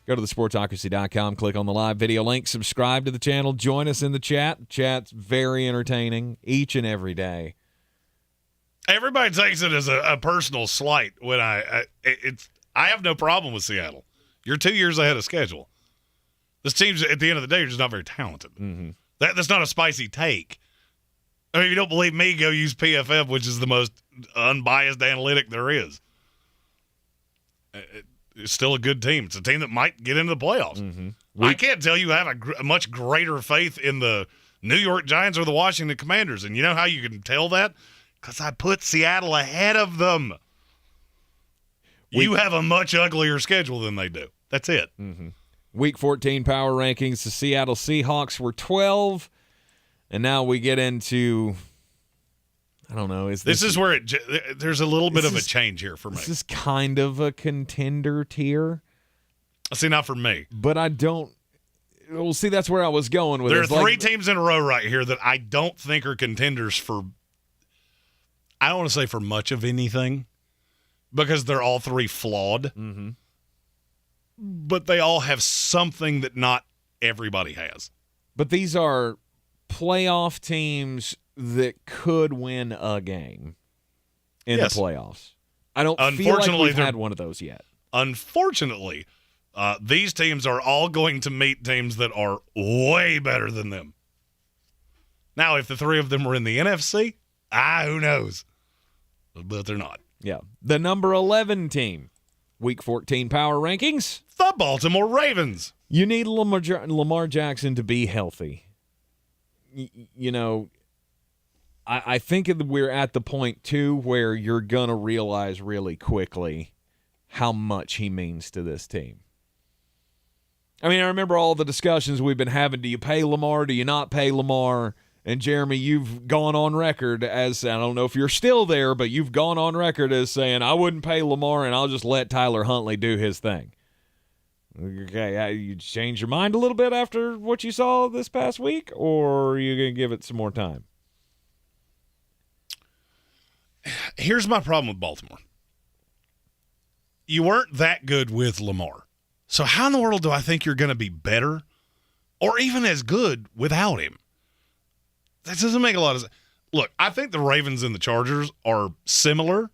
Go to thesportsocracy.com, click on the live video link, subscribe to the channel, join us in the chat. Chat's very entertaining each and every day. Everybody takes it as a personal slight when I have no problem with Seattle. You're 2 years ahead of schedule. This team's, at the end of the day, you're just not very talented. Mm-hmm. That's not a spicy take. I mean, if you don't believe me, go use PFF, which is the most unbiased analytic there is. It's still a good team. It's a team that might get into the playoffs. Mm-hmm. I can't tell you I have a much greater faith in the New York Giants or the Washington Commanders. And you know how you can tell that? Because I put Seattle ahead of them. You have a much uglier schedule than they do. That's it. Mm-hmm. Week 14 power rankings. The Seattle Seahawks were 12. And now we get into, I don't know. This is where there's a little bit of a change here for me. This is kind of a contender tier. See, not for me. But I don't. Well, see, that's where I was going with it. There are three teams in a row right here that I don't think are contenders for, I don't want to say for much of anything, because they're all three flawed. Mm-hmm. But they all have something that not everybody has. But these are playoff teams that could win a game in the playoffs. I don't feel like we've had one of those yet. Unfortunately, these teams are all going to meet teams that are way better than them. Now, if the three of them were in the NFC, who knows? But they're not. Yeah. The number 11 team, Week 14 power rankings. The Baltimore Ravens. You need Lamar Jackson to be healthy. I think we're at the point, too, where you're going to realize really quickly how much he means to this team. I mean, I remember all the discussions we've been having. Do you pay Lamar? Do you not pay Lamar? And, Jeremy, you've gone on record as, I don't know if you're still there, but you've gone on record as saying, I wouldn't pay Lamar and I'll just let Tyler Huntley do his thing. Okay, you change your mind a little bit after what you saw this past week, or are you going to give it some more time? Here's my problem with Baltimore. You weren't that good with Lamar. So how in the world do I think you're going to be better or even as good without him? That doesn't make a lot of sense. Look, I think the Ravens and the Chargers are similar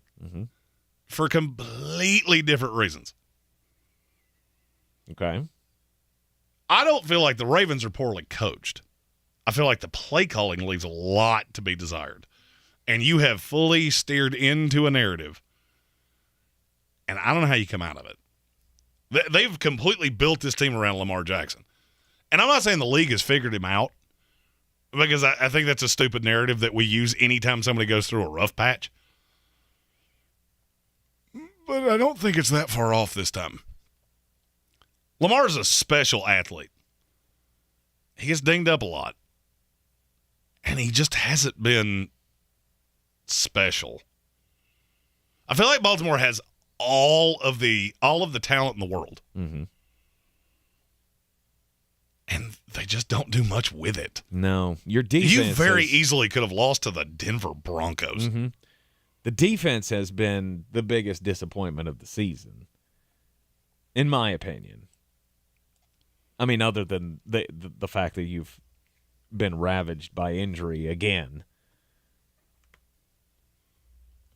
for completely different reasons. Okay. I don't feel like the Ravens are poorly coached. I feel like the play calling leaves a lot to be desired. And you have fully steered into a narrative. And I don't know how you come out of it. They've completely built this team around Lamar Jackson. And I'm not saying the league has figured him out, because I think that's a stupid narrative that we use anytime somebody goes through a rough patch. But I don't think it's that far off this time. Lamar's a special athlete. He gets dinged up a lot. And he just hasn't been special. I feel like Baltimore has all of the talent in the world. Mm-hmm. And they just don't do much with it. No. Your defense. You very easily could have lost to the Denver Broncos. Mm-hmm. The defense has been the biggest disappointment of the season, in my opinion. I mean, other than the fact that you've been ravaged by injury again.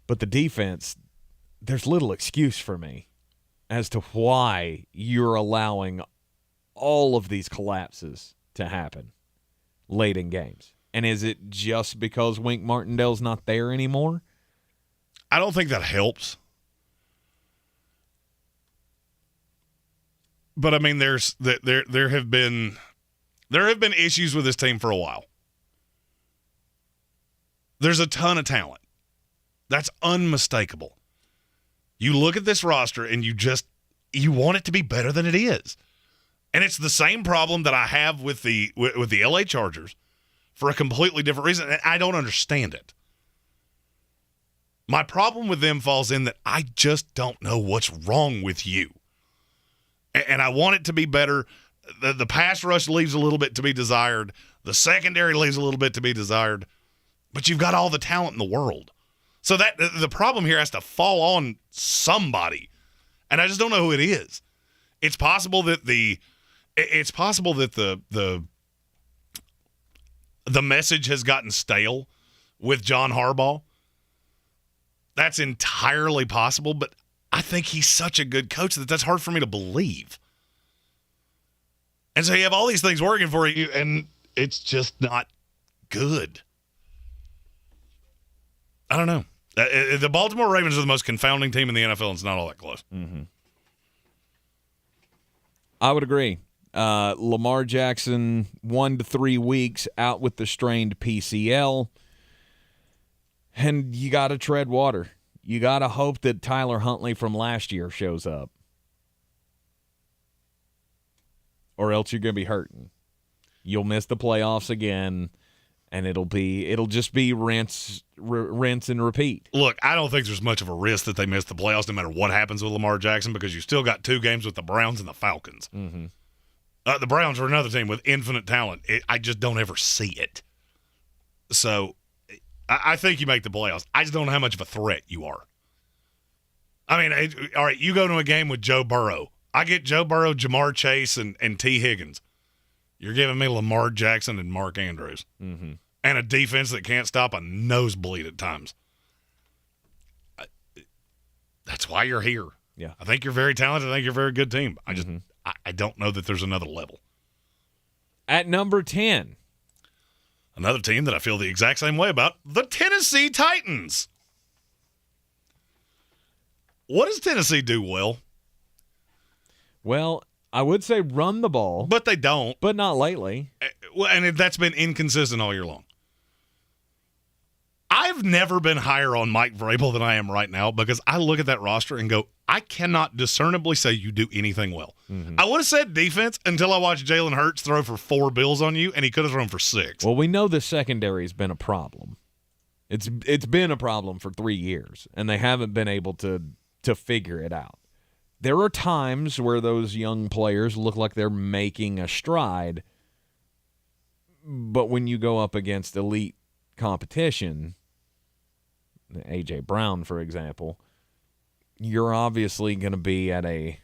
But the defense, there's little excuse for me as to why you're allowing all of these collapses to happen late in games. And is it just because Wink Martindale's not there anymore? I don't think that helps. But I mean, there have been issues with this team for a while. There's a ton of talent. That's unmistakable. You look at this roster and you want it to be better than it is. And it's the same problem that I have with the LA Chargers for a completely different reason. And I don't understand it. My problem with them falls in that I just don't know what's wrong with you. And I want it to be better. The pass rush leaves a little bit to be desired. The secondary leaves a little bit to be desired. But you've got all the talent in the world. So that the problem here has to fall on somebody. And I just don't know who it is. It's possible that the message has gotten stale with John Harbaugh. That's entirely possible, but I think he's such a good coach that's hard for me to believe. And so you have all these things working for you, and it's just not good. I don't know. The Baltimore Ravens are the most confounding team in the NFL, and it's not all that close. Mm-hmm. I would agree. Lamar Jackson, 1 to 3 weeks out with the strained PCL. And you got to tread water. You got to hope that Tyler Huntley from last year shows up. Or else you're going to be hurting. You'll miss the playoffs again, and it'll just be rinse and repeat. Look, I don't think there's much of a risk that they miss the playoffs no matter what happens with Lamar Jackson, because you still got 2 games with the Browns and the Falcons. Mm-hmm. The Browns are another team with infinite talent. I just don't ever see it. So I think you make the playoffs. I just don't know how much of a threat you are. I mean, all right, you go to a game with Joe Burrow. I get Joe Burrow, Jamar Chase, and T. Higgins. You're giving me Lamar Jackson and Mark Andrews. Mm-hmm. And a defense that can't stop a nosebleed at times. That's why you're here. Yeah. I think you're very talented. I think you're a very good team. I don't know that there's another level. At number 10. Another team that I feel the exact same way about, the Tennessee Titans. What does Tennessee do well? Well, I would say run the ball. But they don't. But not lately. Well, and that's been inconsistent all year long. I've never been higher on Mike Vrabel than I am right now because I look at that roster and go, I cannot discernibly say you do anything well. Mm-hmm. I would have said defense until I watched Jalen Hurts throw for 4 bills on you, and he could have thrown for 6. Well, we know the secondary's been a problem. It's been a problem for 3 years, and they haven't been able to figure it out. There are times where those young players look like they're making a stride, but when you go up against elite competition, A.J. Brown, for example, you're obviously going to be at a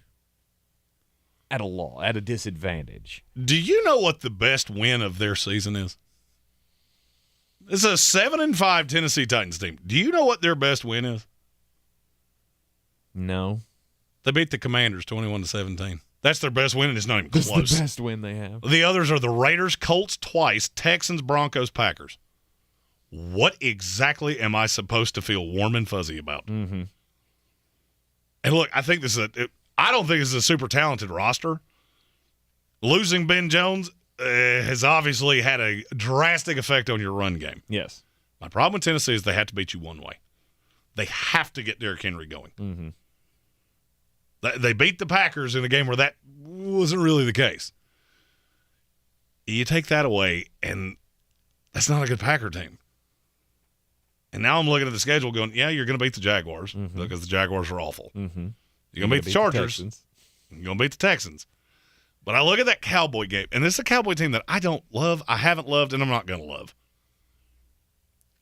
disadvantage. Do you know what the best win of their season is? It's a 7-5 Tennessee Titans team. Do you know what their best win is? No. They beat the Commanders 21-17. That's their best win, and it's not even close. That's the best win they have. The others are the Raiders, Colts twice, Texans, Broncos, Packers. What exactly am I supposed to feel warm and fuzzy about? Mm-hmm. And look, I think I don't think this is a super talented roster. Losing Ben Jones has obviously had a drastic effect on your run game. Yes. My problem with Tennessee is they have to beat you one way. They have to get Derrick Henry going. Mm-hmm. They beat the Packers in a game where that wasn't really the case. You take that away, and that's not a good Packer team. And now I'm looking at the schedule going, yeah, you're going to beat the Jaguars because the Jaguars are awful. Mm-hmm. You're going to beat the Chargers. You're going to beat the Texans. But I look at that Cowboy game, and this is a Cowboy team that I don't love, I haven't loved, and I'm not going to love.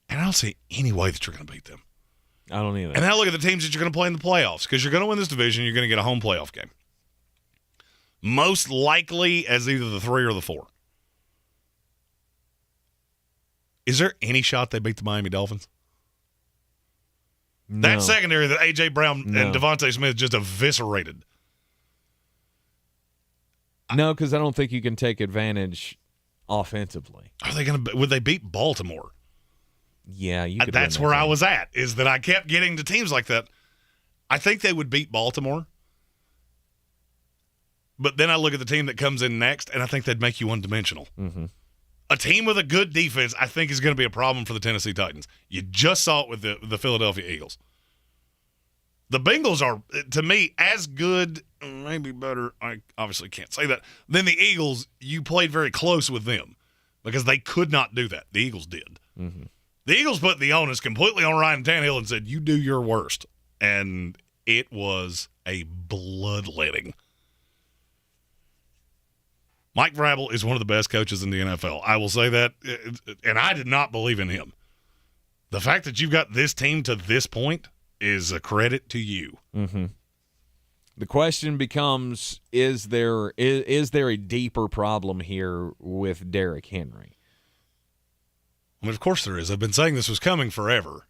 And I don't see any way that you're going to beat them. I don't either. And now look at the teams that you're going to play in the playoffs because you're going to win this division, you're going to get a home playoff game. Most likely as either the 3 or the 4. Is there any shot they beat the Miami Dolphins? No. That secondary that A.J. Brown and Devontae Smith just eviscerated. No, because I don't think you can take advantage offensively. Are they going to? Would they beat Baltimore? Yeah, you could. That's where I was at. Is that I kept getting to teams like that. I think they would beat Baltimore, but then I look at the team that comes in next, and I think they'd make you one-dimensional. Mm-hmm. A team with a good defense, I think, is going to be a problem for the Tennessee Titans. You just saw it with the Philadelphia Eagles. The Bengals are, to me, as good, maybe better, I obviously can't say that, than the Eagles. You played very close with them because they could not do that. The Eagles did. Mm-hmm. The Eagles put the onus completely on Ryan Tannehill and said, you do your worst. And it was a bloodletting. Mike Vrabel is one of the best coaches in the NFL. I will say that, and I did not believe in him. The fact that you've got this team to this point is a credit to you. Mm-hmm. The question becomes, is there a deeper problem here with Derrick Henry? I mean, of course there is. I've been saying this was coming forever.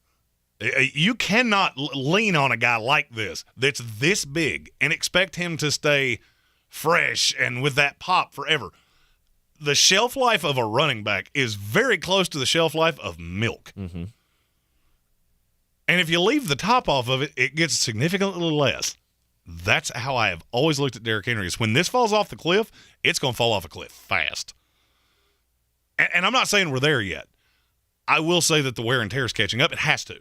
You cannot lean on a guy like this that's this big and expect him to stay fresh and with that pop forever. The shelf life of a running back is very close to the shelf life of milk. Mm-hmm. And if you leave the top off of it, it gets significantly less. That's how I have always looked at Derrick Henry. Is when this falls off the cliff, it's going to fall off a cliff fast. And I'm not saying we're there yet. I will say that the wear and tear is catching up. It has to.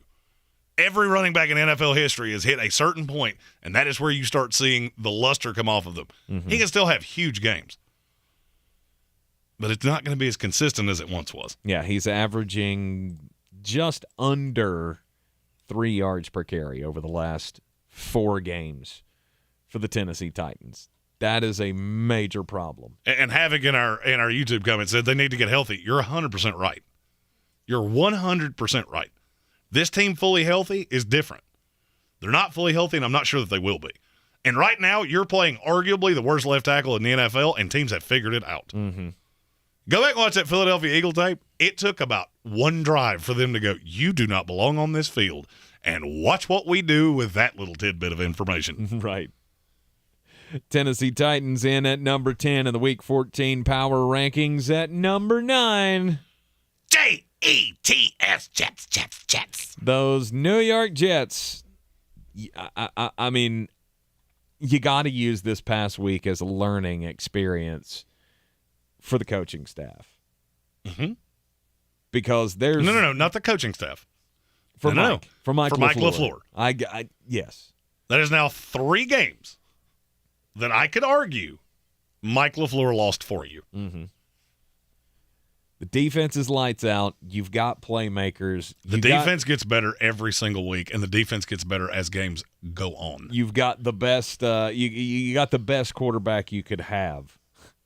Every running back in NFL history has hit a certain point, and that is where you start seeing the luster come off of them. Mm-hmm. He can still have huge games, but it's not going to be as consistent as it once was. Yeah, he's averaging just under 3 yards per carry over the last 4 games for the Tennessee Titans. That is a major problem. And Havoc in our YouTube comment said they need to get healthy. You're 100% right. You're 100% right. This team fully healthy is different. They're not fully healthy, and I'm not sure that they will be. And right now, you're playing arguably the worst left tackle in the NFL, and teams have figured it out. Mm-hmm. Go back and watch that Philadelphia Eagle tape. It took about one drive for them to go, you do not belong on this field, and watch what we do with that little tidbit of information. Right. Tennessee Titans in at number 10 in the Week 14 Power Rankings. At number 9, Jets, Jets. Those New York Jets. I mean, you got to use this past week as a learning experience for the coaching staff. Mm-hmm. Because there's... No, not the coaching staff. For No. Mike. For Mike LaFleur. Yes. That is now 3 games that I could argue Mike LaFleur lost for you. Mm-hmm. The defense is lights out. You've got playmakers. The defense gets better every single week, and the defense gets better as games go on. You've got the best. You got the best quarterback you could have.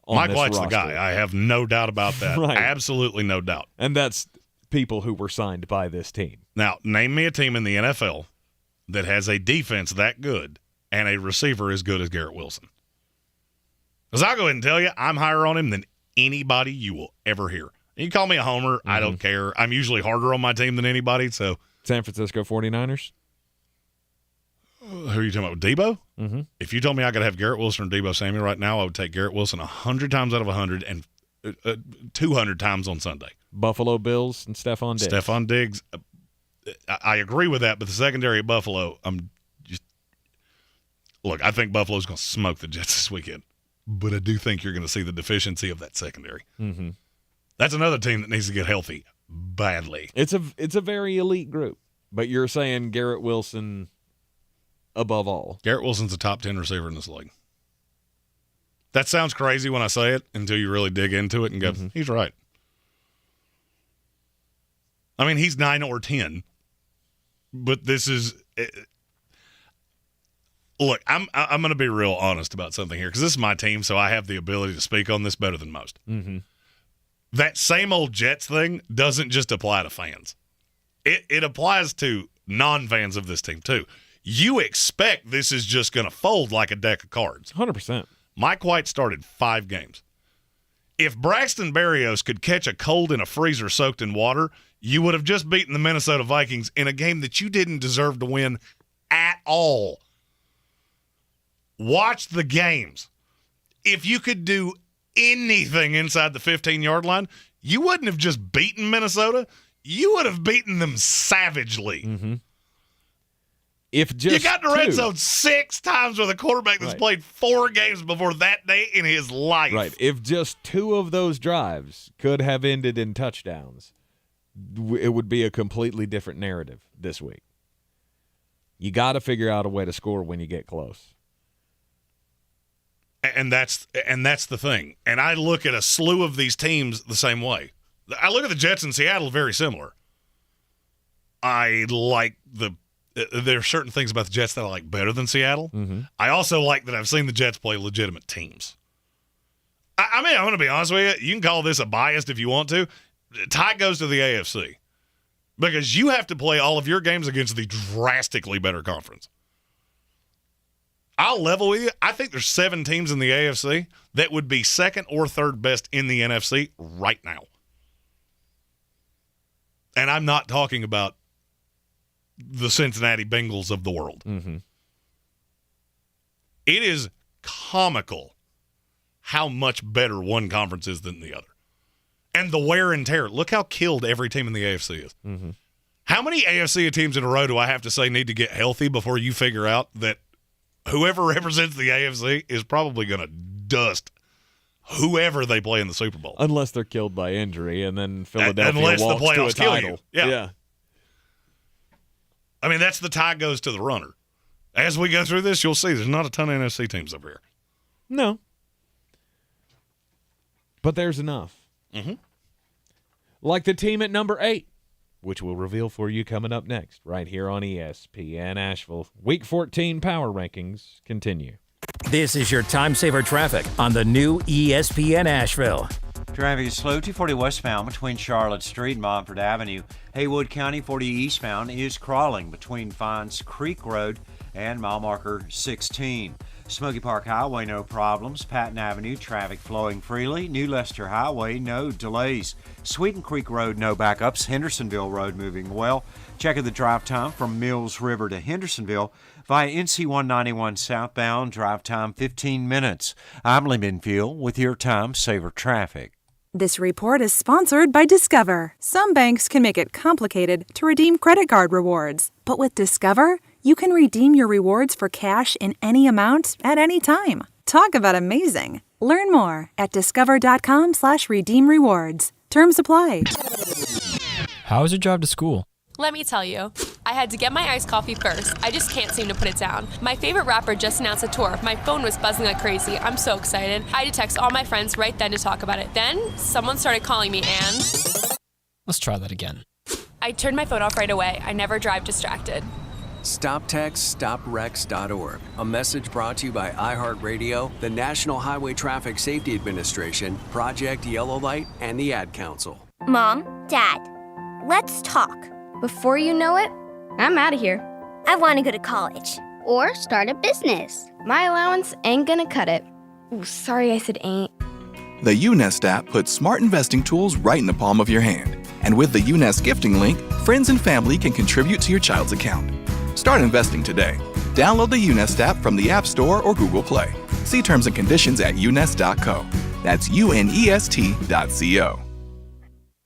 Mike White's the guy. I have no doubt about that. Right. Absolutely no doubt. And that's people who were signed by this team. Now, name me a team in the NFL that has a defense that good and a receiver as good as Garrett Wilson. Because I'll go ahead and tell you, I'm higher on him than anybody you will ever hear. You can call me a homer. I don't care. I'm usually harder on my team than anybody. So, San Francisco 49ers? Who are you talking about? Debo? Mm-hmm. If you told me I could have Garrett Wilson or Debo Samuel right now, I would take Garrett Wilson 100 times out of 100 and 200 times on Sunday. Buffalo Bills and Stephon Diggs. Stephon Diggs. I agree with that, but the secondary at Buffalo, look, I think Buffalo's going to smoke the Jets this weekend. But I do think you're going to see the deficiency of that secondary. Mm-hmm. That's another team that needs to get healthy badly. It's a very elite group, but you're saying Garrett Wilson above all. Garrett Wilson's a top 10 receiver in this league. That sounds crazy when I say it until you really dig into it and go, he's right. I mean, he's 9 or 10, but this is look, I'm going to be real honest about something here because this is my team, so I have the ability to speak on this better than most. Mm-hmm. That same old Jets thing doesn't just apply to fans. It applies to non-fans of this team, too. You expect this is just going to fold like a deck of cards. 100%. Mike White started 5 games. If Braxton Berrios could catch a cold in a freezer soaked in water, you would have just beaten the Minnesota Vikings in a game that you didn't deserve to win at all. Watch the games. If you could do anything inside the 15-yard line, you wouldn't have just beaten Minnesota. You would have beaten them savagely. Mm-hmm. If just you got the red zone 6 times with a quarterback that's played 4 games before that day in his life. Right. If just 2 of those drives could have ended in touchdowns, it would be a completely different narrative this week. You got to figure out a way to score when you get close. And that's the thing. And I look at a slew of these teams the same way. I look at the Jets in Seattle very similar. I like there are certain things about the Jets that I like better than Seattle. Mm-hmm. I also like that I've seen the Jets play legitimate teams. I mean, I'm going to be honest with you. You can call this a bias if you want to. Tie goes to the AFC because you have to play all of your games against the drastically better conference. I'll level with you. I think there's 7 teams in the AFC that would be second or third best in the NFC right now. And I'm not talking about the Cincinnati Bengals of the world. Mm-hmm. It is comical how much better one conference is than the other. And the wear and tear. Look how killed every team in the AFC is. Mm-hmm. How many AFC teams in a row do I have to say need to get healthy before you figure out that whoever represents the AFC is probably going to dust whoever they play in the Super Bowl? Unless they're killed by injury, and then Philadelphia Unless walks the playoffs to a title. kill you. Yeah. I mean, that's the tie goes to the runner. As we go through this, you'll see there's not a ton of NFC teams over here. No. But there's enough. Mm-hmm. Like the team at number 8, which we'll reveal for you coming up next, right here on ESPN Asheville. Week 14 Power Rankings continue. This is your time saver traffic on the new ESPN Asheville. Traffic is slow 240 westbound between Charlotte Street and Montford Avenue. Haywood County 40 eastbound is crawling between Fines Creek Road and mile marker 16. Smoky Park Highway, no problems. Patton Avenue, traffic flowing freely. New Leicester Highway, no delays. Sweeten Creek Road, no backups. Hendersonville Road moving well. Checking the drive time from Mills River to Hendersonville via NC 191 southbound. Drive time 15 minutes. I'm Lee Minfield with your time saver traffic. This report is sponsored by Discover. Some banks can make it complicated to redeem credit card rewards. But with Discover, you can redeem your rewards for cash in any amount at any time. Talk about amazing. Learn more at discover.com/redeem rewards. Terms apply. How is your drive to school? Let me tell you, I had to get my iced coffee first. I just can't seem to put it down. My favorite rapper just announced a tour. My phone was buzzing like crazy. I'm so excited. I had to text all my friends right then to talk about it. Then, someone started calling me and... Let's try that again. I turned my phone off right away. I never drive distracted. StopTextStopWrecks.org. A message brought to you by iHeartRadio, the National Highway Traffic Safety Administration, Project Yellow Light, and the Ad Council. Mom, Dad, let's talk. Before you know it, I'm out of here. I want to go to college. Or start a business. My allowance ain't gonna cut it. Ooh, sorry I said ain't. The UNest app puts smart investing tools right in the palm of your hand. And with the UNest gifting link, friends and family can contribute to your child's account. Start investing today. Download the UNest app from the App Store or Google Play. See terms and conditions at unest.co. That's UNEST.co.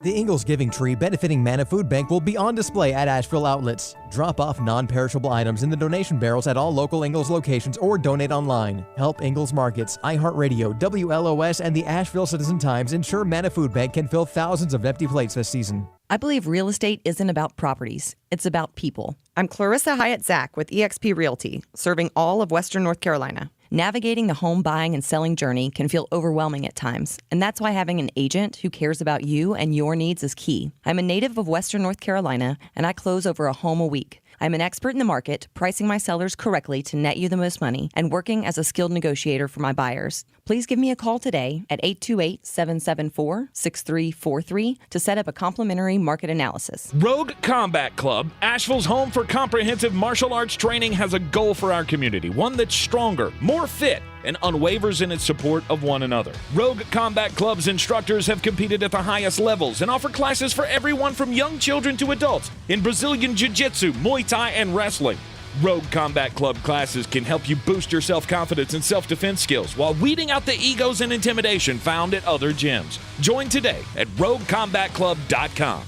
The Ingles Giving Tree benefiting Manna Food Bank will be on display at Asheville outlets. Drop off non-perishable items in the donation barrels at all local Ingles locations or donate online. Help Ingles Markets, iHeartRadio, WLOS, and the Asheville Citizen-Times ensure Manna Food Bank can fill thousands of empty plates this season. I believe real estate isn't about properties. It's about people. I'm Clarissa Hyatt-Zach with eXp Realty, serving all of Western North Carolina. Navigating the home buying and selling journey can feel overwhelming at times, and that's why having an agent who cares about you and your needs is key. I'm a native of Western North Carolina, and I close over a home a week. I'm an expert in the market, pricing my sellers correctly to net you the most money, and working as a skilled negotiator for my buyers. Please give me a call today at 828-774-6343 to set up a complimentary market analysis. Rogue Combat Club, Asheville's home for comprehensive martial arts training, has a goal for our community, one that's stronger, more fit, and unwavers in its support of one another. Rogue Combat Club's instructors have competed at the highest levels and offer classes for everyone from young children to adults in Brazilian Jiu-Jitsu, Muay Thai, and wrestling. Rogue Combat Club classes can help you boost your self-confidence and self-defense skills while weeding out the egos and intimidation found at other gyms. Join today at RogueCombatClub.com.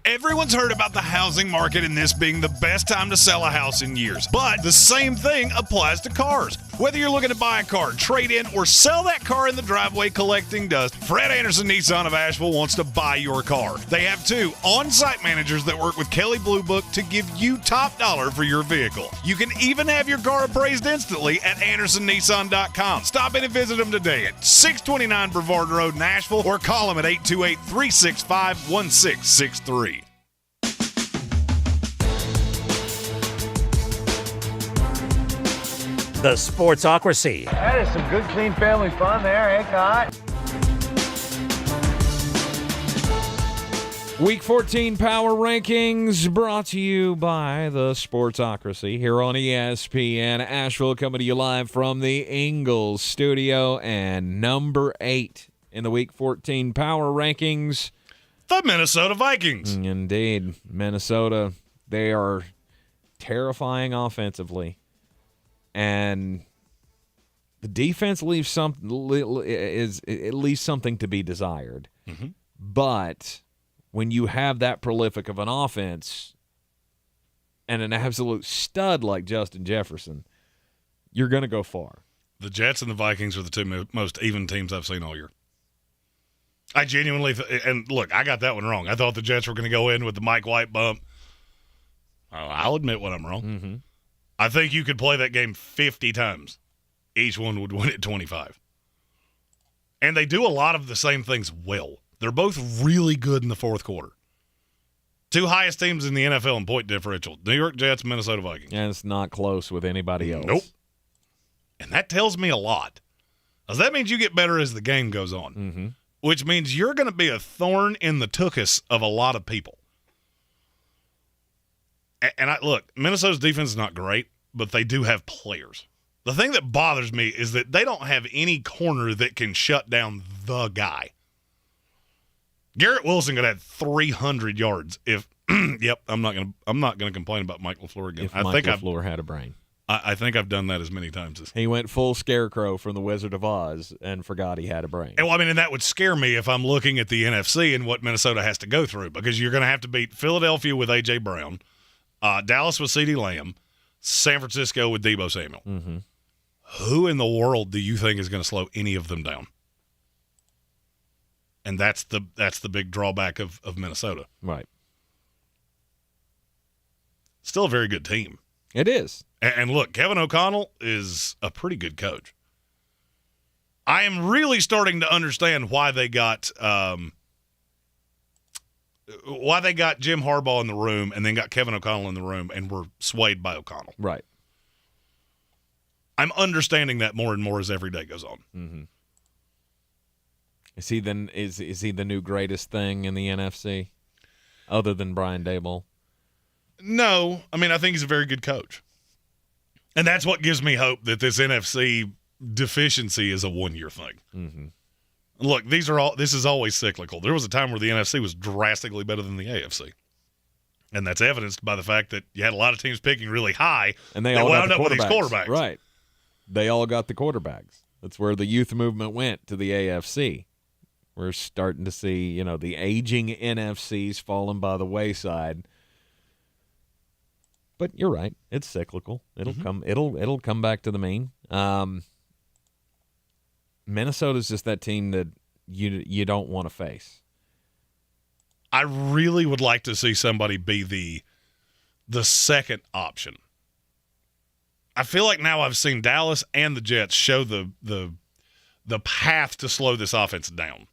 Everyone's heard about the housing market and this being the best time to sell a house in years. But the same thing applies to cars. Whether you're looking to buy a car, trade in, or sell that car in the driveway collecting dust, Fred Anderson Nissan of Asheville wants to buy your car. They have 2 on-site managers that work with Kelly Blue Book to give you top dollar for your vehicle. You can even have your car appraised instantly at AndersonNissan.com. Stop in and visit them today at 629 Brevard Road in Asheville or call them at 828-365-1663. The Sportsocracy. That is some good, clean family fun there, eh, Cot? Week 14 Power Rankings brought to you by the Sportsocracy here on ESPN Asheville, coming to you live from the Ingles Studio. And number 8 in the Week 14 Power Rankings, the Minnesota Vikings. Indeed. Minnesota, they are terrifying offensively. And the defense leaves at least something to be desired. Mm-hmm. But when you have that prolific of an offense and an absolute stud like Justin Jefferson, you're going to go far. The Jets and the Vikings are the 2 most even teams I've seen all year. I genuinely and look, I got that one wrong. I thought the Jets were going to go in with the Mike White bump. I'll admit when I'm wrong. Mm-hmm. I think you could play that game 50 times. Each one would win at 25. And they do a lot of the same things well. They're both really good in the fourth quarter. 2 highest teams in the NFL in point differential, New York Jets, Minnesota Vikings. And it's not close with anybody else. Nope. And that tells me a lot. Because that means you get better as the game goes on. Mm-hmm. Which means you're going to be a thorn in the tuchus of a lot of people. And look, Minnesota's defense is not great, but they do have players. The thing that bothers me is that they don't have any corner that can shut down the guy. Garrett Wilson could have 300 yards if. Yep, I'm not gonna complain about Mike LaFleur again. If Mike LaFleur had a brain. I think I've done that as many times as he went full Scarecrow from the Wizard of Oz and forgot he had a brain. And and that would scare me if I'm looking at the NFC and what Minnesota has to go through, because you're going to have to beat Philadelphia with A.J. Brown, Dallas with CeeDee Lamb, San Francisco with Deebo Samuel. Mm-hmm. Who in the world do you think is going to slow any of them down? And that's the big drawback of Minnesota. Right. Still a very good team. It is. And look, Kevin O'Connell is a pretty good coach. I am really starting to understand why they got Jim Harbaugh in the room and then got Kevin O'Connell in the room and were swayed by O'Connell. Right. I'm understanding that more and more as every day goes on. Mm-hmm. Is he the new greatest thing in the NFC, other than Brian Daboll? No, I mean I think he's a very good coach, and that's what gives me hope that this NFC deficiency is a one-year thing. Mm-hmm. Look, this is always cyclical. There was a time where the NFC was drastically better than the AFC, and that's evidenced by the fact that you had a lot of teams picking really high, and they all got the up with these quarterbacks. Right? They all got the quarterbacks. That's where the youth movement went to the AFC. We're starting to see, the aging NFCs falling by the wayside. But you're right; it's cyclical. It'll come. It'll come back to the mean. Minnesota's just that team that you don't want to face. I really would like to see somebody be the second option. I feel like now I've seen Dallas and the Jets show the path to slow this offense down,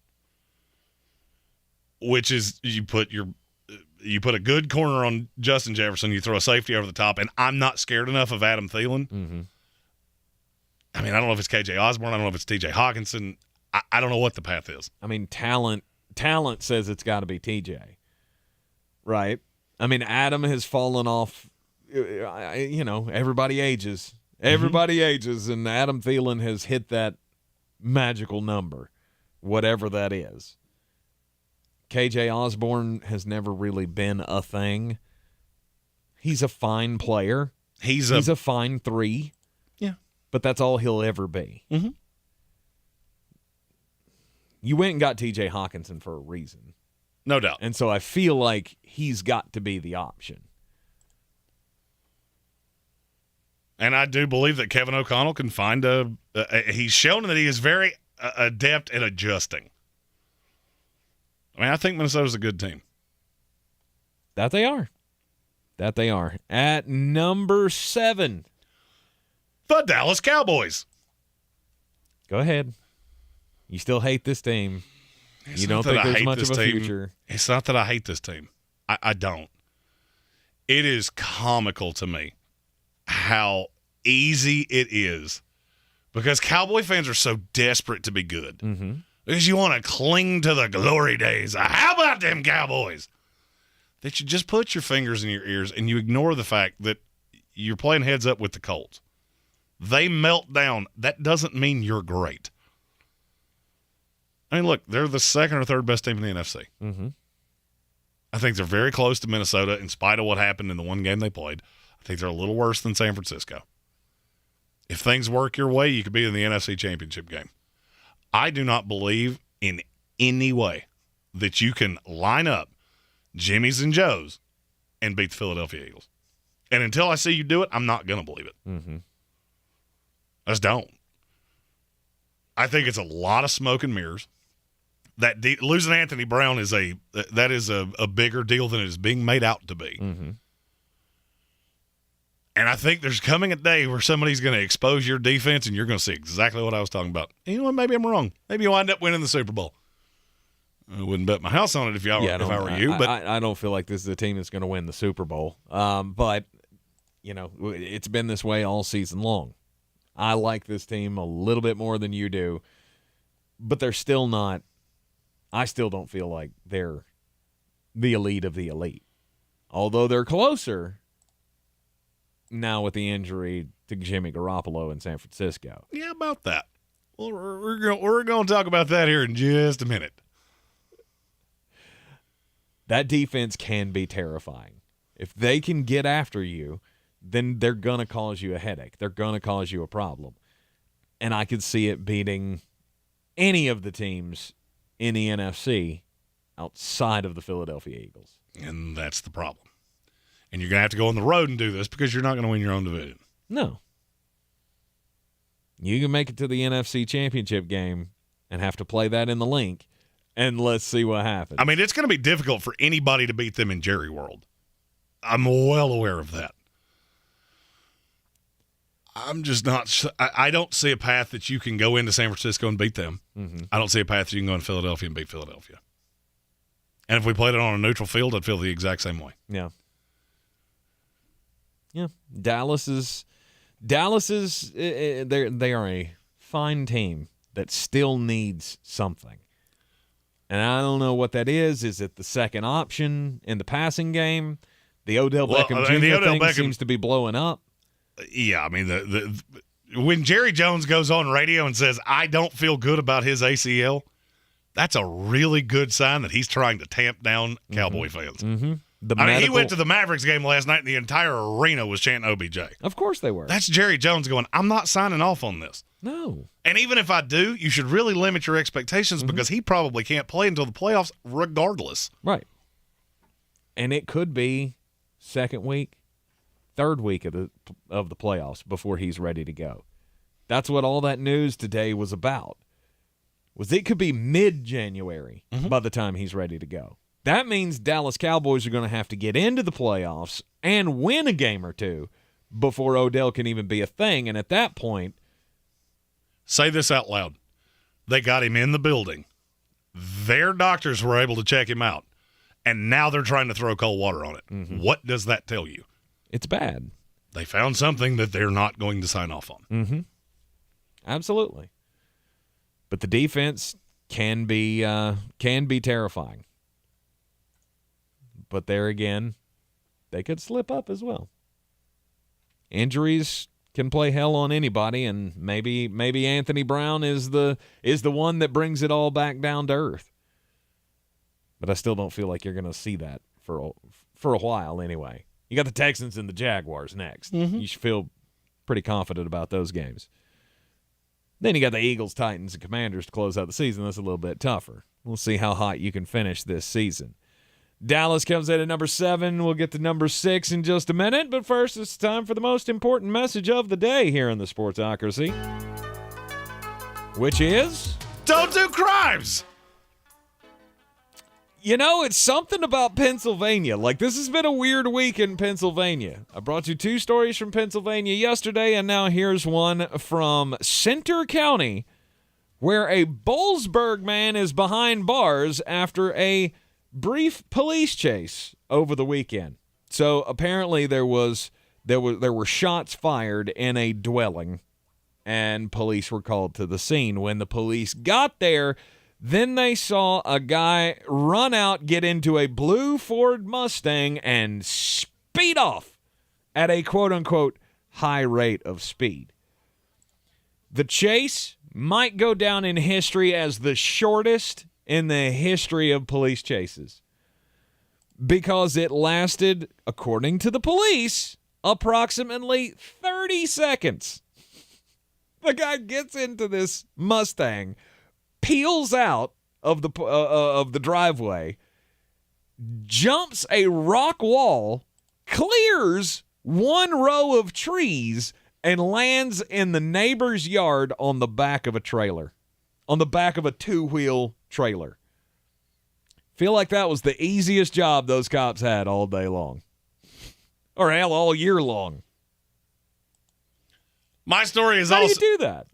which is you put a good corner on Justin Jefferson, you throw a safety over the top, and I'm not scared enough of Adam Thielen. Mm-hmm. I mean, I don't know if it's KJ Osborne. I don't know if it's TJ Hawkinson. I don't know what the path is. I mean, talent says it's got to be TJ, right? I mean, Adam has fallen off. Everybody ages. Everybody ages, and Adam Thielen has hit that magical number, whatever that is. KJ Osborne has never really been a thing. He's a fine player. He's a fine 3. Yeah. But that's all he'll ever be. Mm-hmm. You went and got TJ Hawkinson for a reason. No doubt. And so I feel like he's got to be the option. And I do believe that Kevin O'Connell can find he's shown that he is very adept at adjusting. I mean, I think Minnesota's a good team. That they are. At number 7. The Dallas Cowboys. Go ahead. You still hate this team. You don't think there's much of a future. It's not that I hate this team. I don't. It is comical to me how easy it is because Cowboy fans are so desperate to be good. Mm-hmm. Because you want to cling to the glory days. How about them Cowboys? That you just put your fingers in your ears and you ignore the fact that you're playing heads up with the Colts. They melt down. That doesn't mean you're great. I mean, look, they're the second or third best team in the NFC. Mm-hmm. I think they're very close to Minnesota in spite of what happened in the one game they played. I think they're a little worse than San Francisco. If things work your way, you could be in the NFC Championship game. I do not believe in any way that you can line up Jimmy's and Joe's and beat the Philadelphia Eagles. And until I see you do it, I'm not going to believe it. Mm-hmm. I just don't. I think it's a lot of smoke and mirrors. That losing Anthony Brown is a bigger deal than it is being made out to be. Mm-hmm. And I think there's coming a day where somebody's going to expose your defense and you're going to see exactly what I was talking about. You know what? Maybe I'm wrong. Maybe you'll wind up winning the Super Bowl. I wouldn't bet my house on it if I were you. But I don't feel like this is a team that's going to win the Super Bowl. But, it's been this way all season long. I like this team a little bit more than you do. But they're still not – I still don't feel like they're the elite of the elite. Although they're closer – now with the injury to Jimmy Garoppolo in San Francisco. Yeah, about that. Well, we're going to talk about that here in just a minute. That defense can be terrifying. If they can get after you, then they're going to cause you a headache. They're going to cause you a problem. And I could see it beating any of the teams in the NFC outside of the Philadelphia Eagles. And that's the problem. And you're going to have to go on the road and do this because you're not going to win your own division. No. You can make it to the NFC Championship game and have to play that in the link, and let's see what happens. I mean, it's going to be difficult for anybody to beat them in Jerry World. I'm well aware of that. I'm just not – I don't see a path that you can go into San Francisco and beat them. Mm-hmm. I don't see a path that you can go into Philadelphia and beat Philadelphia. And if we played it on a neutral field, I'd feel the exact same way. Yeah. Yeah. Dallas is they are a fine team that still needs something. And I don't know what that is. Is it the second option in the passing game? The Odell Beckham Jr. thing seems to be blowing up. Yeah, I mean, when Jerry Jones goes on radio and says, I don't feel good about his ACL, that's a really good sign that he's trying to tamp down Cowboy fans. Mm-hmm. He went to the Mavericks game last night, and the entire arena was chanting OBJ. Of course they were. That's Jerry Jones going, I'm not signing off on this. No. And even if I do, you should really limit your expectations because he probably can't play until the playoffs regardless. Right. And it could be second week, third week of the playoffs before he's ready to go. That's what all that news today was about. Was it could be mid-January by the time he's ready to go. That means Dallas Cowboys are going to have to get into the playoffs and win a game or two before Odell can even be a thing. And at that point, say this out loud. They got him in the building. Their doctors were able to check him out. And now they're trying to throw cold water on it. Mm-hmm. What does that tell you? It's bad. They found something that they're not going to sign off on. Mm-hmm. Absolutely. But the defense can be terrifying. But there again, they could slip up as well. Injuries can play hell on anybody, and maybe Anthony Brown is the one that brings it all back down to earth. But I still don't feel like you're going to see that for a while anyway. You got the Texans and the Jaguars next. Mm-hmm. You should feel pretty confident about those games. Then you got the Eagles, Titans, and Commanders to close out the season. That's a little bit tougher. We'll see how hot you can finish this season. Dallas comes in at number 7. We'll get to number 6 in just a minute. But first, it's time for the most important message of the day here in the Sportsocracy, which is... don't do crimes! You know, it's something about Pennsylvania. Like, this has been a weird week in Pennsylvania. I brought you 2 stories from Pennsylvania yesterday, and now here's one from Center County, where a Boalsburg man is behind bars after a brief police chase over the weekend. So apparently there were shots fired in a dwelling, and police were called to the scene. When the police got there, then they saw a guy run out, get into a blue Ford Mustang, and speed off at a quote-unquote high rate of speed. The chase might go down in history as the shortest in the history of police chases because it lasted, according to the police, approximately 30 seconds. The guy gets into this Mustang, peels out of the driveway, jumps a rock wall, clears one row of trees, and lands in the neighbor's yard on the back of a trailer, on the back of a 2-wheel trailer. Feel like that was the easiest job those cops had all day long. Or hell, all year long. My story is How also... do you do that?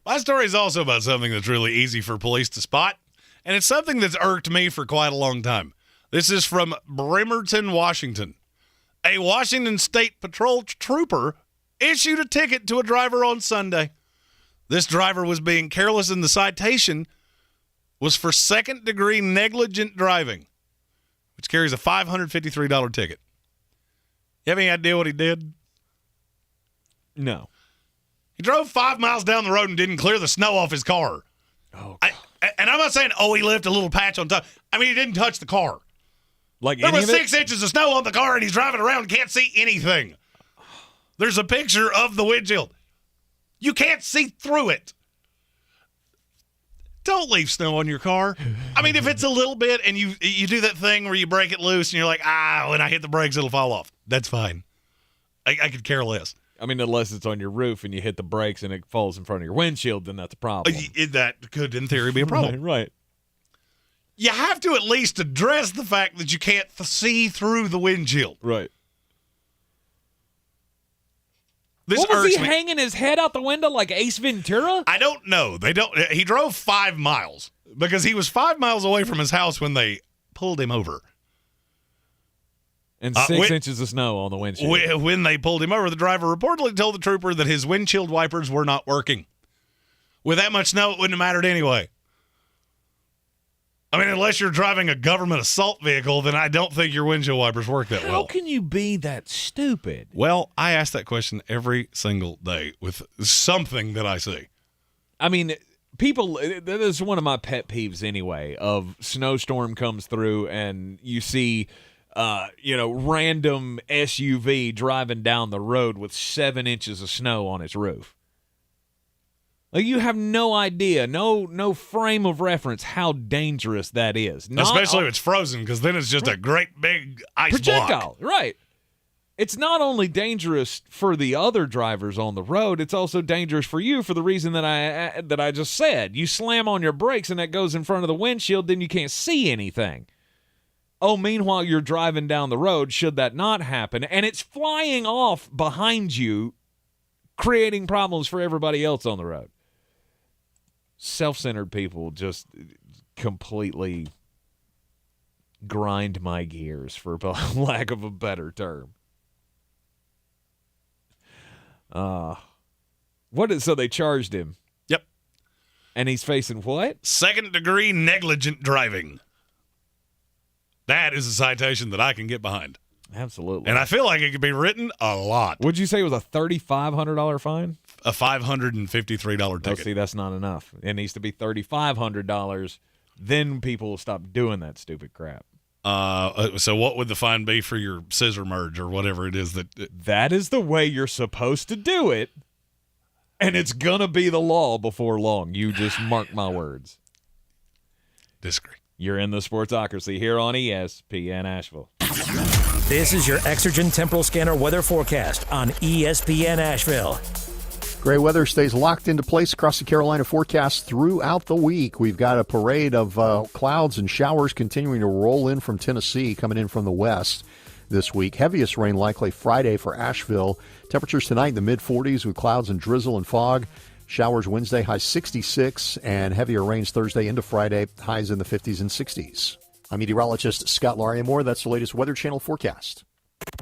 My story is also about something that's really easy for police to spot, and it's something that's irked me for quite a long time. This is from Bremerton, Washington. A Washington State Patrol trooper issued a ticket to a driver on Sunday. This driver was being careless, and the citation was for second-degree negligent driving, which carries a $553 ticket. You have any idea what he did? No. He drove 5 miles down the road and didn't clear the snow off his car. Oh, and I'm not saying, he left a little patch on top. I mean, he didn't touch the car. Like there any was of it? 6 inches of snow on the car, and he's driving around and can't see anything. There's a picture of the windshield. You can't see through it. Don't leave snow on your car. I mean, if it's a little bit and you do that thing where you break it loose and you're like, when I hit the brakes, it'll fall off. That's fine. I could care less. I mean, unless it's on your roof and you hit the brakes and it falls in front of your windshield, then that's a problem. That could, in theory, be a problem. Right. you have to at least address the fact that you can't see through the windshield. Right. This what was he me. hanging his head out the window like Ace Ventura? I don't know. He drove 5 miles because he was 5 miles away from his house when they pulled him over. And 6 inches of snow on the windshield. When they pulled him over, the driver reportedly told the trooper that his windshield wipers were not working. With that much snow, it wouldn't have mattered anyway. I mean, unless you're driving a government assault vehicle, then I don't think your windshield wipers work that well. How can you be that stupid? Well, I ask that question every single day with something that I see. I mean, people, this is one of my pet peeves anyway, of snowstorm comes through and you see, random SUV driving down the road with 7 inches of snow on its roof. Like, you have no idea, no frame of reference how dangerous that is. Especially if it's frozen, because then it's just a great big ice projectile. block. Right. It's not only dangerous for the other drivers on the road, it's also dangerous for you for the reason that I just said. You slam on your brakes and that goes in front of the windshield, then you can't see anything. Oh, meanwhile, you're driving down the road, should that not happen, and it's flying off behind you, creating problems for everybody else on the road. Self-centered people just completely grind my gears, for lack of a better term. So they charged him. Yep. And he's facing what? 2nd-degree negligent driving. That is a citation that I can get behind. Absolutely. And I feel like it could be written a lot. Would you say it was a $3,500 fine? A $553 ticket. Oh, see, that's not enough. It needs to be $3,500. Then people will stop doing that stupid crap. So what would the fine be for your scissor merge or whatever it is that... That is the way you're supposed to do it, and it's going to be the law before long. You just mark my words. Disagree. You're in the Sportsocracy here on ESPN Asheville. This is your Exergen Temporal Scanner weather forecast on ESPN Asheville. Gray weather stays locked into place across the Carolina forecast throughout the week. We've got a parade of clouds and showers continuing to roll in from Tennessee, coming in from the west this week. Heaviest rain likely Friday for Asheville. Temperatures tonight in the mid-40s with clouds and drizzle and fog. Showers Wednesday, high 66, and heavier rains Thursday into Friday, highs in the 50s and 60s. I'm meteorologist Scott Laria-Moore. That's the latest Weather Channel forecast.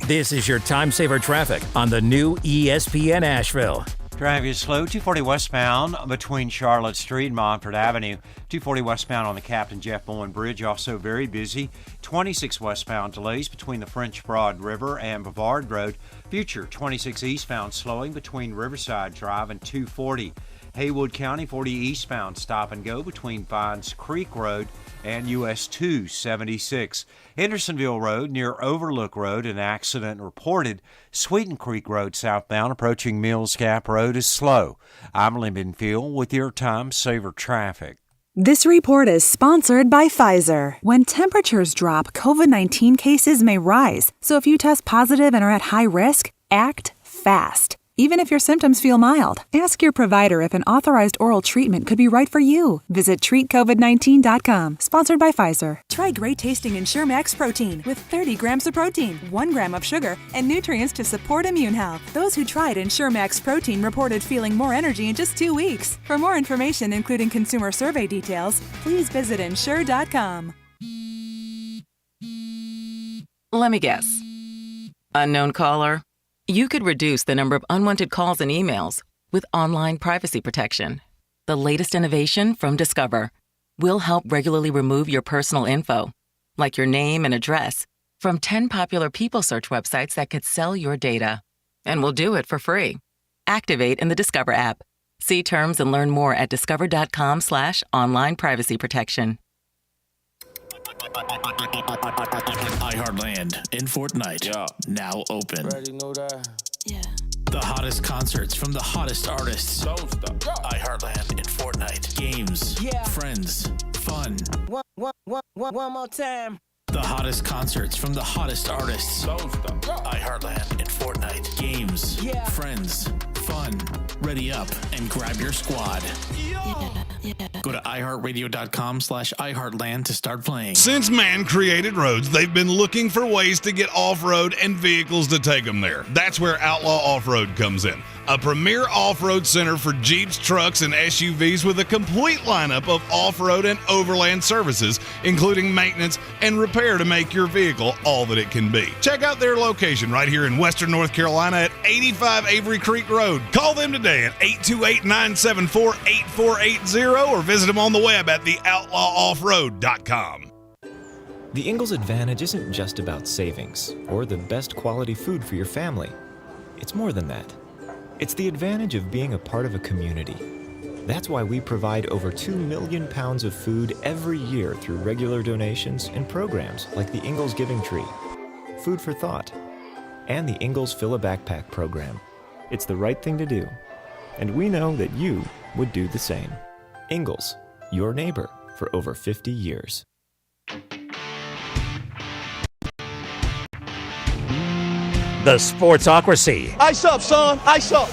This is your time saver traffic on the new ESPN Asheville. Traffic is slow, 240 westbound between Charlotte Street and Montford Avenue. 240 westbound on the Captain Jeff Bowen Bridge, also very busy. 26 westbound delays between the French Broad River and Bavard Road. Future 26 eastbound slowing between Riverside Drive and 240. Haywood County 40 eastbound stop and go between Vines Creek Road and US 276. Hendersonville Road near Overlook Road, an accident reported. Sweeten Creek Road southbound approaching Mills Gap Road is slow. I'm Lyndon Field with your time saver traffic. This report is sponsored by Pfizer. When temperatures drop, COVID-19 cases may rise. So if you test positive and are at high risk, act fast. Even if your symptoms feel mild, ask your provider if an authorized oral treatment could be right for you. Visit treatcovid19.com. Sponsored by Pfizer. Try great tasting Ensure Max Protein with 30 grams of protein, 1 gram of sugar, and nutrients to support immune health. Those who tried Ensure Max Protein reported feeling more energy in just 2 weeks. For more information, including consumer survey details, please visit Ensure.com. Let me guess. Unknown caller? You could reduce the number of unwanted calls and emails with online privacy protection. The latest innovation from Discover will help regularly remove your personal info, like your name and address, from 10 popular people search websites that could sell your data. And we'll do it for free. Activate in the Discover app. See terms and learn more at discover.com/online privacy protection. iHeartland in Fortnite, now open. The hottest concerts from the hottest artists. iHeartland in Fortnite. Games, friends, fun. One more time. The hottest concerts from the hottest artists. iHeartland in Fortnite. Games, friends, fun. Ready up and grab your squad. Go to iHeartRadio.com/iHeartland to start playing. Since man created roads, they've been looking for ways to get off-road and vehicles to take them there. That's where Outlaw Off-Road comes in. A premier off-road center for Jeeps, trucks, and SUVs with a complete lineup of off-road and overland services, including maintenance and repair to make your vehicle all that it can be. Check out their location right here in Western North Carolina at 85 Avery Creek Road. Call them today at 828-974-8480 or visit them on the web at theoutlawoffroad.com. The Ingles Advantage isn't just about savings or the best quality food for your family. It's more than that. It's the advantage of being a part of a community. That's why we provide over 2 million pounds of food every year through regular donations and programs like the Ingles Giving Tree, Food for Thought, and the Ingles Fill a Backpack program. It's the right thing to do, and we know that you would do the same. Ingles, your neighbor for over 50 years. The Sportsocracy. Ice up, son. Ice up.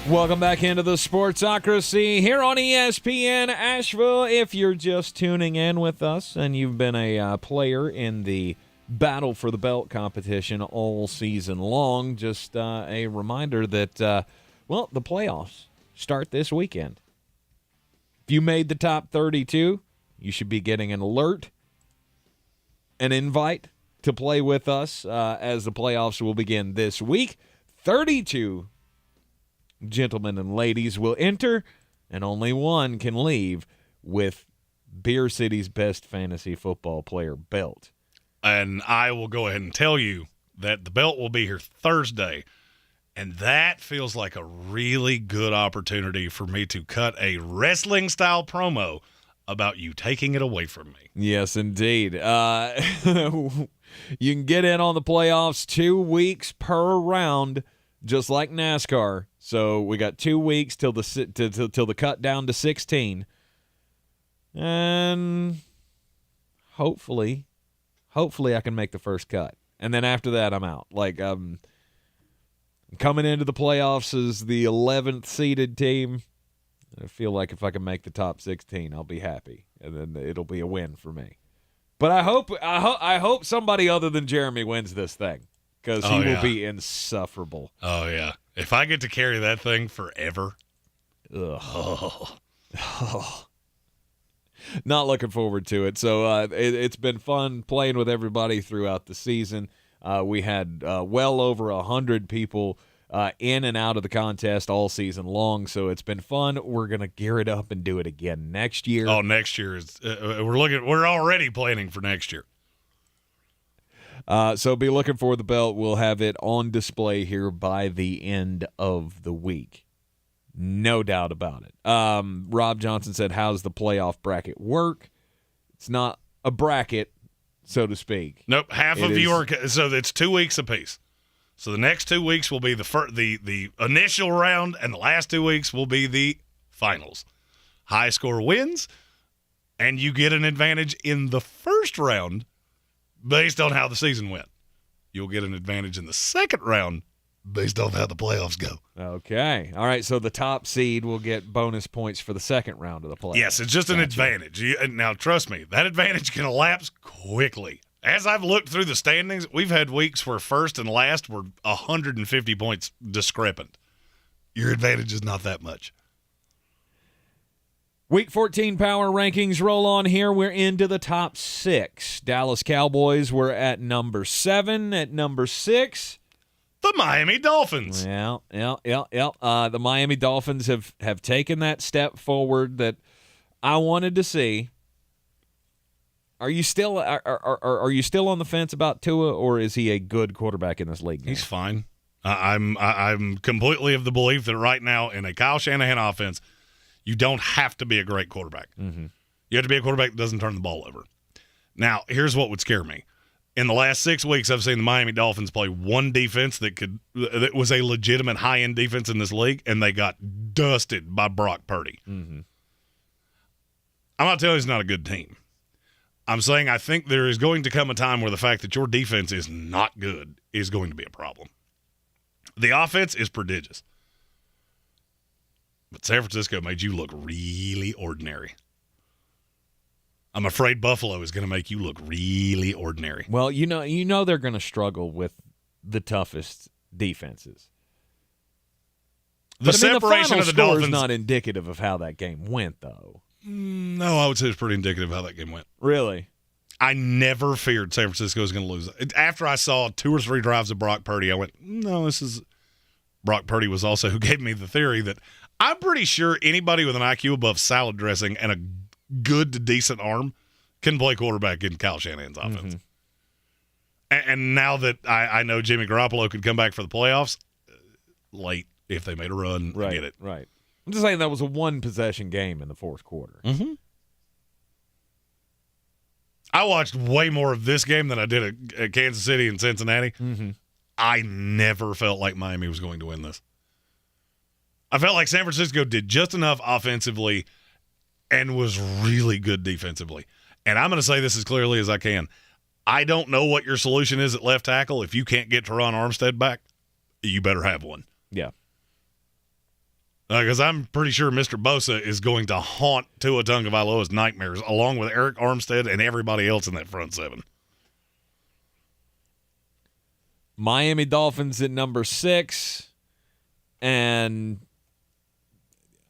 Welcome back into the Sportsocracy here on ESPN Asheville. If you're just tuning in with us and you've been a player in the Battle for the Belt competition all season long, just a reminder that, the playoffs start this weekend. If you made the top 32, you should be getting an alert, an invite to play with us as the playoffs will begin this week. 32 gentlemen and ladies will enter, and only one can leave with Beer City's best fantasy football player belt. And I will go ahead and tell you that the belt will be here Thursday, and that feels like a really good opportunity for me to cut a wrestling-style promo about you taking it away from me. Yes, indeed. You can get in on the playoffs 2 weeks per round, just like NASCAR. So we got 2 weeks till the cut down to 16, and hopefully I can make the first cut, and then after that I'm out. Like coming into the playoffs as the 11th seeded team. I feel like if I can make the top 16, I'll be happy, and then it'll be a win for me. But I hope somebody other than Jeremy wins this thing, because he will be insufferable. Oh yeah, if I get to carry that thing forever. Ugh. Not looking forward to it. So it's been fun playing with everybody throughout the season. We had well over 100 people in and out of the contest all season long, so it's been fun. We're gonna gear it up and do it again next year. Oh, next year is we're already planning for next year. So be looking for the belt. We'll have it on display here by the end of the week. No doubt about it. Rob Johnson said, how's the playoff bracket work? It's not a bracket, so to speak. Nope, half of you are – so it's 2 weeks apiece. So the next 2 weeks will be the initial round, and the last 2 weeks will be the finals. High score wins, and you get an advantage in the first round based on how the season went. You'll get an advantage in the second round based on how the playoffs go. Okay. All right, so the top seed will get bonus points for the second round of the playoffs. Yes, it's just an advantage. Now, trust me, that advantage can elapse quickly. As I've looked through the standings, we've had weeks where first and last were 150 points discrepant. Your advantage is not that much. Week 14 power rankings roll on here. We're into the top 6. Dallas Cowboys were at number 7. At number 6, the Miami Dolphins. Yeah. The Miami Dolphins have taken that step forward that I wanted to see. Are you still on the fence about Tua, or is he a good quarterback in this league now? He's fine. I'm completely of the belief that right now in a Kyle Shanahan offense, you don't have to be a great quarterback. Mm-hmm. You have to be a quarterback that doesn't turn the ball over. Now, here's what would scare me. In the last 6 weeks, I've seen the Miami Dolphins play one defense that was a legitimate high-end defense in this league, and they got dusted by Brock Purdy. Mm-hmm. I'm not telling you it's not a good team. I'm saying I think there is going to come a time where the fact that your defense is not good is going to be a problem. The offense is prodigious. But San Francisco made you look really ordinary. I'm afraid Buffalo is going to make you look really ordinary. Well, you know they're going to struggle with the toughest defenses. The separation the of the score Dolphins is not indicative of how that game went, though. No, I would say it's pretty indicative of how that game went. Really? I never feared San Francisco was going to lose. After I saw 2 or 3 drives of Brock Purdy, I went, no, this is – Brock Purdy was also who gave me the theory that I'm pretty sure anybody with an IQ above salad dressing and a good to decent arm can play quarterback in Kyle Shanahan's offense. And now that I know Jimmy Garoppolo could come back for the playoffs, late if they made a run, I get it. Right. I'm just saying that was a one-possession game in the fourth quarter. I watched way more of this game than I did at Kansas City and Cincinnati. I never felt like Miami was going to win this. I felt like San Francisco did just enough offensively and was really good defensively. And I'm going to say this as clearly as I can. I don't know what your solution is at left tackle. If you can't get Teron Armstead back, you better have one. Yeah. Because I'm pretty sure Mr. Bosa is going to haunt Tua Tagovailoa's nightmares, along with Eric Armstead and everybody else in that front seven. Miami Dolphins at number 6. And,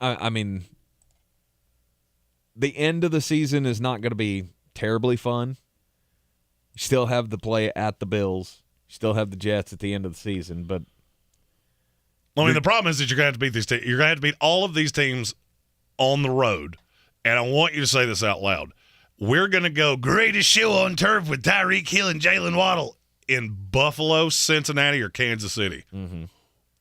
I mean, the end of the season is not going to be terribly fun. You still have the play at the Bills. You still have the Jets at the end of the season, but I mean, the problem is that you're going to have to beat these teams. You're going to have to beat all of these teams on the road. And I want you to say this out loud. We're going to go greatest show on turf with Tyreek Hill and Jalen Waddle in Buffalo, Cincinnati, or Kansas City.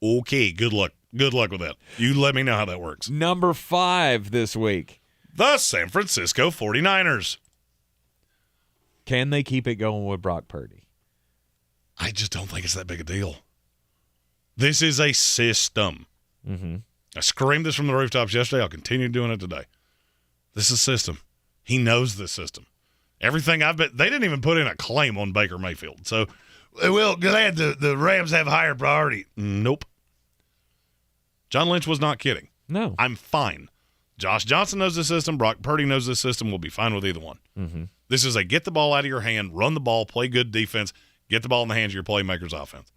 Okay, good luck. Good luck with that. You let me know how that works. Number 5 this week. The San Francisco 49ers. Can they keep it going with Brock Purdy? I just don't think it's that big a deal. This is a system. I screamed this from the rooftops yesterday. I'll continue doing it today. This is a system. He knows this system. Everything I've been – they didn't even put in a claim on Baker Mayfield. So, well, glad the Rams have higher priority. Nope. John Lynch was not kidding. No. I'm fine. Josh Johnson knows the system. Brock Purdy knows the system. We'll be fine with either one. This is a get the ball out of your hand, run the ball, play good defense, get the ball in the hands of your playmakers offense.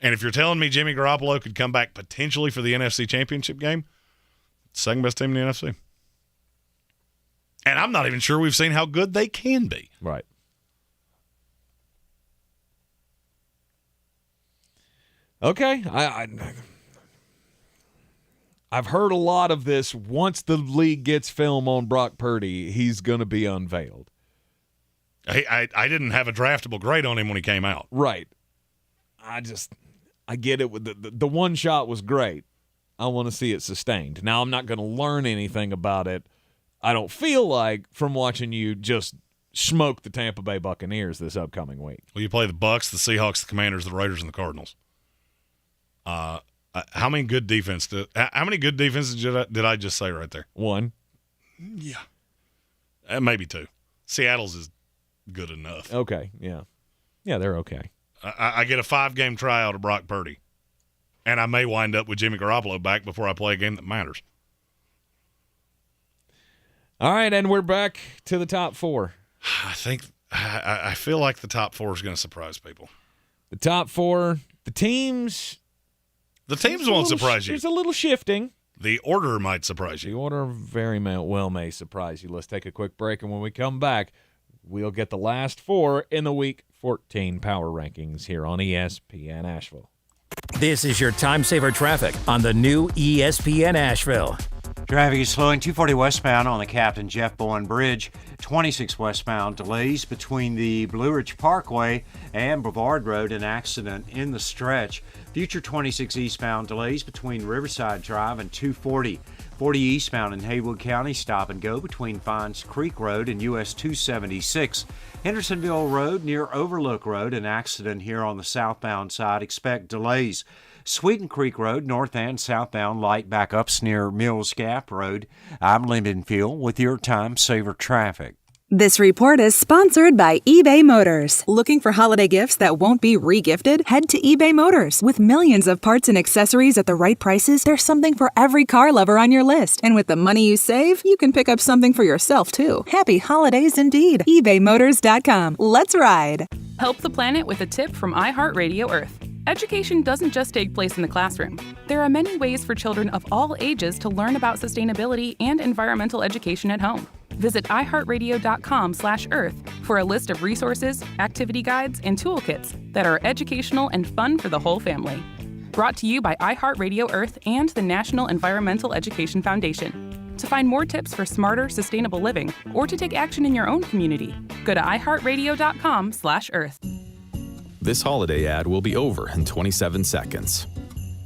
And if you're telling me Jimmy Garoppolo could come back potentially for the NFC Championship game, second best team in the NFC. And I'm not even sure we've seen how good they can be. Right. Okay. I've heard a lot of this. Once the league gets film on Brock Purdy, he's going to be unveiled. I didn't have a draftable grade on him when he came out. Right. I get it. With the one shot was great. I want to see it sustained. Now, I'm not going to learn anything about it. I don't feel like from watching you just smoke the Tampa Bay Buccaneers this upcoming week. Well, you play the Bucs, the Seahawks, the Commanders, the Raiders, and the Cardinals. How many good defenses did I just say right there? 1. Yeah. Maybe 2. Seattle's is good enough. Okay, yeah. Yeah, they're okay. I get a 5-game tryout of Brock Purdy, and I may wind up with Jimmy Garoppolo back before I play a game that matters. All right, and we're back to the top 4. I feel like the top 4 is going to surprise people. The top 4, the teams won't surprise you. There's a little shifting. The order might surprise you. The order very well may surprise you. Let's take a quick break, and when we come back, we'll get the last 4 in the Week 14 Power Rankings here on ESPN Asheville. This is your time-saver traffic on the new ESPN Asheville. Traffic is slowing 240 westbound on the Captain Jeff Bowen Bridge. 26 westbound delays between the Blue Ridge Parkway and Brevard Road. An accident in the stretch. Future 26 eastbound delays between Riverside Drive and 240. 40 eastbound in Haywood County, stop and go between Fines Creek Road and US 276. Hendersonville Road near Overlook Road, an accident here on the southbound side. Expect delays. Sweeten Creek Road, north and southbound, light backups near Mills Gap Road. I'm Lyndon Field with your time saver traffic. This report is sponsored by eBay Motors. Looking for holiday gifts that won't be re-gifted? Head to eBay Motors. With millions of parts and accessories at the right prices, there's something for every car lover on your list. And with the money you save, you can pick up something for yourself, too. Happy holidays indeed. ebaymotors.com. Let's ride. Help the planet with a tip from iHeartRadio Earth. Education doesn't just take place in the classroom. There are many ways for children of all ages to learn about sustainability and environmental education at home. Visit iHeartRadio.com/Earth for a list of resources, activity guides, and toolkits that are educational and fun for the whole family. Brought to you by iHeartRadio Earth and the National Environmental Education Foundation. To find more tips for smarter, sustainable living, or to take action in your own community, go to iHeartRadio.com/Earth. This holiday ad will be over in 27 seconds.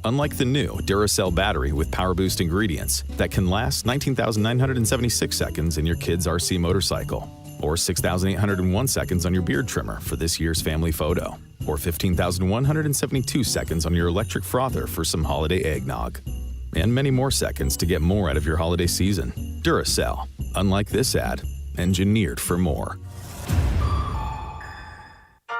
Unlike the new Duracell battery with power boost ingredients that can last 19,976 seconds in your kid's RC motorcycle, or 6,801 seconds on your beard trimmer for this year's family photo, or 15,172 seconds on your electric frother for some holiday eggnog, and many more seconds to get more out of your holiday season. Duracell, unlike this ad, engineered for more.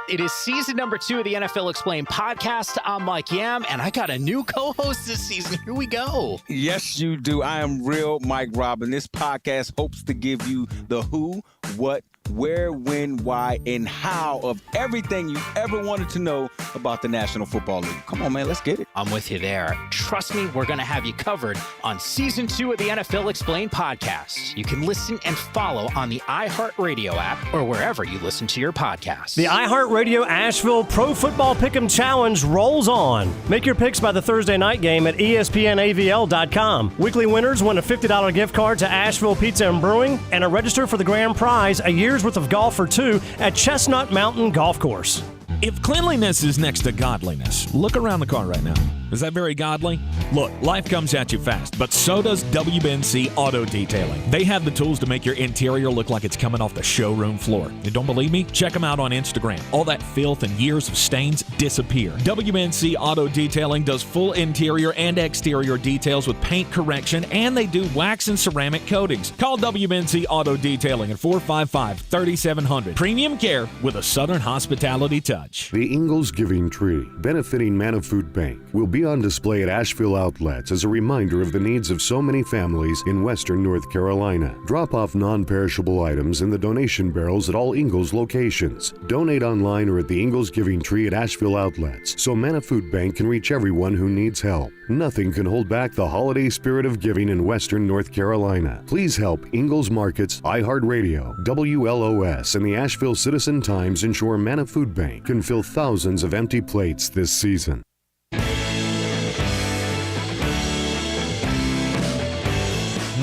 It is season number 2 of the NFL Explained podcast. I'm Mike Yam, and I got a new co-host this season. Here we go. Yes, you do. I am real Mike Robin. This podcast hopes to give you the who, what, where, when, why, and how of everything you've ever wanted to know about the National Football League. Come on, man, let's get it. I'm with you there. Trust me, we're going to have you covered on season 2 of the NFL Explained podcast. You can listen and follow on the iHeartRadio app or wherever you listen to your podcasts. The iHeartRadio Asheville Pro Football Pick'em Challenge rolls on. Make your picks by the Thursday night game at ESPNAVL.com. Weekly winners win a $50 gift card to Asheville Pizza and Brewing and a register for the grand prize, a year's worth of golf for 2 at Chestnut Mountain Golf Course. If cleanliness is next to godliness, look around the car right now. Is that very godly? Look, life comes at you fast, but so does WBNC Auto Detailing. They have the tools to make your interior look like it's coming off the showroom floor. You don't believe me? Check them out on Instagram. All that filth and years of stains disappear. WBNC Auto Detailing does full interior and exterior details with paint correction, and they do wax and ceramic coatings. Call WBNC Auto Detailing at 455-3700. Premium care with a Southern hospitality touch. The Ingles Giving Tree, benefiting Manna Food Bank, will be on display at Asheville outlets as a reminder of the needs of so many families in western North Carolina. Drop off non-perishable items in the donation barrels at all Ingles locations. Donate online or at the Ingles Giving Tree at Asheville outlets so Manna Food Bank can reach everyone who needs help. Nothing can hold back the holiday spirit of giving in western North Carolina. Please help Ingles Markets, iHeartRadio, WLOS, and the Asheville Citizen-Times ensure Manna Food Bank can fill thousands of empty plates this season.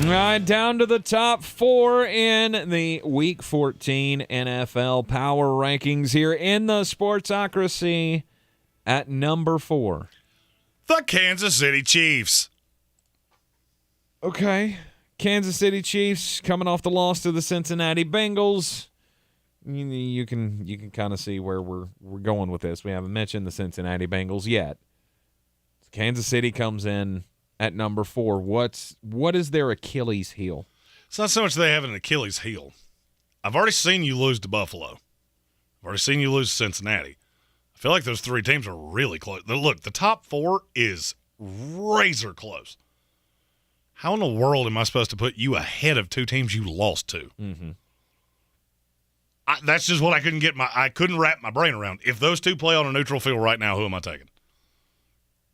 All right, down to the top 4 in the Week 14 NFL Power Rankings here in the Sportsocracy. At number 4, the Kansas City Chiefs. Okay, Kansas City Chiefs coming off the loss to the Cincinnati Bengals. You can kind of see where we're going with this. We haven't mentioned the Cincinnati Bengals yet. Kansas City comes in at number 4. What is their Achilles heel? It's not so much they have an Achilles heel. I've already seen you lose to Buffalo. I've already seen you lose to Cincinnati. I feel like those 3 teams are really close. Look, the top 4 is razor close. How in the world am I supposed to put you ahead of 2 teams you lost to? Mm-hmm. That's just what I couldn't wrap my brain around. If those 2 play on a neutral field right now, who am I taking?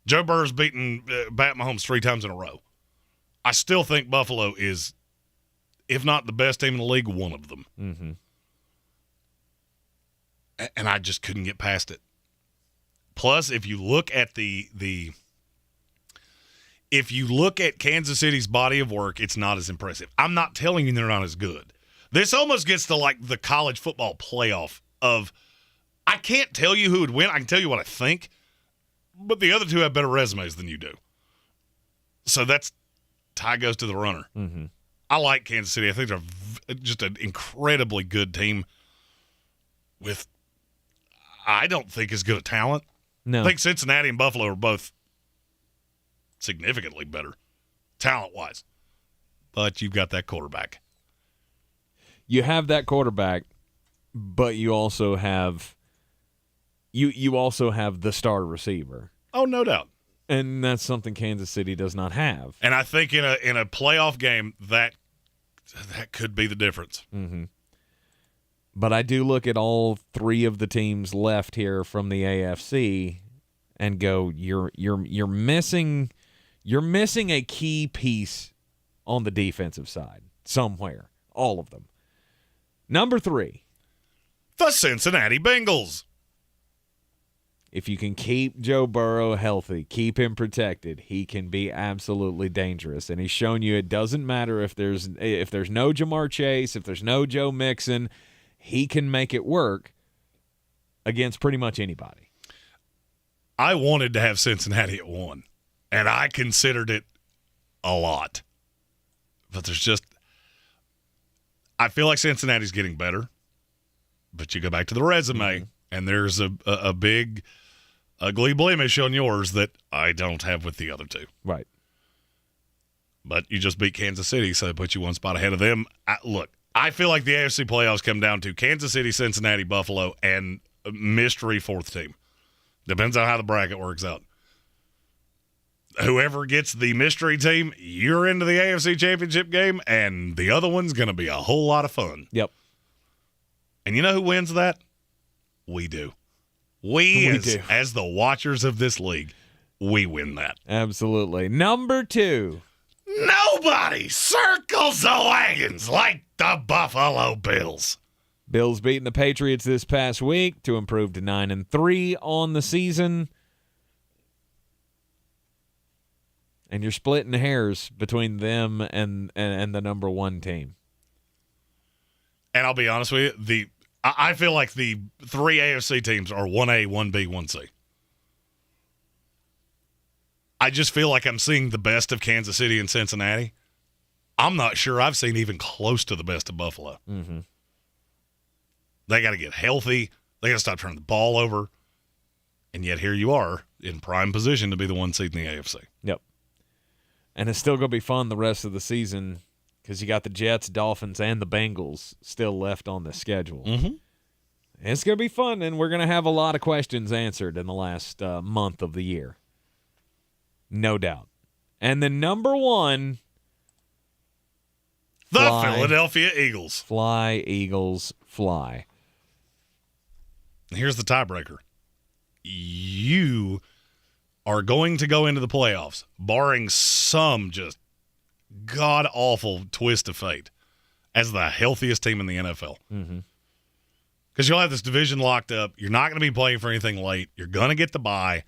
Joe Burrow's beaten Pat Mahomes 3 times in a row. I still think Buffalo is, if not the best team in the league, one of them. Mm-hmm. And I just couldn't get past it. Plus, if you look at if you look at Kansas City's body of work, it's not as impressive. I'm not telling you they're not as good. This almost gets to like the college football playoff of, I can't tell you who would win. I can tell you what I think. But the other 2 have better resumes than you do. So that's tie goes to the runner. Mm-hmm. I like Kansas City. I think they're just an incredibly good team with, I don't think, as good a talent. No. I think Cincinnati and Buffalo are both significantly better talent-wise. But you've got that quarterback. you have that quarterback, but you also have you also have the star receiver. Oh, no doubt. And that's something Kansas City does not have. And I think in a playoff game that could be the difference. Mm-hmm. But I do look at all three of the teams left here from the AFC and go, you're missing a key piece on the defensive side somewhere. All of them. Number 3, the Cincinnati Bengals. If you can keep Joe Burrow healthy, keep him protected, he can be absolutely dangerous. And he's shown you it doesn't matter if there's no Jamar Chase, if there's no Joe Mixon, he can make it work against pretty much anybody. I wanted to have Cincinnati at 1, and I considered it a lot. But I feel like Cincinnati's getting better. But you go back to the resume, and there's a big, ugly blemish on yours that I don't have with the other two. Right. But you just beat Kansas City, so they put you one spot ahead of them. Look, I feel like the AFC playoffs come down to Kansas City, Cincinnati, Buffalo, and a mystery 4th team. Depends on how the bracket works out. Whoever gets the mystery team, you're into the AFC Championship game, and the other one's going to be a whole lot of fun. Yep. And you know who wins that? We do. We do. As the watchers of this league, we win that. Absolutely. Number 2. Nobody circles the wagons like the Buffalo Bills. Bills beating the Patriots this past week to improve to 9-3 on the season. And you're splitting hairs between them and the number 1 team. And I'll be honest with you, I feel like the 3 AFC teams are 1A, 1B, 1C. I just feel like I'm seeing the best of Kansas City and Cincinnati. I'm not sure I've seen even close to the best of Buffalo. Mm-hmm. They got to get healthy. They got to stop turning the ball over. And yet here you are in prime position to be the 1 seed in the AFC. Yep. And it's still going to be fun the rest of the season because you got the Jets, Dolphins, and the Bengals still left on the schedule. Mm-hmm. It's going to be fun, and we're going to have a lot of questions answered in the last month of the year. No doubt. And the number 1, the Philadelphia Eagles. Fly, Eagles, fly. Here's the tiebreaker. You are going to go into the playoffs, barring some just god-awful twist of fate, as the healthiest team in the NFL. Mm-hmm. Because you'll have this division locked up. You're not going to be playing for anything late. You're going to get the bye.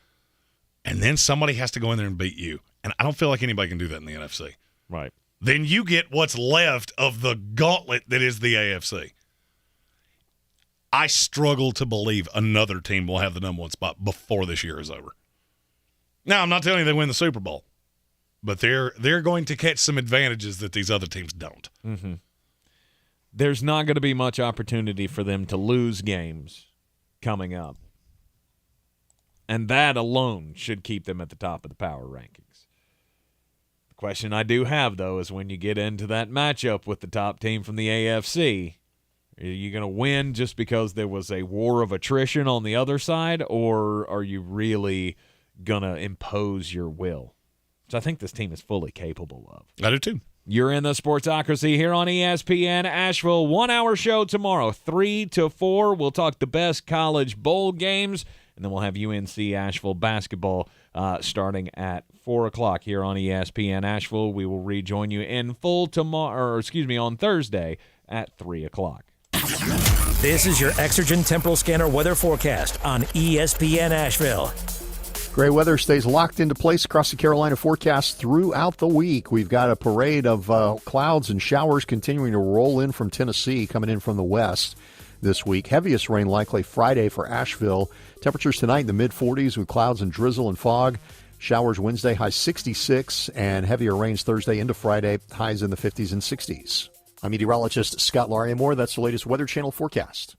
And then somebody has to go in there and beat you. And I don't feel like anybody can do that in the NFC. Right. Then you get what's left of the gauntlet that is the AFC. I struggle to believe another team will have the number 1 spot before this year is over. Now, I'm not telling you they win the Super Bowl, but they're going to catch some advantages that these other teams don't. Mm-hmm. There's not going to be much opportunity for them to lose games coming up. And that alone should keep them at the top of the power rankings. The question I do have, though, is when you get into that matchup with the top team from the AFC, are you going to win just because there was a war of attrition on the other side, or are you really going to impose your will? Which I think this team is fully capable of. I do, too. You're in the Sportsocracy here on ESPN Asheville. 1-hour show tomorrow, 3 to 4. We'll talk the best college bowl games. And then we'll have UNC Asheville basketball starting at 4 o'clock here on ESPN Asheville. We will rejoin you in full on Thursday at 3 o'clock. This is your Exergen Temporal Scanner weather forecast on ESPN Asheville. Gray weather stays locked into place across the Carolina forecast throughout the week. We've got a parade of clouds and showers continuing to roll in from Tennessee, coming in from the west this week. Heaviest rain likely Friday for Asheville. Temperatures tonight in the mid-40s with clouds and drizzle and fog. Showers Wednesday, high 66, and heavier rains Thursday into Friday, highs in the 50s and 60s. I'm meteorologist Scott Larimore. That's the latest Weather Channel forecast.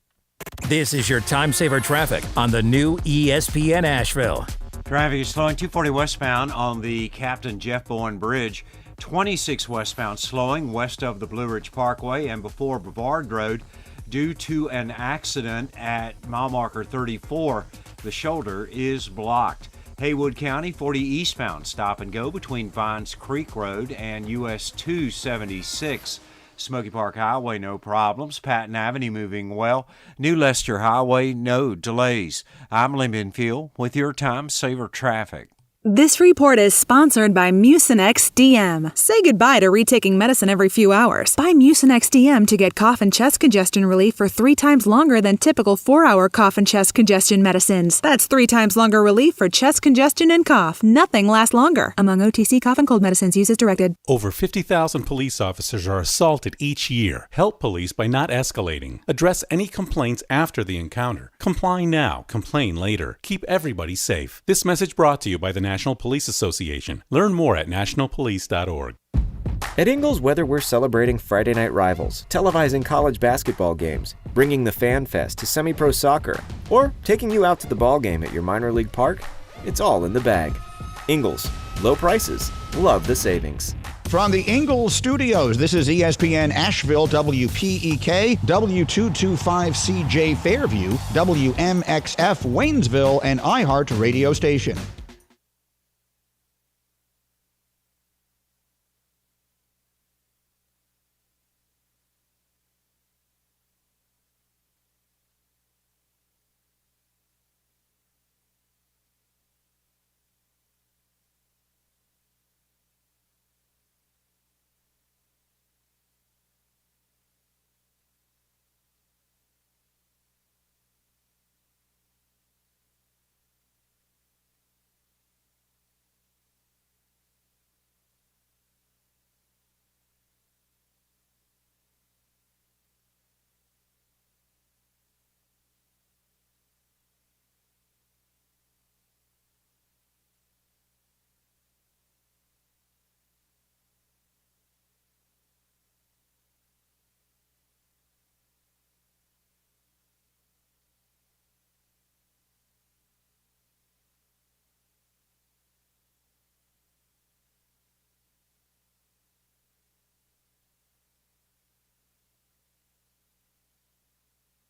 This is your time saver traffic on the new ESPN Asheville. Traffic is slowing 240 westbound on the Captain Jeff Bowen Bridge 26 westbound slowing west of the Blue Ridge Parkway and before Brevard Road due to an accident at mile marker 34. The shoulder is blocked. Haywood County 40 eastbound stop and go between Vines Creek Road and US 276. Smoky Park Highway, no problems. Patton Avenue moving well. New Leicester Highway, no delays. I'm Lee Benfield with your Time Saver Traffic. This report is sponsored by Mucinex DM. Say goodbye to retaking medicine every few hours. Buy Mucinex DM to get cough and chest congestion relief for 3 times longer than typical 4-hour cough and chest congestion medicines. That's 3 times longer relief for chest congestion and cough. Nothing lasts longer. Among OTC cough and cold medicines, use as directed. Over 50,000 police officers are assaulted each year. Help police by not escalating. Address any complaints after the encounter. Comply now, complain later. Keep everybody safe. This message brought to you by the National Police Association. Learn more at nationalpolice.org. At Ingles Weather, we're celebrating Friday night rivals, televising college basketball games, bringing the Fan Fest to semi-pro soccer, or taking you out to the ball game at your minor league park. It's all in the bag. Ingles, low prices, love the savings. From the Ingles Studios, this is ESPN Asheville, WPEK, W225CJ Fairview, WMXF Waynesville, and iHeart radio station.